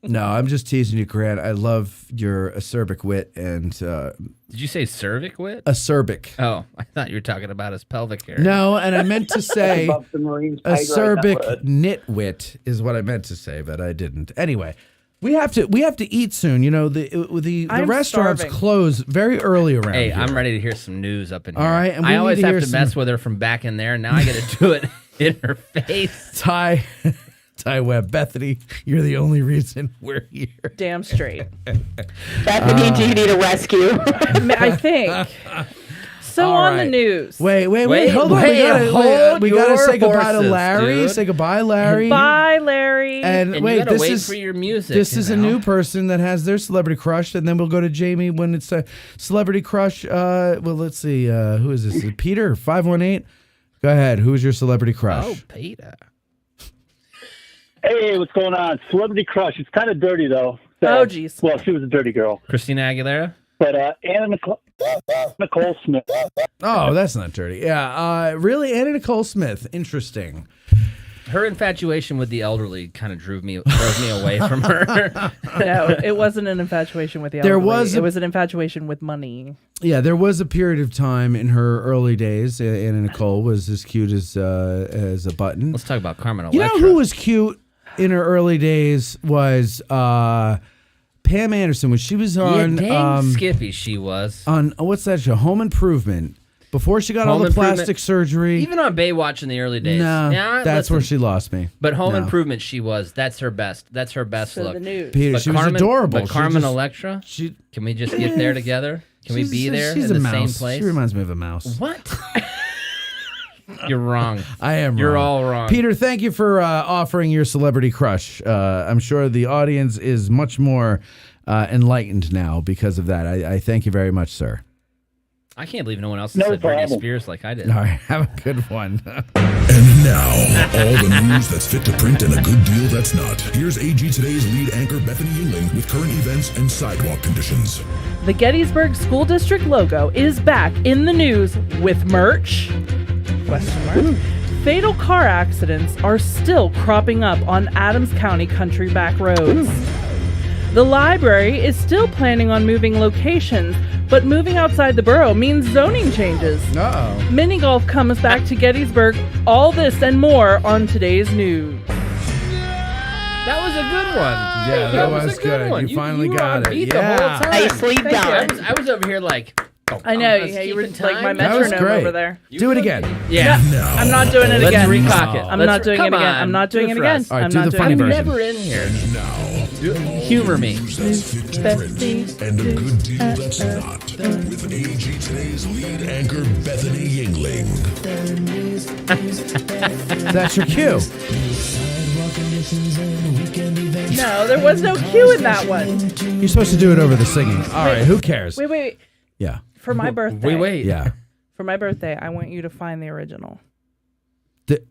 No, I'm just teasing you, Grant. I love your acerbic wit and Did you say cervic wit? acerbic. Oh, I thought you were talking about his pelvic area. No, and I meant to say Above the Marines pay grade, that acerbic word. nitwit is what I meant to say, but I didn't. Anyway, we have to eat soon. You know, the I'm restaurants starving. close very early around Hey, here. I'm ready to hear some news up in All here. right, and we I need always to have hear to some- mess with her from back in there. Now I got to do it in her face. Ty Webb, Bethany, you're the only reason we're here. Damn straight. Bethany, do you need a rescue? I think. So All on right. the news. Wait, hold on. We gotta say goodbye to horses, Larry. dude. Say goodbye, Larry. Bye, Larry. And you wait, gotta this wait is for your music. This you is a know? new person that has their celebrity crush, and then we'll go to Jamie when it's a celebrity crush. Well, let's see. Who is this? Peter 518. Go ahead. Who's your celebrity crush? Oh, Peter. Hey, what's going on? Celebrity crush. It's kind of dirty, though. So, Oh, jeez. Well, she was a dirty girl. Christina Aguilera? But Anna Nicole Smith. Oh, that's not dirty. Yeah. Really, Anna Nicole Smith. Interesting. Her infatuation with the elderly kind of drove me away from her. No, it wasn't an infatuation with the There elderly. was It was an infatuation with money. Yeah, there was a period of time in her early days. Anna Nicole was as cute as a button. Let's talk about Carmen You Electra. know who was cute in her early days was Pam Anderson when she was on Skippy. She was on what's that show? Home Improvement. Before she got all the plastic surgery. Even on Baywatch in the early days. No, yeah, that's where she lost me. But Home Improvement, she was. That's her best. That's her best So look. the news. Peter, But she Carmen, was adorable. But She Carmen just- Electra, can we just get there together? Can we be there in she's a the mouse. same place? She reminds me of a mouse. What? You're wrong. I am You're wrong. all wrong. Peter, thank you for offering your celebrity crush. I'm sure the audience is much more enlightened now because of that. I thank you very much, sir. I can't believe no one else said Britney Spears like I did. All right, have a good one. And now, all the news that's fit to print and a good deal that's not. Here's AG Today's lead anchor Bethany Yingling with current events and sidewalk conditions. The Gettysburg School District logo is back in the news with merch? Question mark. Fatal car accidents are still cropping up on Adams County country back roads. The library is still planning on moving locations, but moving outside the borough means zoning changes. Uh-oh. Mini golf comes back to Gettysburg. All this and more on today's news. That was a good one. Yeah, that was a good. one. You finally were got on it. beat Yeah. the whole time. Nicely Thank you. done. I was over here like, I know, was yeah, you were keeping like my time. That was metronome great. over there. Do it again. Yeah. I'm not doing it Let's again. recock it. I'm Let's- not doing it come again. on. I'm not doing Do it for again. us. All right, I'm do not the doing funny it version. Never in here. And now, Humor me. fit to print and a good deal that's not. With AG Today's lead anchor Bethany Yingling. That's your cue. No, there was no cue in that one. You're supposed to do it over the singing. All right, who cares? Wait. Yeah. For my birthday. We wait. Yeah. For my birthday, I want you to find the original.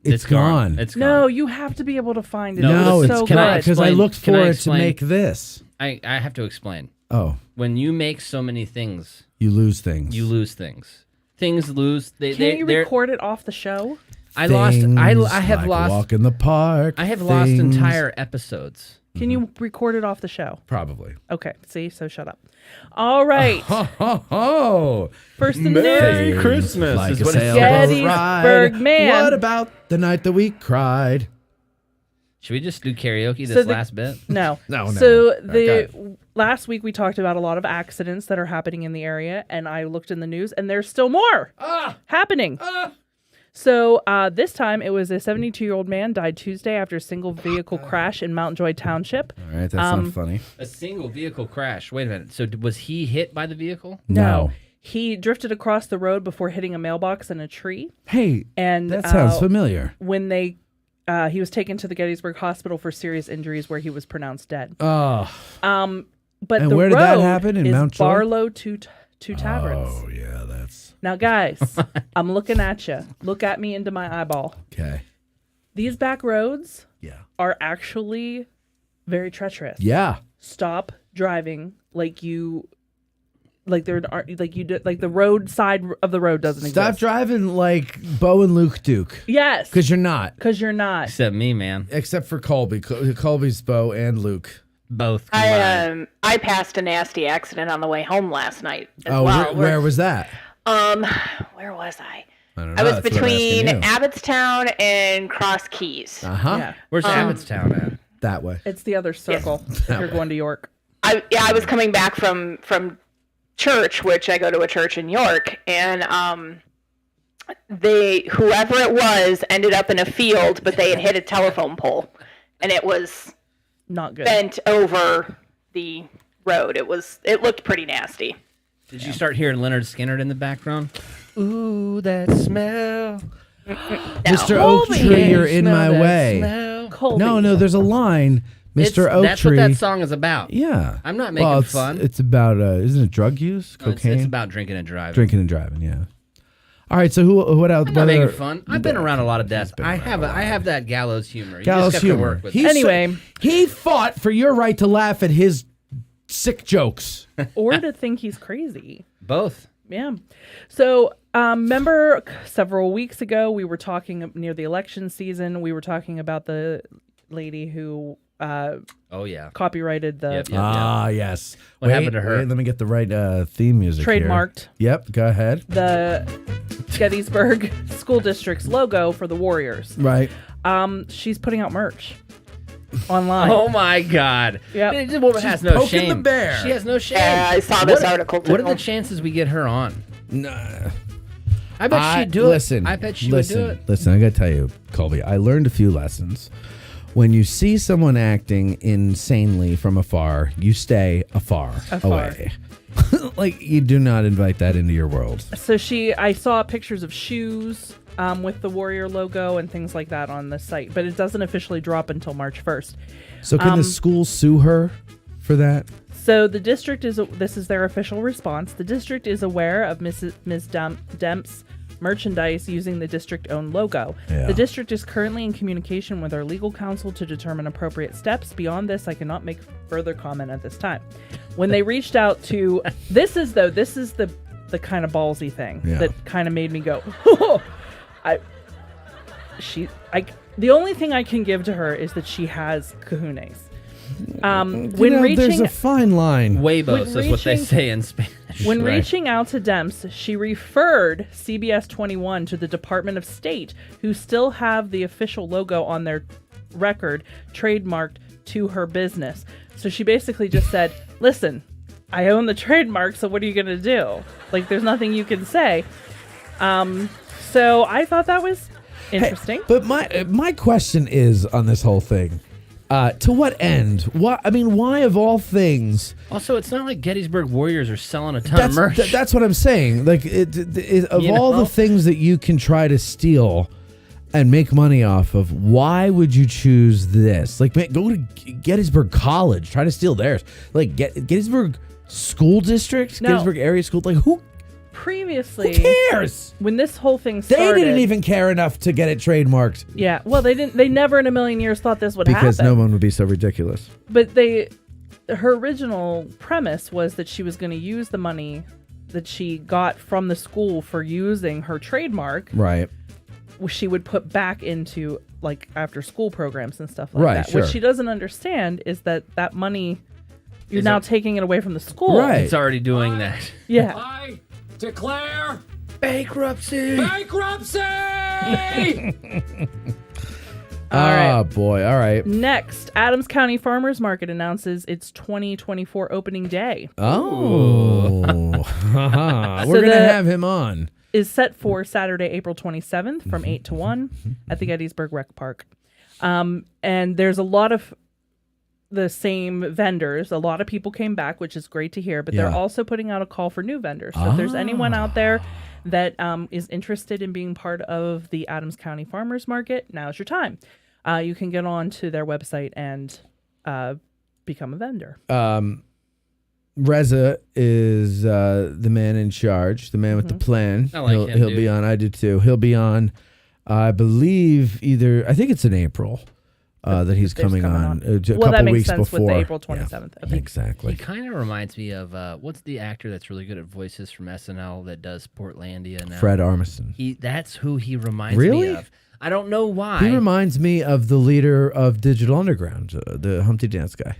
It's gone. It's gone. No, you have to be able to find it. No, It was it's so gone good. because I looked Can I for it to explain? make this. I have to explain. Oh, When you make so many things, you lose things. you lose things. Things lose. Can't you record it off the show? I lost. I have like lost. Walk in the park. I have lost things. entire episodes. Can you record it off the show? Probably. Okay, see, so shut up. All right. Oh, First in Merry news. Christmas like is a what it sailboat Gettysburg ride. man. What about the night that we cried? Should we just do karaoke So this the- last bit? No. No. So All right, last week we talked about a lot of accidents that are happening in the area, and I looked in the news, and there's still more happening. So this time it was a 72-year-old man died Tuesday after a single vehicle crash in Mount Joy Township. All right, that's not funny. A single vehicle crash. Wait a minute. So was he hit by the vehicle? No. He drifted across the road before hitting a mailbox and a tree. Hey, And that sounds familiar. When he was taken to the Gettysburg Hospital for serious injuries, where he was pronounced dead. Oh. But And the where road did that happen? In is Mount Joy? Barlow Two Taverns. Oh, yeah, that's Now, guys, I'm looking at you. Look at me into my eyeball. okay. These back roads Yeah. are actually very treacherous. Yeah. Stop driving like you like the road side of the road doesn't Stop exist. driving like Bo and Luke Duke. Yes. Because you're not. Because you're not. Except me, man. Except for Colby. Colby's Bo and Luke. Both combined. I passed a nasty accident on the way home last night as Oh, well. where was that? Where was I? I don't know. I was That's what I'm between asking you. Abbottstown and Cross Keys. Uh-huh. Yeah. Where's Abbottstown at? That way. It's the other circle if you're going to York. I was coming back from church, which I go to a church in York, and whoever it was ended up in a field, but they had hit a telephone pole, and it was not good. Bent over the road. It looked pretty nasty. Did you start hearing Leonard Skinner in the background? Ooh, that smell. Mr. Oak Tree, you're in my way. No, there's a line. Mr. Oak That's Tree. what that song is about. Yeah. I'm not making it's, fun. It's about, isn't it drug use? Cocaine? It's about drinking and driving. Drinking and driving, yeah. All right, so what else? I'm not making fun. I've been around a lot of deaths. I have that gallows humor. You Gallows just have humor. to work with it. Anyway. He fought for your right to laugh at his sick jokes. Or to think he's crazy. Both. Yeah. So, remember several weeks ago, we were talking near the election season, we were talking about the lady who copyrighted the Yes. What happened to her? Wait, let me get the right theme music here. Trademarked. Yep, go ahead. The Gettysburg School District's logo for the Warriors. Right. She's putting out merch. online. Oh my God! Yep. This woman has no poking shame. the bear. She has no shame. I saw this article too. What are the chances we get her on? Nah. I bet she'd do Listen, it. I bet she would do it. Listen, I got to tell you, Colby, I learned a few lessons. When you see someone acting insanely from afar, you stay afar. away. Like, you do not invite that into your world. So I saw pictures of shoes with the Warrior logo and things like that on the site, but it doesn't officially drop until March 1st. So can the school sue her for that? So the district this is their official response. The district is aware of Ms. Demp's merchandise using the district-owned logo. Yeah. The district is currently in communication with our legal counsel to determine appropriate steps. Beyond this, I cannot make further comment at this time. When they reached out to this is the kind of ballsy thing that kind of made me go, the only thing I can give to her is that she has kahunas. There's a fine line. Huevos is what they say in Spanish. When reaching out to Demps, she referred CBS 21 to the Department of State, who still have the official logo on their record trademarked to her business. So she basically just said, listen, I own the trademark, so what are you going to do? Like, there's nothing you can say. So I thought that was interesting. Hey, but my question is on this whole thing, to what end? Why of all things? Also, it's not like Gettysburg Warriors are selling a ton of merch. That's what I'm saying. Like, all the things that you can try to steal and make money off of, why would you choose this? Like, man, go to Gettysburg College, try to steal theirs. Like, Gettysburg School District, Gettysburg Area School. Like, who previously? Who cares? When this whole thing started, they didn't even care enough to get it trademarked. Yeah, well, they didn't. They never in a million years thought this would happen. Because no one would be so ridiculous. But her original premise was that she was going to use the money that she got from the school for using her trademark. Right. She would put back into like after school programs and stuff like right, that. Sure. What she doesn't understand is that money, you're now taking it away from the school. Right. It's already doing that. Yeah. I declare bankruptcy. Bankruptcy! Oh, boy. All right. Next, Adams County Farmers Market announces its 2024 opening day. Oh. We're going to have him on. Is set for Saturday, April 27th from 8 to 1 at the Gettysburg Rec Park. And there's a lot of the same vendors. A lot of people came back, which is great to hear, but they're also putting out a call for new vendors. So if there's anyone out there that is interested in being part of the Adams County Farmers Market, now's your time. You can get on to their website and become a vendor. Reza is the man in charge, the man with the plan. I like he'll be on. I do too. He'll be on, I believe, I think it's in April that he's coming on. A couple that makes weeks sense before. with the April 27th. Yeah, exactly. He kind of reminds me of, what's the actor that's really good at voices from SNL that does Portlandia now? Fred Armisen. That's who he reminds me of. I don't know why. He reminds me of the leader of Digital Underground, the Humpty Dance guy.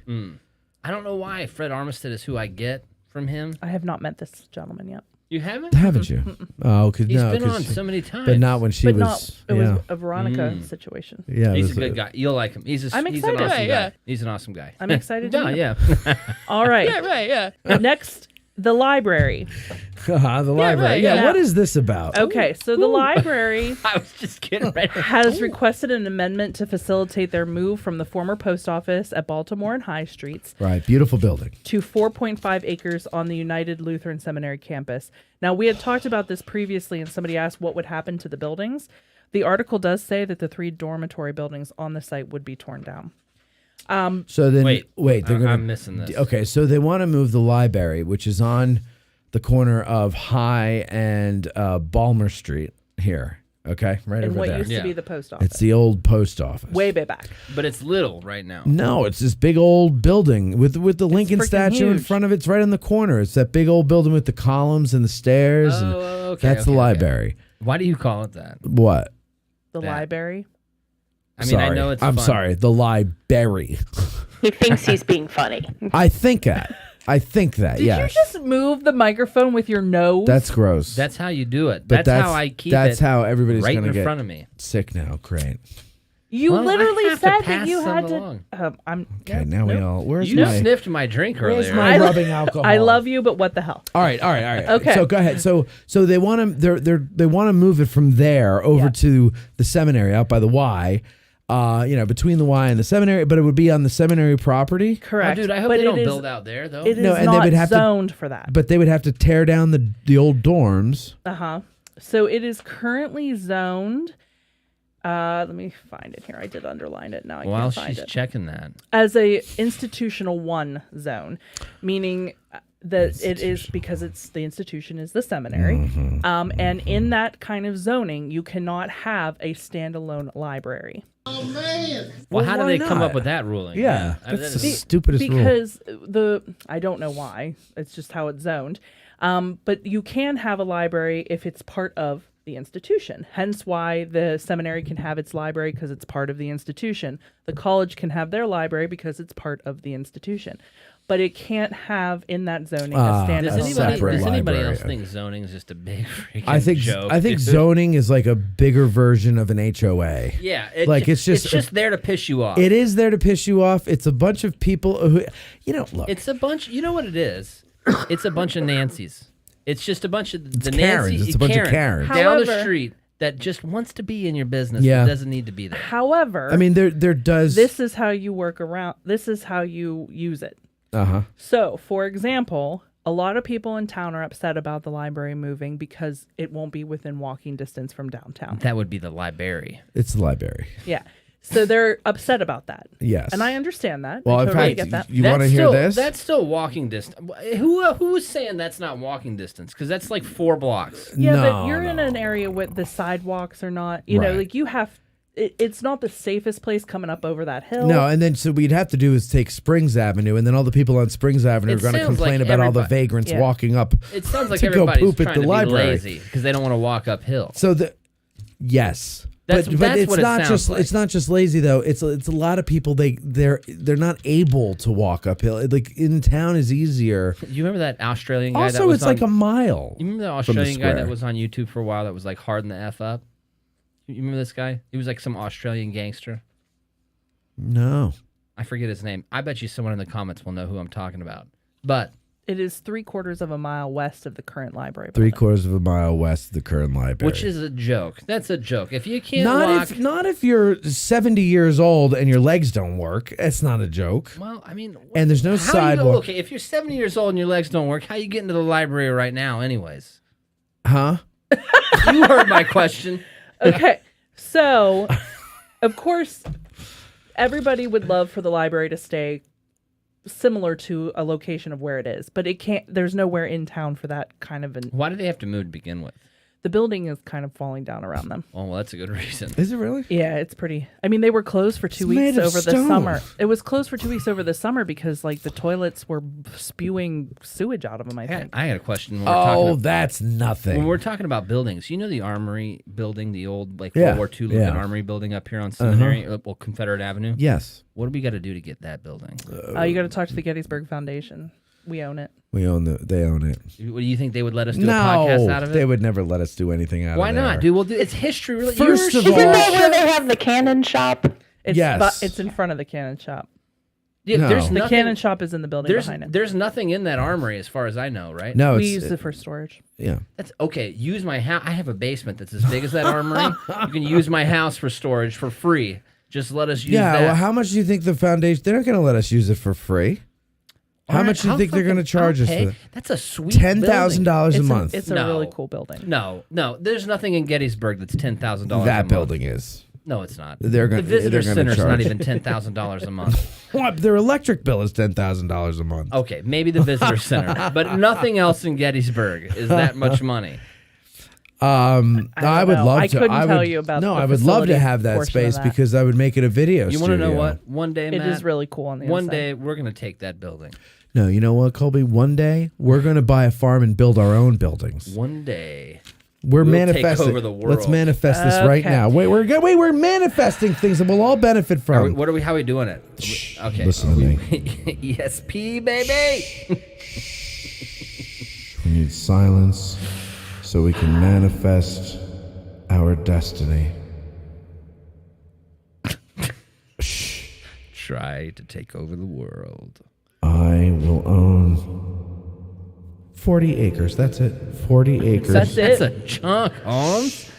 I don't know why Fred Armisen is who I get from him. I have not met this gentleman yet. You haven't? Haven't you? Oh, he's been on so many times, but not when she but was. It was a Veronica situation. Yeah, he's a good guy. You'll like him. I'm excited. He's an awesome guy. He's an awesome guy. I'm excited. Yeah. All right. Yeah, right. Yeah. Next, the library. The library. Right, yeah. What is this about? Okay, so the library I was just getting ready. has requested an amendment to facilitate their move from the former post office at Baltimore and High Streets. Right. Beautiful building. To 4.5 acres on the United Lutheran Seminary campus. Now, we had talked about this previously, and somebody asked what would happen to the buildings. The article does say that the 3 dormitory buildings on the site would be torn down. So then, wait, I'm missing this. Okay, so they want to move the library, which is on the corner of High and Balmer Street here. Okay, right and over what there. used to be the post office. It's the old post office. Way back. But it's little right now. No, it's this big old building with the Lincoln statue in front of it. It's right in the corner. It's that big old building with the columns and the stairs. That's the library. Why do you call it that? What? The library. I mean, I know it's I'm fun. sorry, the library. He thinks he's being funny. I think that. Did yes. you just move the microphone with your nose? That's gross. That's how you do it. But That's how I keep it. That's how everybody's right going to in get front of me. Sick now. Great. You Well, I literally have to said that pass you some had along. to. Okay, now we all. Where's You my? sniffed my drink earlier. Where's my rubbing alcohol? I love you, but what the hell? All right. Okay. So go ahead. So they want to they want to move it from there over to the seminary out by the Y. Between the Y and the seminary, but it would be on the seminary property. Correct. Oh, dude, I hope But they don't it is- build out there though. It is and not they would have zoned for that. But they would have to tear down the old dorms. So it is currently zoned. Let me find it here. I did underline it. Now I While can't find she's it. checking that. As a institutional 1 zone, meaning that it is because the institution is the seminary. And in that kind of zoning, you cannot have a standalone library. Oh, man. Well, how do why they come not? up with that ruling? Yeah, I mean, that's that the is- stupidest rule. Because I don't know why. It's just how it's zoned. But you can have a library if it's part of the institution. Hence why the seminary can have its library because it's part of the institution. The college can have their library because it's part of the institution. But it can't have in that zoning a standalone Does anybody library. else think zoning is just a big freaking joke? I think dude? zoning is like a bigger version of an HOA. Yeah, it's just there to piss you off. It is there to piss you off. It's a bunch of people who, look. It's a bunch. You know what it is? It's a bunch of Nancys. It's just a bunch of the Karens. Nancy. It's a bunch of Karens. down the However- street that just wants to be in your business. Yeah. But doesn't need to be there. However, I mean, there does. this is how you work around. This is how you use it. So, for example, a lot of people in town are upset about the library moving because it won't be within walking distance from downtown. That would be the library. It's the library. Yeah. So they're upset about that. Yes. And I understand that. Well, I in totally fact, get that. you want to hear this? That's still walking distance. Who's saying that's not walking distance? Because that's like 4 blocks. Yeah, No, but you're in an area with the sidewalks are not, you know, Right. like you have, it's not the safest place coming up over that hill. No, and then so we'd have to do is take Springs Avenue, and then all the people on Springs Avenue It are going to sounds complain like about all the everybody- vagrants Yeah. walking up. It sounds like to go everybody's poop at trying the to library. be lazy because they don't want to walk uphill. So yes. That's but what it's it not sounds just like. it's not just lazy though. It's a lot of people they're not able to walk uphill. Like in town is easier. You remember that Australian guy? Also, that was it's like a mile. You remember the from the Australian guy that square. was on YouTube for a while that was like hard in the F up? You remember this guy? He was like some Australian gangster. No. I forget his name. I bet you someone in the comments will know who I'm talking about. But It is 3/4 of a mile west of the current library building. 3/4 of a mile west of the current library. which is a joke. That's a joke. If you can't walk, not if you're 70 years old and your legs don't work. It's not a joke. well, I mean, And there's no how you sidewalk. okay, if you're 70 years old and your legs don't work, how you get into the library right now, anyways? Huh? You heard my question. Okay. So, of course, everybody would love for the library to stay similar to a location of where it is, but it can't. There's nowhere in town for that kind of an. Why do they have to move to begin with? The building is kind of falling down around them. Oh, well, that's a good reason. Is it really? Yeah, it's pretty. I mean, they were closed for 2 It's made weeks of over the stone. summer. It was closed for 2 weeks over the summer because, like, the toilets were spewing sewage out of them. I think. I got a question. When we're talking Oh, about, that's nothing. when we're talking about buildings, you know the Armory building, the old like Yeah, World War II looking yeah. Armory building up here on Seminary, well, Confederate Avenue. Yes. What do we got to do to get that building? You got to talk to the Gettysburg Foundation. We own it. They own it. What do you think they would let us do a podcast out of it? They would never let us do anything out Why of there. not, dude? Well, it's history. Really. First of Isn't all, that where they have the cannon shop? It's Yes. It's in front of the cannon shop. Yeah, No. there's The nothing, cannon shop is in the building behind it. There's nothing in that armory as far as I know, right? No, We it's use it for storage. yeah. That's okay. Use my house. I have a basement that's as big as that armory. You can use my house for storage for free. Just let us use Yeah. that. Well, how much do you think the foundation? They're not going to let us use it for free. How All right, much do you think they're going to charge us for that? That's a sweet $10,000 a It's month. It's a No. really cool building. No, there's nothing in Gettysburg that's $10,000. That a month. building is. No, it's not. They're the gonna- visitor they're gonna center's not charge. even $10,000 a month. What? Their electric bill is $10,000 a month. Okay, maybe the visitor center, but nothing else in Gettysburg is that much money. I would know. love I to. couldn't would, tell you about No, the I would love to facility have that portion of space that. because I would make it a video You studio. want to know what? One day, It Matt, is really cool on the one inside. day we're gonna take that building. No, you know what, Colby? One day we're going to buy a farm and build our own buildings. One day. We're We'll manifesting. take over the world. Let's manifest this right Okay. now. Wait, we're manifesting things that we'll all benefit from. How are we doing it? Okay. Listen to me. ESP, baby. We need silence so we can manifest our destiny. try to take over the world. I will own 40 acres. That's it. 40 acres. That's a chunk, Holmes.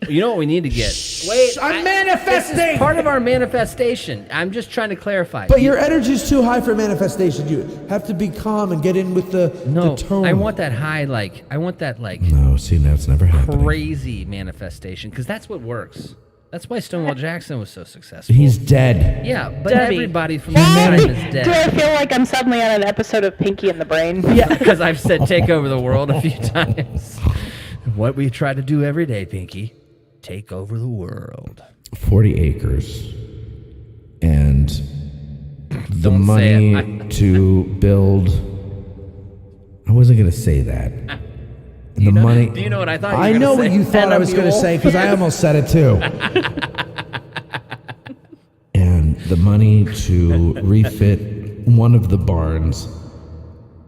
You know what we need to get? Wait, I'm manifesting! This is part of our manifestation. I'm just trying to clarify. But your energy's too high for manifestation. You have to be calm and get in with the tone. I want that high, I want that, No, see, that's never happening. crazy manifestation, because that's what works. That's why Stonewall Jackson was so successful. He's dead. Yeah, but Debbie. everybody from that time is dead. Do I feel like I'm suddenly on an episode of Pinky and the Brain? Yeah, because I've said take over the world a few times. What we try to do every day, Pinky, take over the world. 40 acres. And the Don't say money to build... I wasn't going to say that. Do you know what I thought you were I gonna know say? what you thought I was going to say, because I almost said it too. And the money to refit one of the barns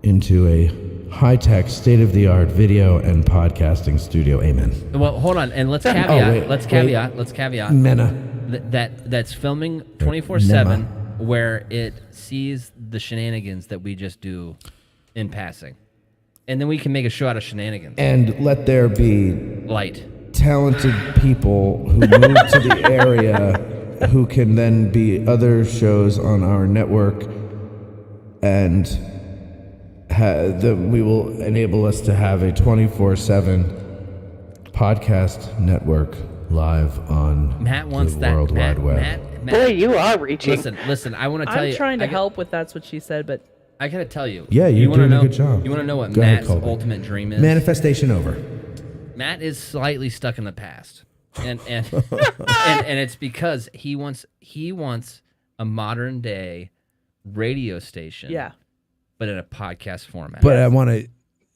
into a high-tech, state-of-the-art video and podcasting studio. Amen. Well, hold on, and let's caveat. Let's caveat. Mena. That's filming 24/7, where it sees the shenanigans that we just do in passing, and then we can make a show out of shenanigans. And let there be light, talented people who move to the area who can then be other shows on our network, and we will enable us to have a 24/7 podcast network live on Matt wants the that. World Wide Web. Matt, Boy, you are reaching. Listen. I want to tell you. I'm trying to help with that's what she said, but I gotta tell you. Yeah, you're wanna doing know, a good job. You want to know what Go ahead, Matt's Colby. ultimate dream is? Manifestation over. Matt is slightly stuck in the past, and it's because he wants a modern day radio station. Yeah. But in a podcast format. But I want to.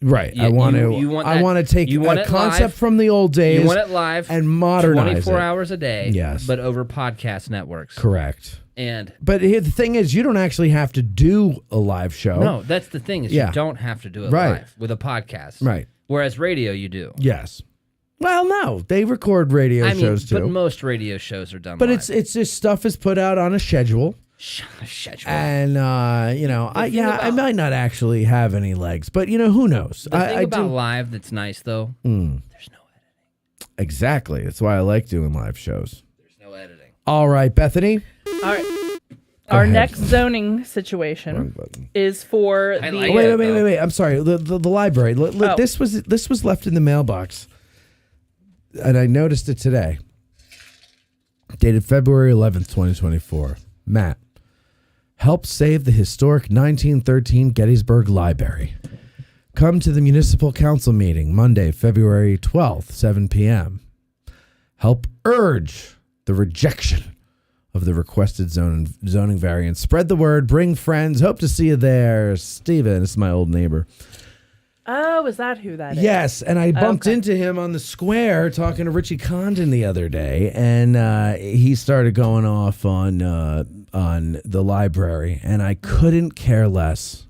Right, Yeah, I want you want that- to. I want to take you want a it concept live. from the old days. You want it live and modernize 24 it. hours a day. Yes. But over podcast networks. Correct. And But here, the thing is, you don't actually have to do a live show. no, that's the thing is Yeah. you don't have to do it Right. live with a podcast. Right. Whereas radio, you do. Yes. Well, no, they record radio I mean, shows too. but most radio shows are done But live. it's just stuff is put out on a schedule. Schedule. And I thing might not actually have any legs, but who knows? The thing I about do. live that's nice though, There's no editing. Exactly. That's why I like doing live shows. there's no editing. All right, Bethany. all right. Our ahead. next zoning situation is for I the. like Wait. I'm sorry. The library. Oh. This was left in the mailbox, and I noticed it today. Dated February 11th, 2024. Matt, help save the historic 1913 Gettysburg Library. Come to the Municipal Council meeting Monday, February 12th, 7 p.m. Help urge the rejection of the requested zoning variance. Spread the word. Bring friends. Hope to see you there. Steven, this is my old neighbor. Oh, is that who that is? Yes, and I bumped Okay. into him on the square talking to Richie Condon the other day, and he started going off on the library, and I couldn't care less.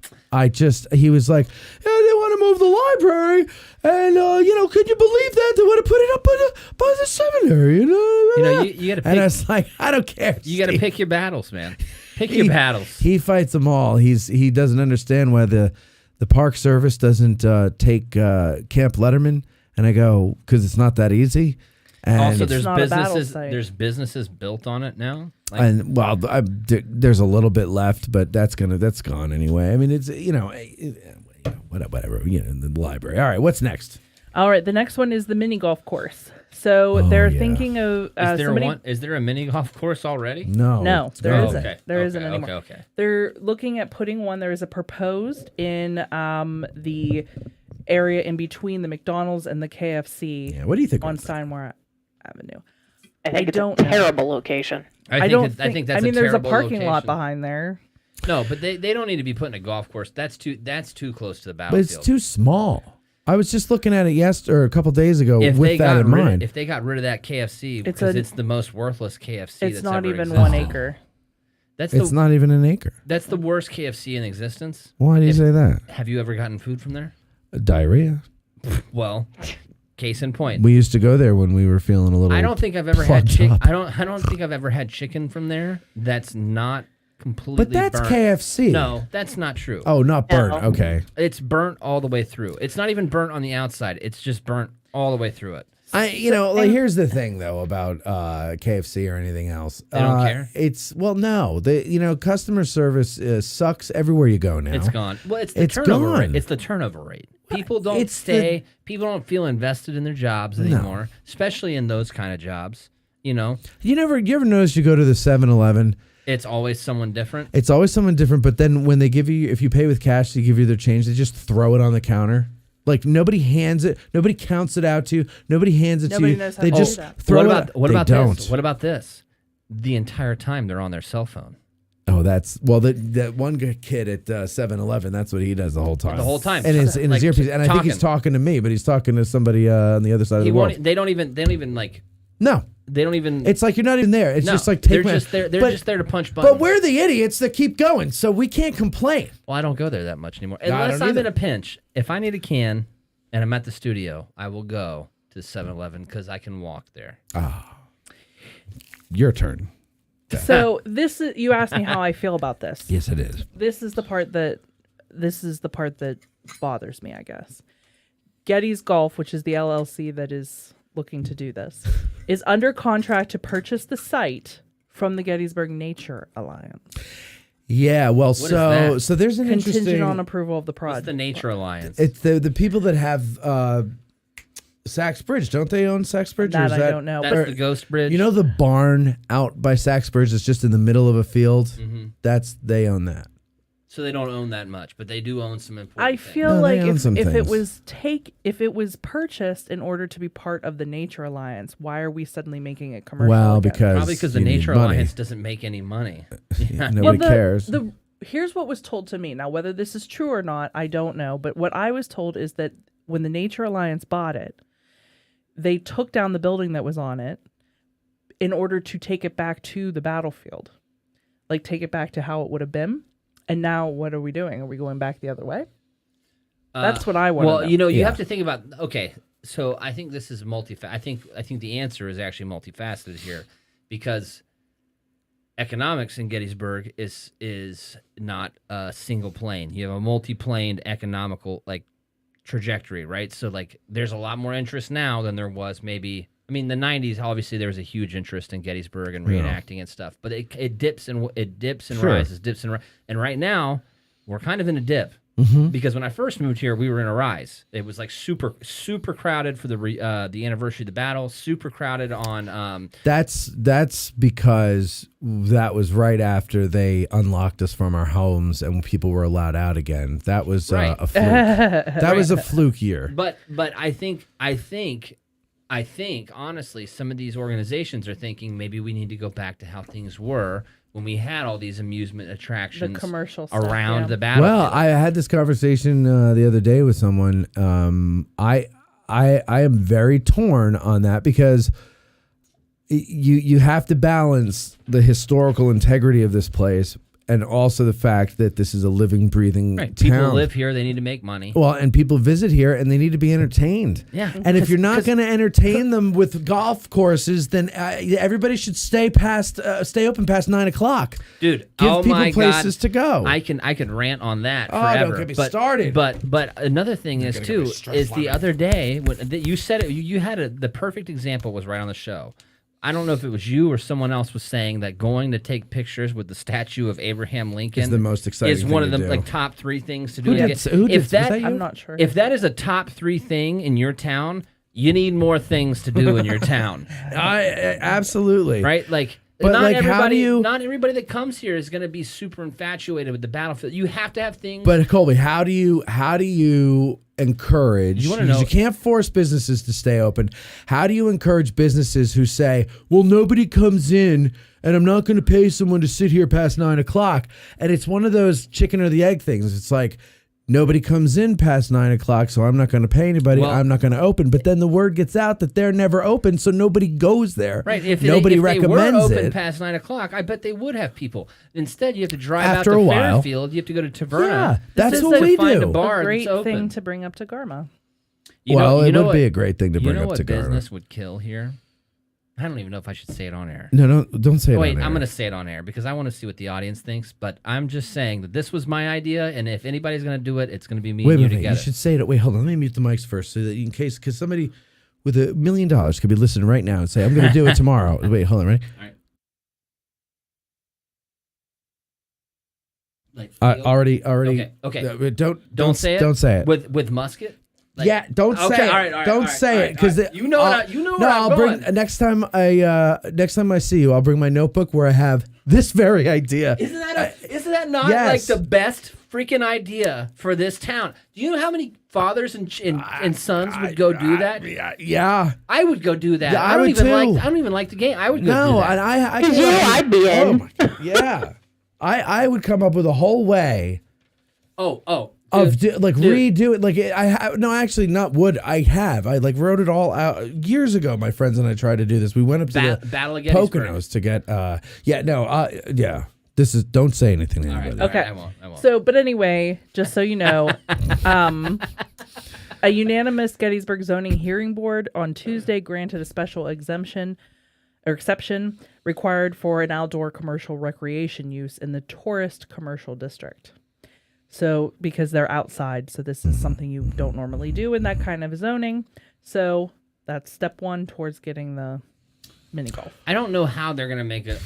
He was like, yeah, they want to move the library, and could you believe that they want to put it up by the seminary? You got to pick. And I was like, I don't care. You got to pick your battles, man. Pick your battles. He fights them all. He doesn't understand why the Park Service doesn't take Camp Letterman, and I go, because it's not that easy. And Also, there's not a battle businesses. site. There's businesses built on it now. and well, there's a little bit left, but that's gone anyway. I mean, it's whatever. The library. All right, what's next? All right, the next one is the mini golf course. So they're thinking of Is there somebody. Is there a mini golf course already? No, there Oh, isn't. okay. There isn't Okay, anymore. okay. They're looking at putting one. There is a proposed in the area in between the McDonald's and the KFC. Yeah, what do you think on about Steinmore Avenue? I think it's don't a know. terrible location. I think that's. I mean, there's a terrible parking lot location. behind there. No, but they don't need to be putting a golf course. That's too close to the But battlefield. it's too small. I was just looking at it a couple days ago with that in mind. If they got rid of that KFC, It's because it's the most worthless KFC. It's that's not ever even existed. 1 acre. It's not even an acre. That's the worst KFC in existence. Why do you say that? Have you ever gotten food from there? Diarrhea. Well, case in point. We used to go there when we were feeling a little. I don't think I've ever had plugged chicken. up. I don't think I've ever had chicken from there. That's not completely But that's burnt. KFC. No, that's not true. Oh, not burnt. Okay. It's burnt all the way through. It's not even burnt on the outside. It's just burnt all the way through it. Here's the thing though about KFC or anything else. They don't care? No. Customer service sucks everywhere you go now. It's gone. Well, it's the turnover rate. It's the turnover rate. People don't people don't feel invested in their jobs anymore, especially in those kind of jobs. You ever notice you go to the 7-Eleven? It's always someone different. It's always someone different, but then when they give you, if you pay with cash, they give you their change, they just throw it on the counter. Like nobody hands it, nobody counts it out to you, nobody hands it to you. They just throw it. What about don't. this? What about this? The entire time they're on their cell phone. Oh, that one kid at 7-Eleven. That's what he does the whole time. The whole time, and in his earpiece. And I think he's talking to me, but he's talking to somebody on the other side of the world. They don't even like. No. They don't even. It's like you're not even there. It's just like they're just there. They're just there to punch buttons. But we're the idiots that keep going, so we can't complain. Well, I don't go there that much anymore. Unless I'm in a pinch. If I need a can and I'm at the studio, I will go to 7-Eleven because I can walk there. Your turn. So you asked me how I feel about this. Yes, it is. This is the part that bothers me, I guess. Getty's Golf, which is the LLC that is looking to do this, is under contract to purchase the site from the Gettysburg Nature Alliance. Yeah, well, so there's an contingent interesting on approval of the project. What's the Nature Alliance? It's the people that have Sachs Bridge, don't they own Sachs Bridge? That I don't know. That's the Ghost Bridge. You know the barn out by Sachs Bridge that's just in the middle of a field? Mm-hmm. They own that. So they don't own that much, but they do own some important I things. feel like if it was purchased in order to be part of the Nature Alliance, why are we suddenly making it commercial? Well, again? Probably because the Nature Alliance doesn't make any money. Nobody cares. Here's what was told to me. Now, whether this is true or not, I don't know. But what I was told is that when the Nature Alliance bought it, they took down the building that was on it in order to take it back to the battlefield, like take it back to how it would have been. And now what are we doing? Are we going back the other way? That's what I want to know. Well, you have to think about, okay, so I think this is I think the answer is actually multifaceted here because economics in Gettysburg is not a single plane. You have a multi-planed economical trajectory, right? So there's a lot more interest now than there was maybe. I mean, the 90s, obviously, there was a huge interest in Gettysburg and reenacting and stuff, but it dips and rises, and right now we're kind of in a dip because when I first moved here, we were in a rise. It was super crowded for the anniversary of the battle, super crowded on. That's because that was right after they unlocked us from our homes and people were allowed out again. That was a fluke. That was a fluke year. But I think, honestly, some of these organizations are thinking maybe we need to go back to how things were when we had all these amusement attractions, the commercial stuff, around the battlefield. Well, I had this conversation the other day with someone. I am very torn on that because you have to balance the historical integrity of this place and also the fact that this is a living, breathing town. People live here; they need to make money. Well, and people visit here, and they need to be entertained. Yeah, and if you're not going to entertain them with golf courses, then everybody should stay open past 9:00. Dude, give people places to go. I can rant on that Oh, forever. don't get me started. But another thing is too is the other day when you said it, you had the perfect example was right on the show. I don't know if it was you or someone else was saying that going to take pictures with the statue of Abraham Lincoln is the most exciting is one of thing the to do. top 3 things to Who do. did, I'm not sure. If that is a top 3 thing in your town, you need more things to do in your town. Absolutely. Right? But not everybody, how do you? Not everybody that comes here is going to be super infatuated with the battlefield. You have to have things. But Colby, how do you encourage? You can't force businesses to stay open. How do you encourage businesses who say, "Well, nobody comes in, and I'm not going to pay someone to sit here past 9:00"? And it's one of those chicken or the egg things. It's like, nobody comes in past 9:00, so I'm not going to pay anybody. Well, I'm not going to open. But then the word gets out that they're never open, so nobody goes there. Right. If nobody they recommends were open it. past 9:00, I bet they would have people. Instead, you have to drive After out a to while. Fairfield. You have to go to Taverna. Yeah, that's This what is we find do. a bar a great that's open. thing to bring up to Garma. It would be a great thing to bring up to You know what Garma. business would kill here? I don't even know if I should say it on air. No, don't say it Wait, on air. I'm going to say it on air because I want to see what the audience thinks. But I'm just saying that this was my idea, and if anybody's going to do it, it's going to be me and you Wait, together. you should say it. Wait, hold on. Let me mute the mics first, so that in case, because somebody with $1 million could be listening right now and say, "I'm going to do it tomorrow." Wait, hold on, ready? All right. Already. Okay. Don't say it. Don't say it. With musket. Yeah, don't say it. All right, don't say it because you know what I'm I'll going. bring next time I see you, I'll bring my notebook where I have this very idea. Isn't that not like the best freaking idea for this town? Do you know how many fathers and sons would go do that? Yeah, I would go do that. Yeah, I don't even like the game. I would go do that. And I'd be in. Oh my God, yeah, I would come up with a whole way. Redo it. Like I wrote it all out years ago. My friends and I tried to do this. We went up to the Battle of Gettysburg. Poconos to get this is don't say anything to anybody. Okay. I won't. So, but anyway, just so you know, a unanimous Gettysburg Zoning Hearing Board on Tuesday granted a special exception required for an outdoor commercial recreation use in the tourist commercial district. So, because they're outside, so this is something you don't normally do in that kind of zoning. So, that's step one towards getting the mini golf. I don't know how they're gonna make it.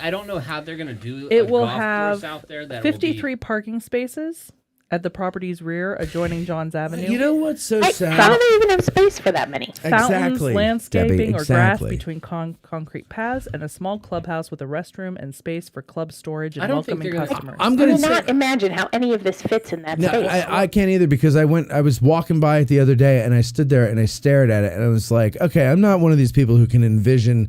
I don't know how they're gonna do. It will golf have course out there that 53 parking spaces at the property's rear, adjoining Johns Avenue. You know what's so sad? How do they even have space for that many? Fountains, Exactly, landscaping, Debbie, or exactly. grass between concrete paths, and a small clubhouse with a restroom and space for club storage and I don't think welcoming they're gonna- customers. I'm I gonna cannot imagine how any of this fits in that No, space. I can't either because I was walking by it the other day and I stood there and I stared at it and I was like, okay, I'm not one of these people who can envision,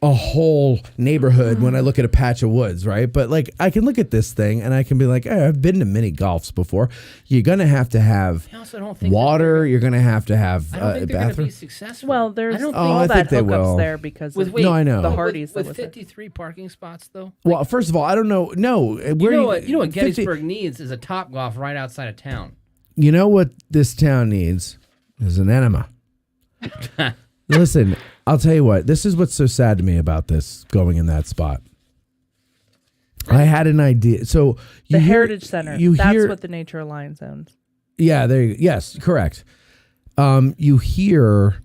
a whole neighborhood when I look at a patch of woods, right? But like I can look at this thing and I can be like, hey, I've been to mini golfs before. You're gonna have to have I also don't think water. You're gonna have to have I don't a think they're gonna bathroom. be successful. Well, there's I don't all I that think they hookups will. there because With of No, I know. the Hardys. with that was it. 53 parking spots though. Well, first of all, I don't know. No, You know what 50 Gettysburg needs is a Top Golf right outside of town. You know what this town needs is an enema. Listen, I'll tell you what. This is what's so sad to me about this going in that spot. I had an idea. So The Heritage Center. That's hear, what the Nature Alliance owns. Yeah, yes, correct. You hear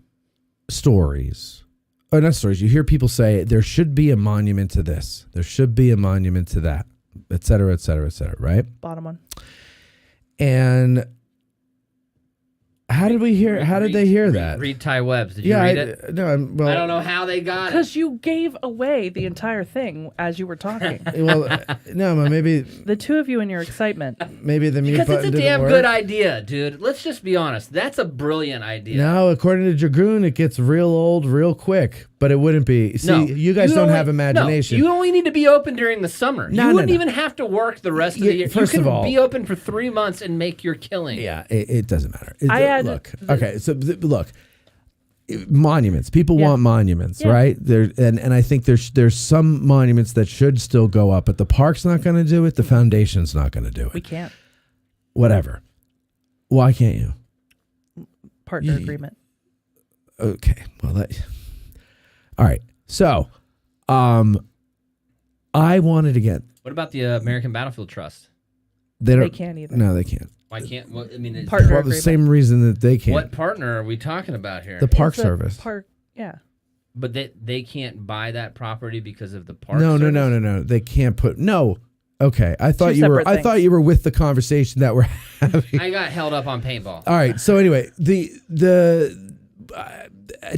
stories. Oh, not stories. You hear people say there should be a monument to this. There should be a monument to that, et cetera, et cetera, et cetera, right? Bottom one. And how did we hear? How did they hear that? Read Ty Webb's. Did you read it? I don't know how they got it. Because you gave away the entire thing as you were talking. No, maybe The two of you in your excitement. maybe the mute Because button it's a didn't damn work. good idea, dude. Let's just be honest. That's a brilliant idea. No, according to Dragoon, it gets real old real quick. But it wouldn't be. See, No, you guys don't have imagination. No, you only need to be open during the summer. No, you no, wouldn't no. even have to work the rest of the year. First you of can all- be open for 3 months and make your killing. Yeah, it doesn't matter. Look. Okay, so look, monuments. People want monuments, right? There and I think there's some monuments that should still go up, but the park's not going to do it. The foundation's not going to do it. We can't. Whatever. Why can't you? Partner agreement. Okay. Well, all right. So, I wanted to get. What about the American Battlefield Trust? They can't either. No, they can't. Why can't? Well, I mean, Partner Well, the same reason that they can't. What partner are we talking about here? The Park It's a Service. Park. Yeah. But they can't buy that property because of the park. No. service? They can't put no. Okay, I thought Two you were. separate I things. thought you were with the conversation that we're having. I got held up on paintball. All right. So anyway, it's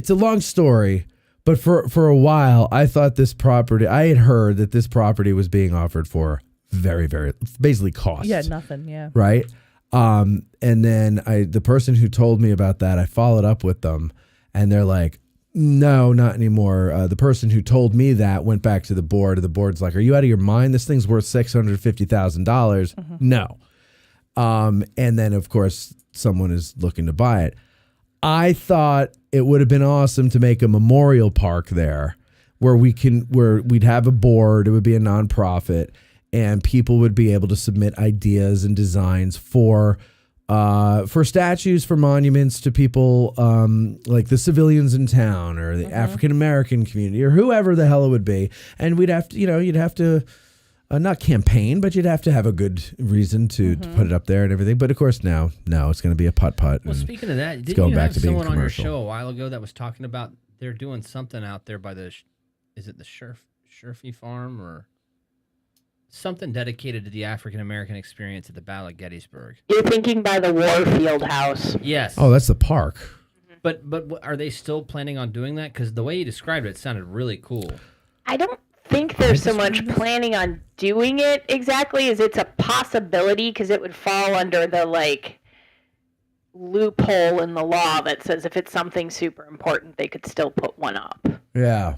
a long story, but for a while, I thought this property. I had heard that this property was being offered for very, very basically cost. Yeah, nothing. Yeah. Right. And then the person who told me about that, I followed up with them, and they're like, no, not anymore. The person who told me that went back to the board, and the board's like, are you out of your mind? This thing's worth $650,000. No. And then of course someone is looking to buy it. I thought it would have been awesome to make a memorial park there where we'd have a board. It would be a nonprofit, and people would be able to submit ideas and designs for for statues, for monuments to people like the civilians in town or the African American community or whoever the hell it would be. And we'd have to, you'd have to not campaign, but you'd have to have a good reason to put it up there and everything. But of course, no, it's going to be a putt-putt. Well, speaking of that, didn't going you back have to being someone on your commercial. show a while ago that was talking about they're doing something out there by the, is it the Sherfy Farm or something dedicated to the African American experience at the Battle of Gettysburg? You're thinking by the Warfield House. Yes. Oh, that's the park. But are they still planning on doing that? Because the way you described it sounded really cool. I don't think they're so much planning on doing it exactly as it's a possibility because it would fall under the loophole in the law that says if it's something super important, they could still put one up. Yeah.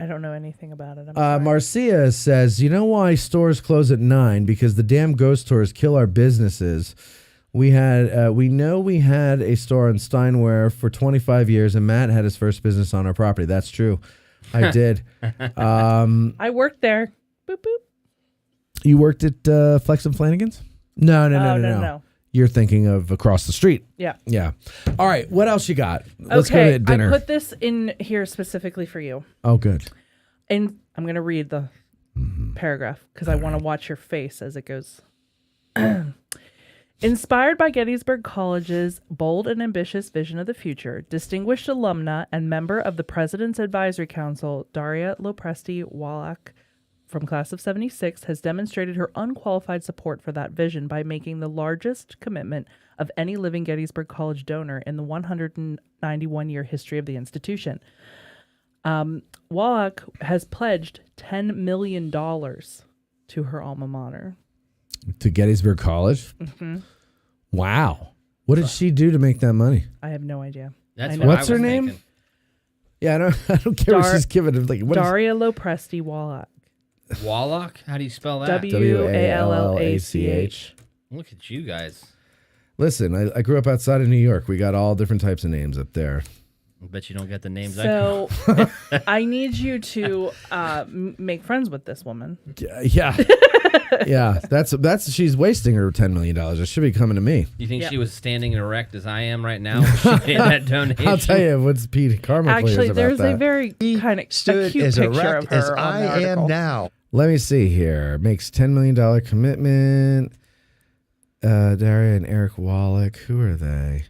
I don't know anything about it. I'm sorry. Marcia says, you know why stores close at 9? Because the damn ghost tours kill our businesses. We had a store in Steinware for 25 years, and Matt had his first business on our property. That's true. I did. I worked there. Boop, boop. You worked at Flex and Flanagan's? No. You're thinking of across the street. Yeah. Yeah. All right. What else you got? Let's go to dinner. I put this in here specifically for you. Oh, good. And I'm going to read the paragraph because I want to watch your face as it goes. Inspired by Gettysburg College's bold and ambitious vision of the future, distinguished alumna and member of the President's Advisory Council, Daria Lopresti-Wallach, from class of 76, has demonstrated her unqualified support for that vision by making the largest commitment of any living Gettysburg College donor in the 191-year history of the institution. Wallach has pledged $10 million to her alma mater. To Gettysburg College? Mm-hmm. Wow. What did she do to make that money? I have no idea. What's her name? Thinking. Yeah, I don't care what she's giving. Daria Lopresti-Wallach. Wallach? How do you spell that? W-A-L-L-A-C-H. Look at you guys. Listen, I grew up outside of New York. We got all different types of names up there. I bet you don't get the names. So I need you to make friends with this woman. Yeah. Yeah, that's she's wasting her $10 million. It should be coming to me. You think she was standing erect as I am right now when she made that donation? I'll tell you what's Pete Karma Actually, there's about a very kind of Stood cute as picture erect of her as on I the article. am now. Let me see here. Makes $10 million commitment. Daria and Eric Wallach. Who are they?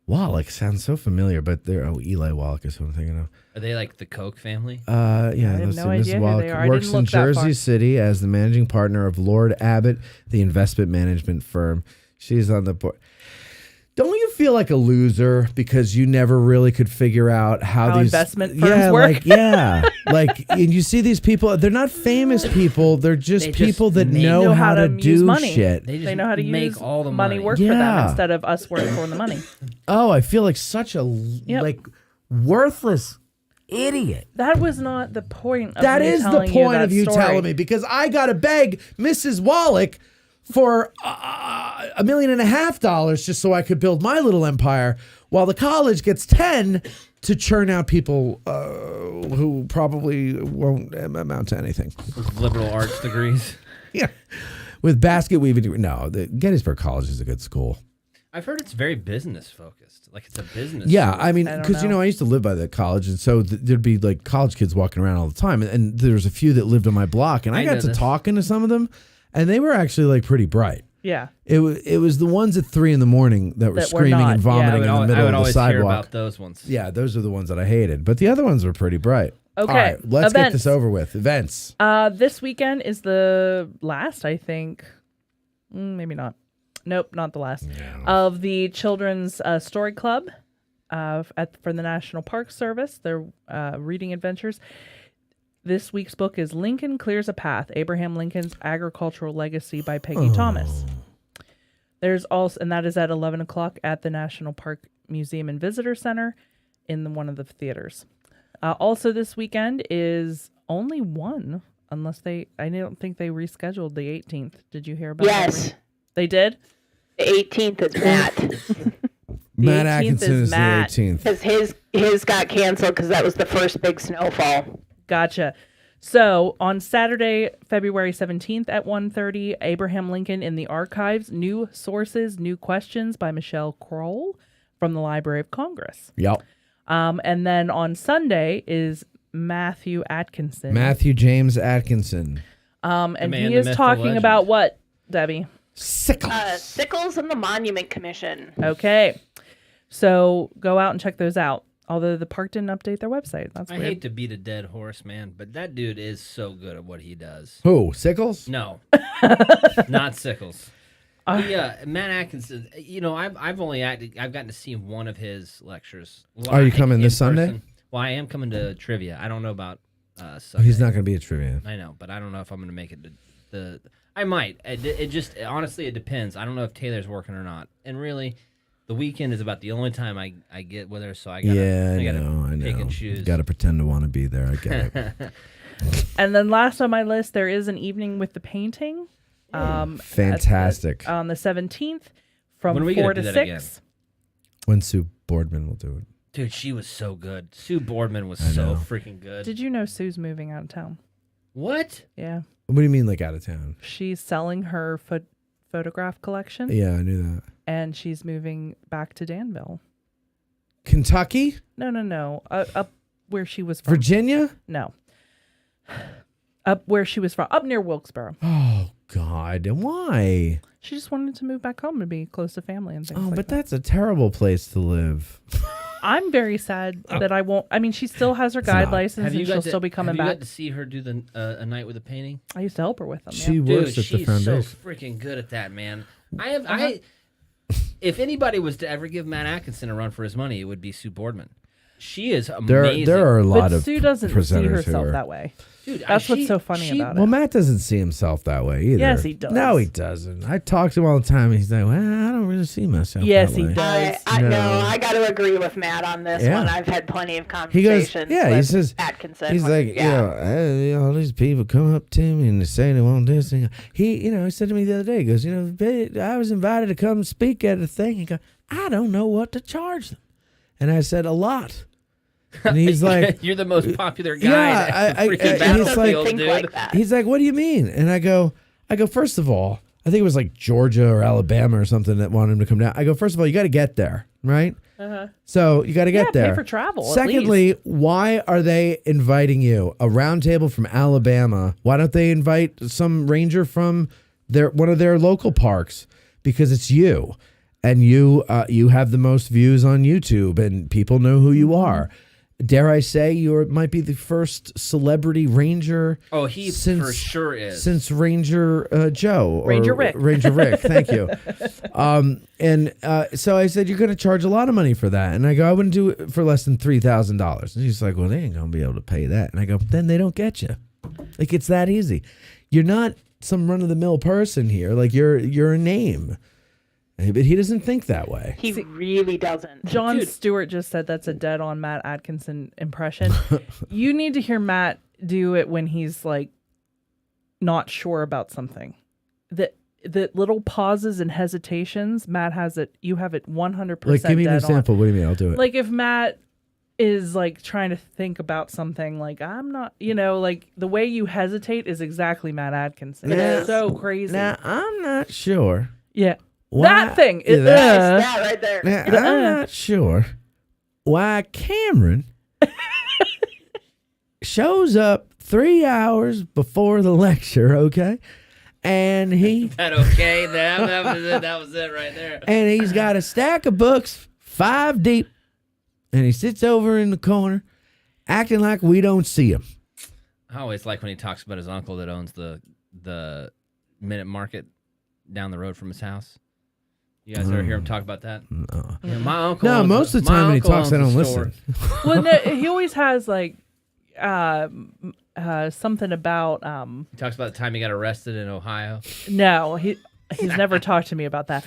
Wallach sounds so familiar, but they're Eli Wallach is who I'm thinking of. Are they like the Koch family? Yeah, I have no idea Mrs. who Wallach they are. I works didn't in look that far. Jersey City as the managing partner of Lord Abbott, the investment management firm. She's on the board. Don't you feel like a loser because you never really could figure out how these investment firms work? And you see these people, they're not famous people, they're just people that know how to use do money. shit. They know how to make use all the money money. work for them instead of us work for the money. Oh, I feel like such a worthless idiot. That was not the point of That me is the telling point of you story. telling me, because I got to beg Mrs. Wallach for $1.5 million just so I could build my little empire, while the college gets 10 to churn out people who probably won't amount to anything. With liberal arts degrees. Yeah. With basket weaving. No, the Gettysburg College is a good school. I've heard it's very business focused. Like it's a business. Yeah, school. I mean, because, I used to live by the college, and so there'd be like college kids walking around all the time. And there was a few that lived on my block, and I got to talking to some of them, and they were actually like pretty bright. Yeah. It was the ones at 3 a.m. that were screaming and vomiting in the middle of the sidewalk. I would always hear about those ones. Yeah, those are the ones that I hated. But the other ones were pretty bright. Okay. All right, let's get this over with. Events. This weekend is the last, I think. Maybe not. Nope, not the last. No. Of the Children's Story Club for the National Park Service, their reading adventures. This week's book is Lincoln Clears a Path, Abraham Lincoln's Agricultural Legacy by Peggy Thomas. There's also, and that is at 11 o'clock at the National Park Museum and Visitor Center in one of the theaters. Also this weekend is only one, unless I don't think they rescheduled the 18th. Did you hear about that? Yes. They did? The 18th is Matt. Matt Atkinson is Matt, the 18th. Because his got canceled because that was the first big snowfall. Gotcha. So on Saturday, February 17th at 1:30, Abraham Lincoln in the Archives, New Sources, New Questions by Michelle Kroll from the Library of Congress. Yep. And then on Sunday is Matthew Atkinson. Matthew James Atkinson. And he is talking about what, Debbie? Sickles. Sickles and the Monument Commission. Okay. So go out and check those out. Although the park didn't update their website. That's weird. I hate to beat a dead horse, man, but that dude is so good at what he does. Who? Sickles? No. Not Sickles. Matt Atkinson, I've gotten to see one of his lectures. Are you coming this Sunday? Person. Well, I am coming to trivia. I don't know about Sunday. Oh, he's not going to be at trivia. I know, but I don't know if I'm going to make it to I might. It just, honestly, it depends. I don't know if Taylor's working or not. And really, the weekend is about the only time I get with her, so I gotta pick and choose. Got to pretend to want to be there. I get it. And then last on my list, there is an evening with the painting. Fantastic. On the 17th from when are we 4 do to that 6. Again? When Sue Boardman will do it. Dude, she was so good. Sue Boardman was so freaking good. Did you know Sue's moving out of town? What? Yeah. What do you mean, like out of town? She's selling her photograph collection. Yeah, I knew that. And she's moving back to Danville. Kentucky? No. Up where she was from. Virginia? No. Up where she was from. Up near Wilkesboro. Oh, God. And why? She just wanted to move back home and be close to family and things like that. Oh, but that's a terrible place to live. I'm very sad that I won't. I mean, she still has her guide license and she'll still be coming back. Have you got to see her do the a night with a painting? I used to help her with them. She works at the foundation. She's so freaking good at that, man. If anybody was to ever give Matt Atkinson a run for his money, it would be Sue Boardman. She is amazing. There are a lot of Sue doesn't see presenters herself who are... that way. Dude, that's what's so funny about it. Well, Matt doesn't see himself that way either. Yes, he does. No, he doesn't. I talk to him all the time, and he's like, "Well, I don't really see myself." Yes, that he way. does. I got to agree with Matt on this one. I've had plenty of conversations. He says, Atkinson. He's like, all these people come up to me and they say they want this thing. He said to me the other day, he goes, I was invited to come speak at a thing. He goes, I don't know what to charge them, and I said a lot. And he's like, "You're the most popular guy." He's like, "What do you mean?" And I go, first of all, I think it was like Georgia or Alabama or something that wanted him to come down. I go, first of all, you got to get there, right? So you got to get there. Pay for travel. Secondly, why are they inviting you? A round table from Alabama. Why don't they invite some ranger from one of their local parks? Because it's you, and you have the most views on YouTube, and people know who you are. Dare I say, you might be the first celebrity ranger. Oh, he for sure is. Since Ranger Joe. Ranger Rick. Ranger Rick, thank you. So I said, you're going to charge a lot of money for that. And I go, I wouldn't do it for less than $3,000. And he's like, well, they ain't going to be able to pay that. And I go, then they don't get you. Like, it's that easy. You're not some run-of-the-mill person here. Like, you're a name. But he doesn't think that way. He really doesn't. John Stewart just said that's a dead-on Matt Atkinson impression. You need to hear Matt do it when he's like not sure about something. The little pauses and hesitations, Matt has it. You have it 100%. Like, give me an example. What do you mean? I'll do it. Like if Matt is like trying to think about something, like I'm not, like the way you hesitate is exactly Matt Atkinson. It's so crazy. Now, I'm not sure. Yeah. Why, that thing. That right there. Now, I'm not sure why Cameron shows up 3 hours before the lecture, okay? And that okay? That was it right there. And he's got a stack of books, 5 deep, and he sits over in the corner acting like we don't see him. I always like when he talks about his uncle that owns the Minute Market down the road from his house. You guys ever hear him talk about that? No. Yeah, my uncle. No, most of the time when he talks, I don't listen. Well, no, he always has like something about. He talks about the time he got arrested in Ohio. No, he's never talked to me about that.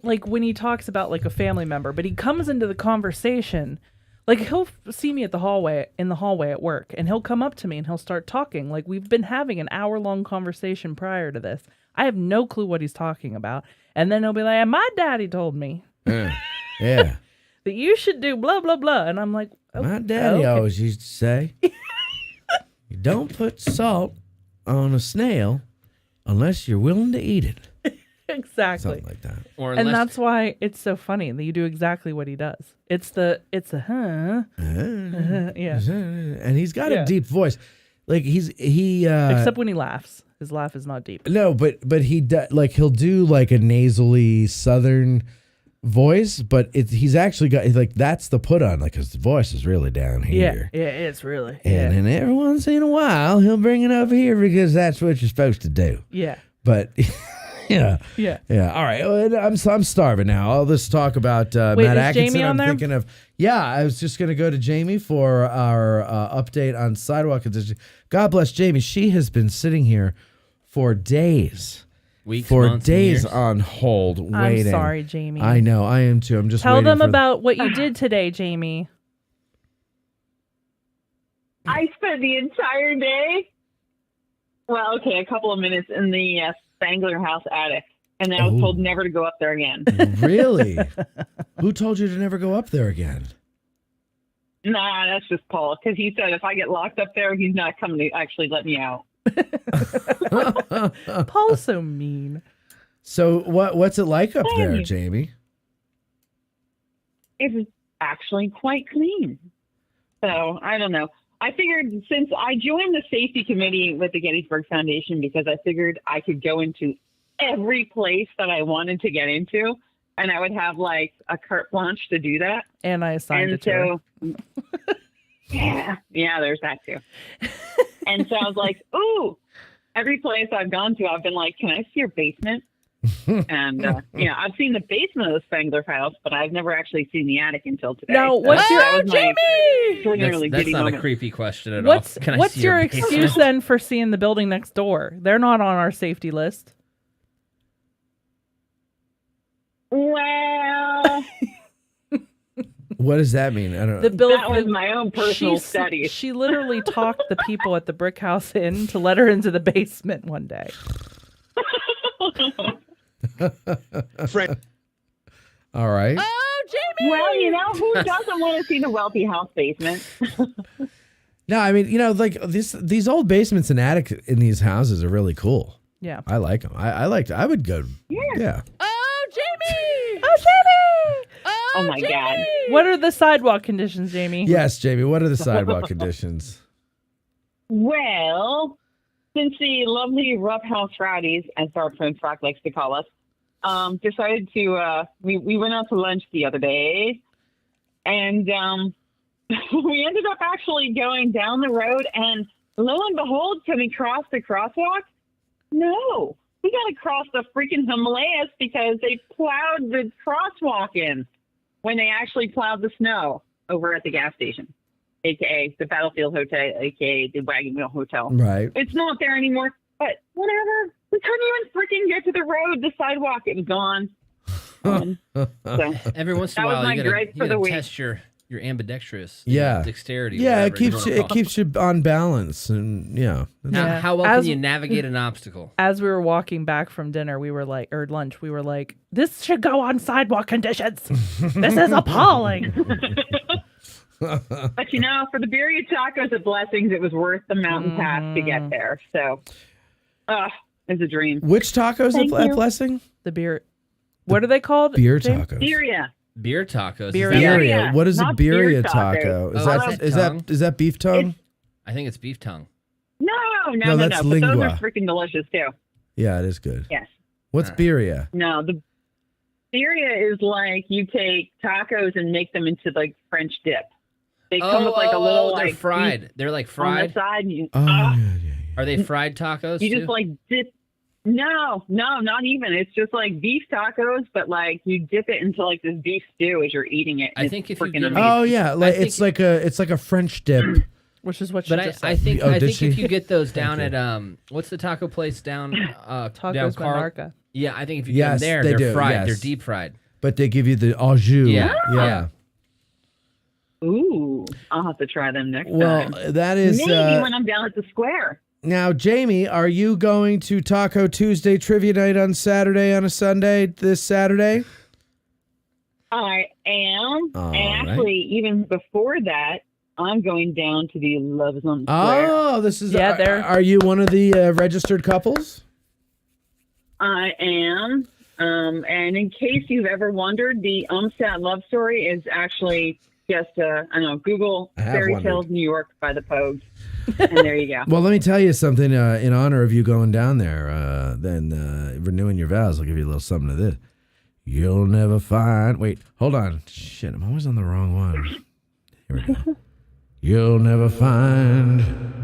Like when he talks about like a family member, but he comes into the conversation. Like he'll see me in the hallway at work, and he'll come up to me and he'll start talking. Like we've been having an hour-long conversation prior to this. I have no clue what he's talking about. And then he'll be like, my daddy told me Yeah. that you should do blah, blah, blah. And I'm like, My daddy always used to say, you don't put salt on a snail unless you're willing to eat it. Exactly. Something like that. And that's why it's so funny that you do exactly what he does. It's a yeah. And he's got a deep voice. Like he except when he laughs. His laugh is not deep. No, but he he'll do like a nasally southern voice, but he's actually got like that's the put on, like his voice is really down here. Yeah, it's really. And then every once in a while he'll bring it up here because that's what you're supposed to do. Yeah. But yeah. Yeah. All right. Well, I'm starving now. I'll just talk about Matt is Atkinson. Jamie on I'm there? thinking of I was just gonna go to Jamie for our update on sidewalk conditions. God bless Jamie. She has been sitting here for days. Weeks, for months, days and years. on hold, waiting. I'm sorry, Jamie. I know, I am too. I'm just Tell waiting them for about what you did today, Jamie. I spent the entire day, a couple of minutes in the Spangler house attic, and then I was told never to go up there again. Really? Who told you to never go up there again? Nah, that's just Paul, because he said if I get locked up there, he's not coming to actually let me out. Paul's so mean. So what's it like up there, Jamie? It's actually quite clean. So, I don't know. I figured since I joined the safety committee with the Gettysburg Foundation because I figured I could go into every place that I wanted to get into, and I would have like a carte blanche to do that. And I assigned it to her. Yeah, there's that too. And so I was like, ooh, every place I've gone to, I've been like, can I see your basement? And, I've seen the basement of the Spangler house, but I've never actually seen the attic until today. Now, what's Jamie? That's not a creepy question at What's all. Can I what's see your basement? excuse then for seeing the building next door? They're not on our safety list. Well, What does that mean? I don't know. that was my own personal study. She literally talked the people at the brick house in to let her into the basement one day. All right. Oh, Jamie! Well, who doesn't want to see the wealthy house basement? No, I mean, like these old basements and attic in these houses are really cool. Yeah. I like them. I would go. Yeah. Oh, Jamie! Oh, Jamie! Oh my God. What are the sidewalk conditions, Jamie? Yes, Jamie. What are the sidewalk conditions? Well, since the lovely Rough House Rowdies, as our Prince Rock likes to call us, decided to, we went out to lunch the other day, and we ended up actually going down the road, and lo and behold, can we cross the crosswalk? No. We got to cross the freaking Himalayas because they plowed the crosswalk in when they actually plowed the snow over at the gas station, a.k.a. the Battlefield Hotel, a.k.a. the Wagon Wheel Hotel. Right. It's not there anymore, but whatever. We couldn't even freaking get to the road, the sidewalk. It was gone. So Every once in that a was while, my you gripe for the gotta week. test your ambidextrous dexterity. Yeah, it whatever you keeps wanna you, call it keeps you on balance, and How well can you navigate an obstacle? As we were walking back from dinner, we were like, or lunch, we were like, this should go on sidewalk conditions. This is appalling. But for the birria tacos at Blessings, it was worth the mountain pass to get there. So, it's a dream. Which tacos Thank at you. Blessing? The beer. What are they called? Beer James? tacos. Birria. Beer tacos. Birria. What is a not beer birria taco? tacos. Is that beef tongue? I think it's beef tongue. No. that's But those lingua. are freaking delicious too. Yeah, it is good. Yes. What's birria? No, the birria is like you take tacos and make them into like French dip. They come with like a little they're like fried. beef They're like on fried. the side. And you, Are they fried tacos? you too? just like dip. No, not even. It's just like beef tacos, but like you dip it into like this beef stew as you're eating it. I think if you freaking give- amazing. Oh yeah, like it's like a French dip. Which is what she But just I said. think Oh, I did think she? if you get those down at what's the taco place down down Monarca. Yeah, I think if you Yes, get them there, they they're do, fried. yes. They're deep fried. But they give you the au jus. Yeah. Yeah. Ooh, I'll have to try them next Well, time. that is maybe when I'm down at the square. now, Jamie. Are you going to Taco Tuesday trivia night on Saturday on a Sunday this Saturday? I am, All and actually, even before that, I'm going down to the Loves on the Square. Oh, this is. Yeah, are you one of the registered couples? I am. And in case you've ever wondered, the Umstadt love story is actually just Google Fairy Tales New York by the Pogues. And there you go. Well, let me tell you something in honor of you going down there, then renewing your vows. I'll give you a little something of this. You'll never find... Wait, hold on. Shit, I'm always on the wrong one. Here we go. You'll never find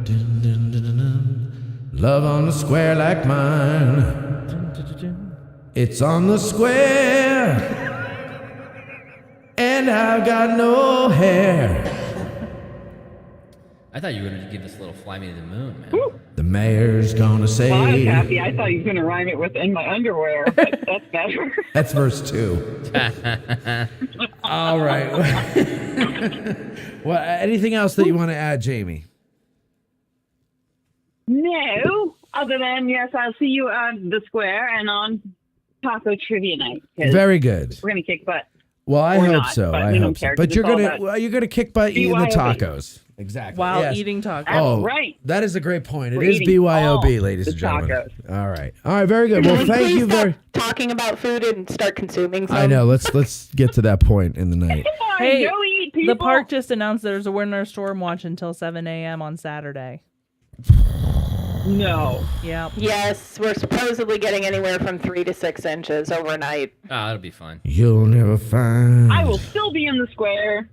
dun, dun, dun, dun, dun, love on the square like mine. It's on the square, and I've got no hair. I thought you were going to give us a little fly me to the moon, man. Woo. The mayor's gonna say... Well, I was happy. I thought you were going to rhyme it with in my underwear, but that's better. That's verse 2. All right. Well, anything else that you want to add, Jamie? No, other than, yes, I'll see you on the square and on Taco Trivia Night. Very good. We're going to kick butt. Well, I Or hope not, so. but I we don't hope so. care, But 'cause you're it's all gonna about you're gonna kick butt eating the BYOB. tacos. Exactly. While Yes. eating tacos. Oh, right. that is a great point. It We're is eating BYOB, all ladies the and gentlemen. tacos. All right. All right. Very good. Well, Can we thank please you stop very. talking about food and start consuming some? I know. Let's get to that point in the night. Hey, Go eat, the people. park just announced there's a winter storm watch until 7 a.m. on Saturday. No. Yeah. Yes, we're supposedly getting anywhere from 3 to 6 inches overnight. Oh, that'll be fun. You'll never find I will still be in the square.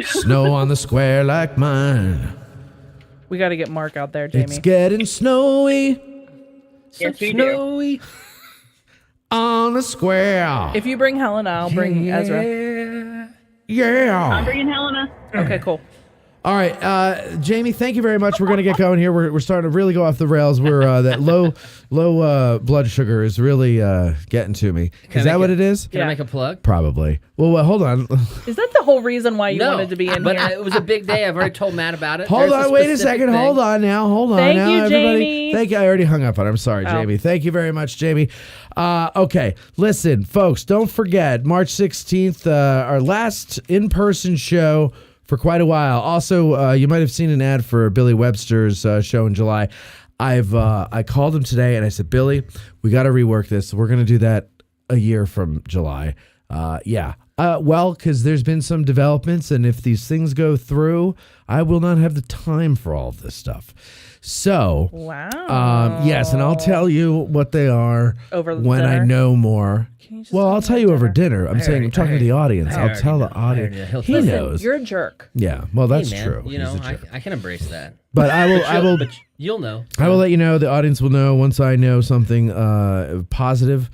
snow on the square like mine. We got to get Mark out there, Jamie. It's getting snowy Yes, we do. Snowy. on the square. If you bring Helena, I'll bring Ezra. I'm Yeah. bringing Helena. Okay, cool. All right, Jamie. Thank you very much. We're gonna get going here. We're starting to really go off the rails. We're that low blood sugar is really getting to me. Is that what it is? Can I make a plug? Probably. Well, hold on. Is that the whole reason why you No, wanted to be in but here? it was a big day. I've already told Matt about it. Hold There's on. Wait a specific second. thing. Hold on now. Hold on Thank now, you, everybody. Jamie. Thank you. I already hung up on. I'm sorry, Oh. Jamie. Thank you very much, Jamie. Okay, listen, folks. Don't forget March 16th, our last in-person show for quite a while. Also, you might have seen an ad for Billy Webster's show in July. I called him today and I said, Billy, we got to rework this. We're going to do that a year from July. Yeah. Well, because there's been some developments, and if these things go through, I will not have the time for all of this stuff. So, wow. Yes, and I'll tell you what they are Over when I dinner? know more. Well, I'll tell you over dinner. I'm saying, I'm talking to the audience. I'll tell the audience. He knows. You're a jerk. Yeah, well, that's Hey, man, true. You He's know, a jerk. I can embrace that. But I will. But you'll know. I will let you know. The audience will know once I know something positive,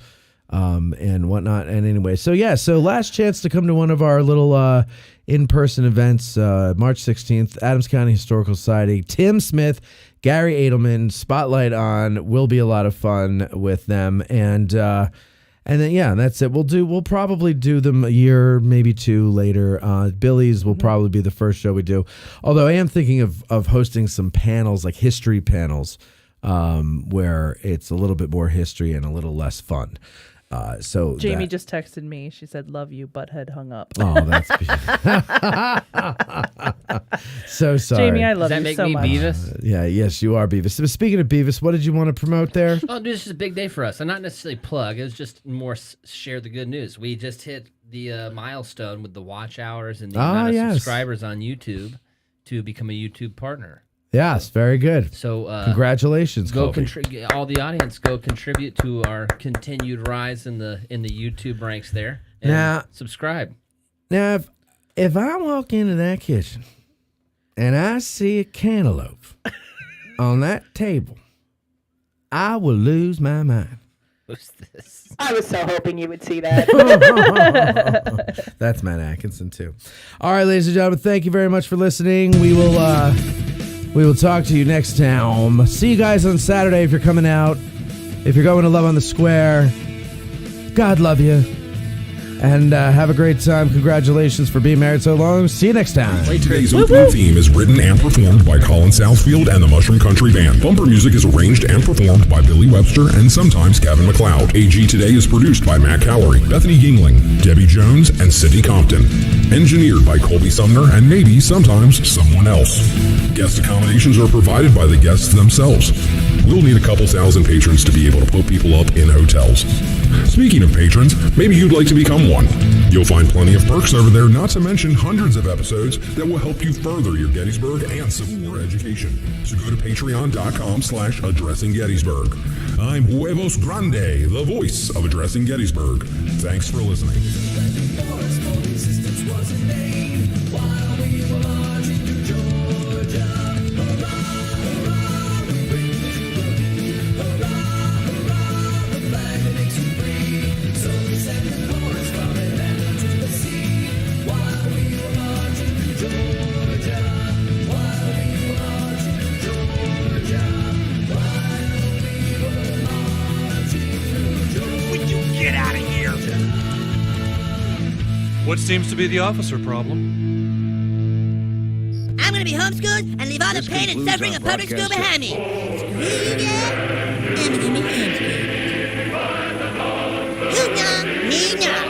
and whatnot. And anyway, so yeah, so last chance to come to one of our little in-person events, March 16th, Adams County Historical Society. Tim Smith, Gary Edelman, spotlight on. Will be a lot of fun with them, and then yeah, that's it. We'll probably do them a year, maybe two later. Billy's will probably be the first show we do. Although I am thinking of hosting some panels, like history panels, where it's a little bit more history and a little less fun. So Jamie that- just texted me. She said, "Love you, butthead." Hung up. Oh, that's so sorry. Jamie, I love Does that you make so me much. Beavis? Yeah, yes, you are Beavis. So speaking of Beavis, what did you want to promote there? Oh, dude, this is a big day for us. And not necessarily plug. It was just more share the good news. We just hit the milestone with the watch hours and the amount of subscribers on YouTube to become a YouTube partner. Yes, very good. So congratulations, go Colby. all the audience go contribute to our continued rise in the YouTube ranks there. And Now- subscribe. Now, if I walk into that kitchen and I see a cantaloupe on that table, I will lose my mind. What's this? I was so hoping you would see that. That's Matt Atkinson too. All right, ladies and gentlemen, thank you very much for listening. We will talk to you next time. See you guys on Saturday if you're coming out. If you're going to Love on the Square, God love you. And have a great time. Congratulations for being married so long. See you next time. Today's opening theme is written and performed by Colin Southfield and the Mushroom Country Band. Bumper music is arranged and performed by Billy Webster and sometimes Kevin MacLeod. AG Today is produced by Matt Cowlery, Bethany Gingling, Debbie Jones, and Cindy Compton. Engineered by Colby Sumner and maybe sometimes someone else. Guest accommodations are provided by the guests themselves. We'll need a couple thousand patrons to be able to put people up in hotels. Speaking of patrons, maybe you'd like to become one. You'll find plenty of perks over there, not to mention hundreds of episodes that will help you further your Gettysburg and Civil War education. So go to patreon.com/Addressing Gettysburg. I'm Huevos Grande, the voice of Addressing Gettysburg. Thanks for listening. Get out of here! What seems to be the officer problem? I'm gonna be homeschooled and leave all the pain and suffering of public school behind me. Screw yeah! I'm gonna be homeschooled. You know, me know.